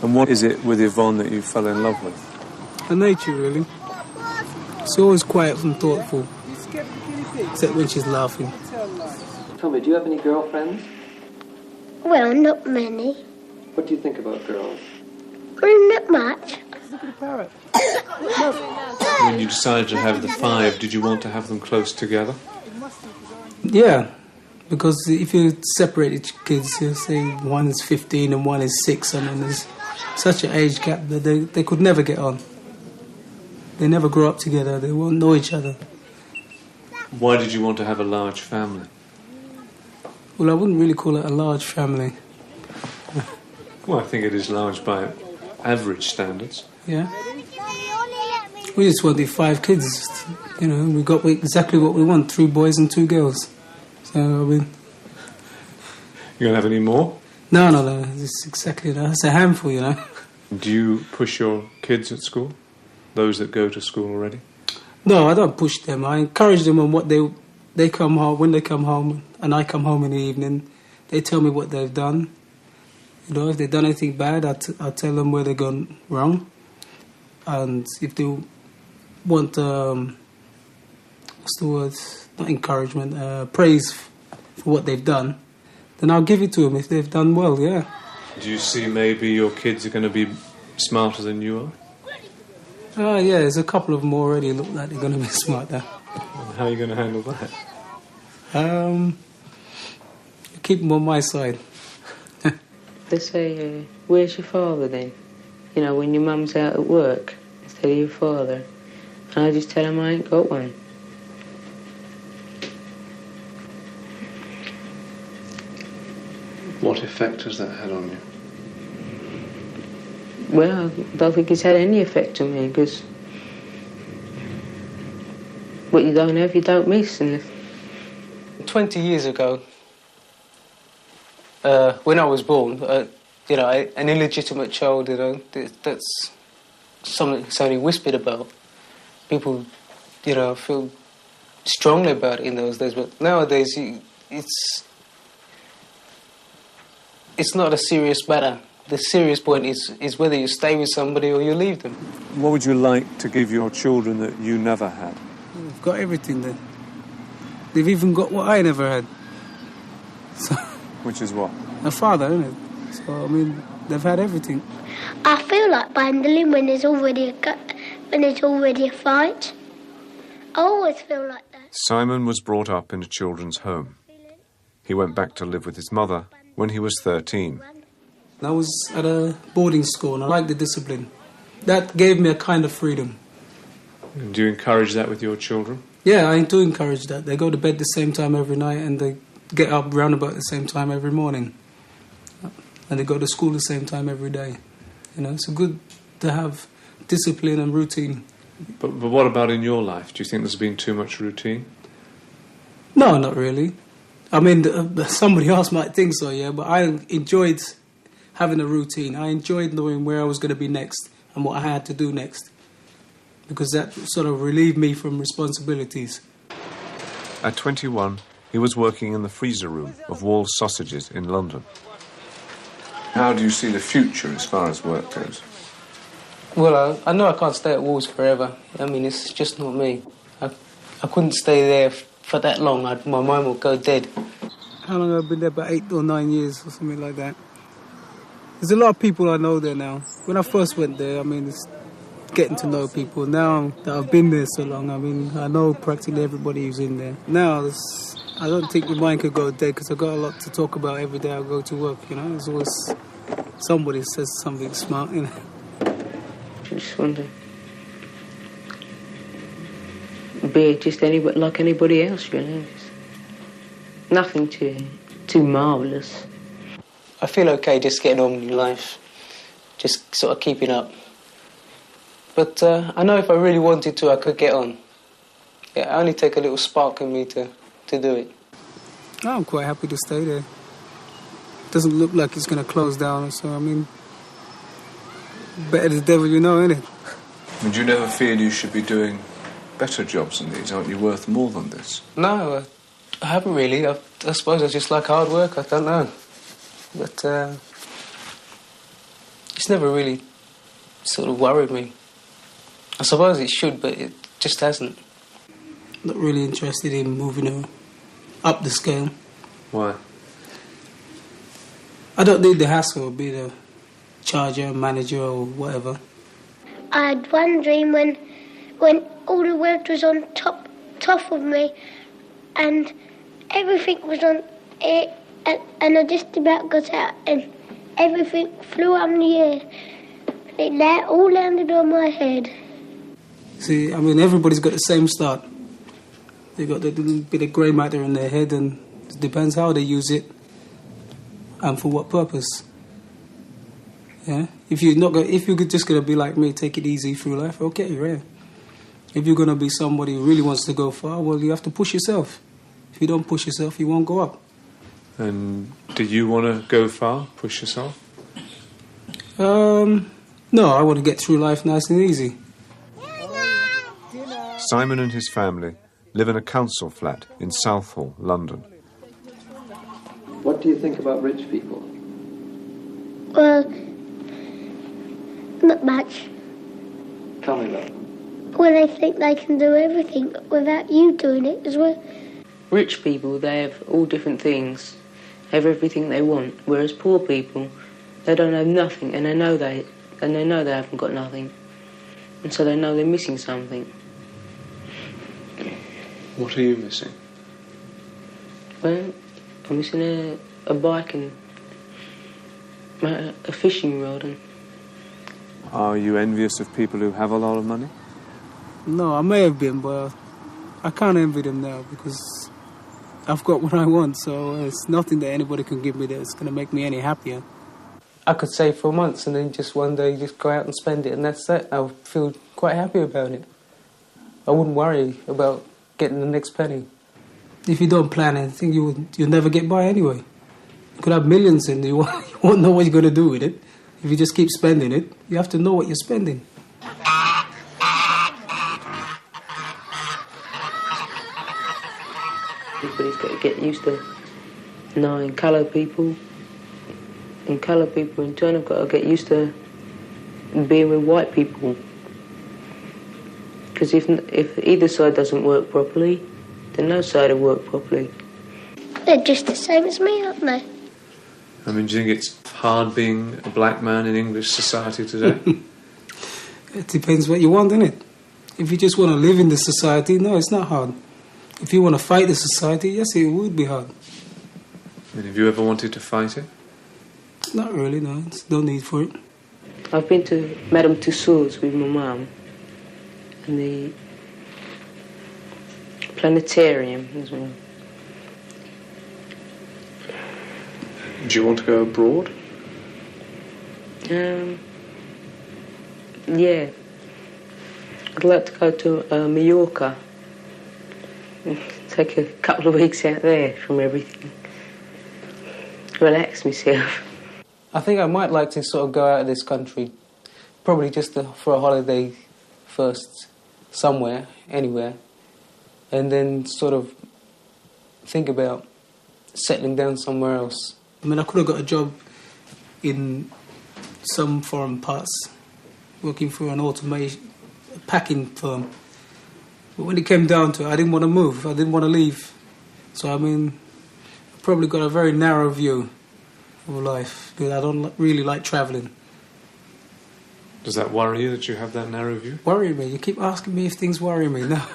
And what is it with Yvonne that you fell in love with? Her nature, really. She's always quiet and thoughtful, except when she's laughing. Tommy, do you have any girlfriends? Well, not many. What do you think about girls? Well, not much. Look at the parrot. When you decided to have the 5, did you want to have them close together? Yeah, because if you separated kids, you say one is 15 and one is 6, and then there's such an age gap that they could never get on. They never grow up together, they won't know each other. Why did you want to have a large family? Well, I wouldn't really call it a large family. Well, I think it is large by average standards. Yeah. We just wanted 5 kids, you know, we got exactly what we want, 3 boys and 2 girls. So, I mean... You gonna have any more? No, it's exactly that. It's a handful, you know. Do you push your kids at school? Those that go to school already? No, I don't push them. I encourage them on what they come home, when they come home, and I come home in the evening. They tell me what they've done. You know, if they've done anything bad, I'll tell them where they've gone wrong. And if they want, what's the word? Not encouragement, praise for what they've done, then I'll give it to them if they've done well, yeah. Do you see maybe your kids are going to be smarter than you are? Oh, yeah, there's a couple of them already look like they're going to be smart now. And how are you going to handle that? Keep them on my side. They say, where's your father then? You know, when your mum's out at work, instead of your father. And I just tell them I ain't got one. What effect has that had on you? Well, I don't think it's had any effect on me, because what you don't have, you don't miss. And 20 years ago, when I was born, you know, an illegitimate child, you know, that's something that's only whispered about. People, you know, feel strongly about it in those days, but nowadays it's not a serious matter. The serious point is whether you stay with somebody or you leave them. What would you like to give your children that you never had? They've got everything then. They've even got what I never had. So, which is what? A father, isn't it? So, I mean, they've had everything. I feel like bundling when there's already a fight. I always feel like that. Simon was brought up in a children's home. He went back to live with his mother when he was 13. I was at a boarding school and I liked the discipline. That gave me a kind of freedom. And do you encourage that with your children? Yeah, I do encourage that. They go to bed the same time every night and they get up round about the same time every morning. And they go to school the same time every day. You know, it's good to have discipline and routine. But what about in your life? Do you think there's been too much routine? No, not really. I mean, somebody else might think so, yeah, but I enjoyed having a routine. I enjoyed knowing where I was going to be next and what I had to do next, because that sort of relieved me from responsibilities. At 21, he was working in the freezer room of Wall's Sausages in London. How do you see the future as far as work goes? Well, I know I can't stay at Wall's forever. I mean, it's just not me. I couldn't stay there for that long. My mind would go dead. How long have I been there? About 8 or 9 years or something like that. There's a lot of people I know there now. When I first went there, I mean, it's getting to know people. Now that I've been there so long, I mean, I know practically everybody who's in there. Now, I don't think my mind could go dead because I've got a lot to talk about every day I go to work, you know. There's always somebody says something smart, you know. I just wonder, be just like anybody else, really. Nothing too marvellous. I feel okay just getting on with life, just sort of keeping up. But I know if I really wanted to, I could get on. Yeah, I only take a little spark in me to do it. I'm quite happy to stay there. It doesn't look like it's going to close down, so I mean, better the devil you know, innit? And you never feel you should be doing better jobs than these? Aren't you worth more than this? No, I haven't really. I suppose I just like hard work, I don't know. But it's never really sort of worried me. I suppose it should, but it just hasn't. Not really interested in moving up the scale. Why? I don't need the hassle of being a charger, manager or whatever. I had one dream when all the world was on top of me and everything was on it, and I just about got out and everything flew up in the air. It all landed on my head. See, I mean, everybody's got the same start. They've got a little bit of grey matter in their head, and it depends how they use it and for what purpose. Yeah, if you're just gonna be like me, take it easy through life, okay, yeah. If you're gonna be somebody who really wants to go far, well, you have to push yourself. If you don't push yourself, you won't go up. And do you want to go far, push yourself? No, I want to get through life nice and easy. Simon and his family live in a council flat in Southall, London. What do you think about rich people? Well, not much. Tell me that. Well, they think they can do everything without you doing it as well. Rich people, they have all different things, have everything they want, whereas poor people, they don't have nothing, and they know they haven't got nothing. and so they know they're missing something. What are you missing? Well, I'm missing a bike and a fishing rod. And Are you envious of people who have a lot of money? No, I may have been, but I can't envy them now because I've got what I want, so it's nothing that anybody can give me that's going to make me any happier. I could save for months and then just one day just go out and spend it, and that's it. I would feel quite happy about it. I wouldn't worry about getting the next penny. If you don't plan anything, you'll never get by anyway. You could have millions and you won't know what you're going to do with it. If you just keep spending it, you have to know what you're spending. Everybody's got to get used to knowing coloured people. And coloured people in turn have got to get used to being with white people. Because if either side doesn't work properly, then no side will work properly. They're just the same as me, aren't they? I mean, do you think it's hard being a black man in English society today? It depends what you want, innit? If you just want to live in the society, no, it's not hard. If you want to fight the society, yes, it would be hard. And have you ever wanted to fight it? Not really, no. There's no need for it. I've been to Madame Tussauds with my mum and the planetarium as well. Do you want to go abroad? Yeah. I'd like to go to Mallorca. Take a couple of weeks out there from everything. Relax myself. I think I might like to sort of go out of this country. Probably just for a holiday first, somewhere, anywhere. And then sort of think about settling down somewhere else. I mean, I could have got a job in some foreign parts, working for an packing firm. But when it came down to it, I didn't want to move. I didn't want to leave. So, I mean, I probably got a very narrow view of life because I don't really like travelling. Does that worry you that you have that narrow view? Worry me? You keep asking me if things worry me. No.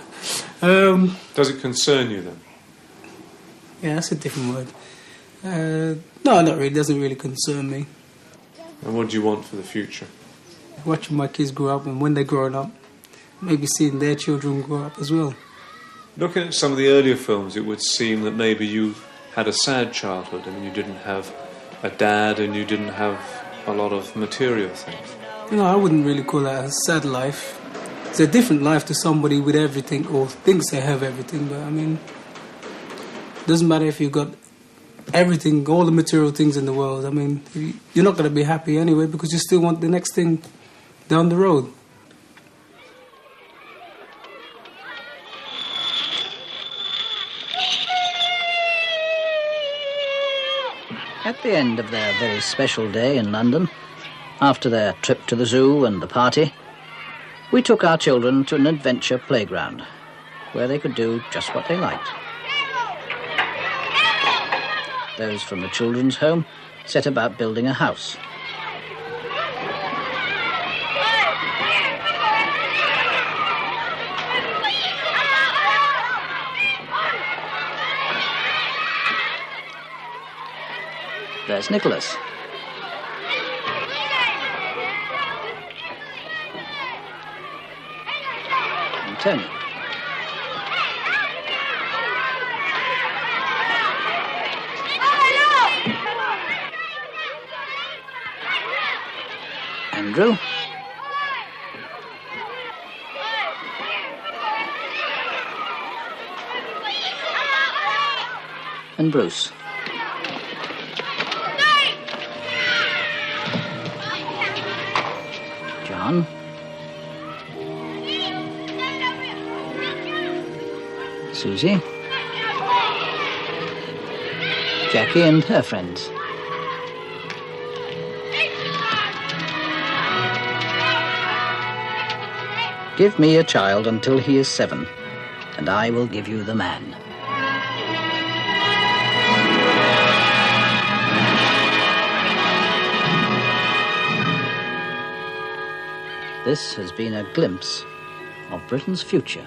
Does it concern you then? Yeah, that's a different word. No, not really. It doesn't really concern me. And what do you want for the future? Watching my kids grow up, and when they're growing up, maybe seeing their children grow up as well. Looking at some of the earlier films, it would seem that maybe you had a sad childhood. I mean, you didn't have a dad and you didn't have a lot of material things. You know, I wouldn't really call that a sad life. It's a different life to somebody with everything or thinks they have everything, but I mean, it doesn't matter if you've got everything, all the material things in the world. I mean, you're not going to be happy anyway because you still want the next thing down the road. At the end of their very special day in London, after their trip to the zoo and the party, we took our children to an adventure playground where they could do just what they liked. Those from the children's home set about building a house. There's Nicholas. And Tony. Andrew. And Bruce. John. Susie. Jackie and her friends. Give me a child until he is 7, and I will give you the man. This has been a glimpse of Britain's future.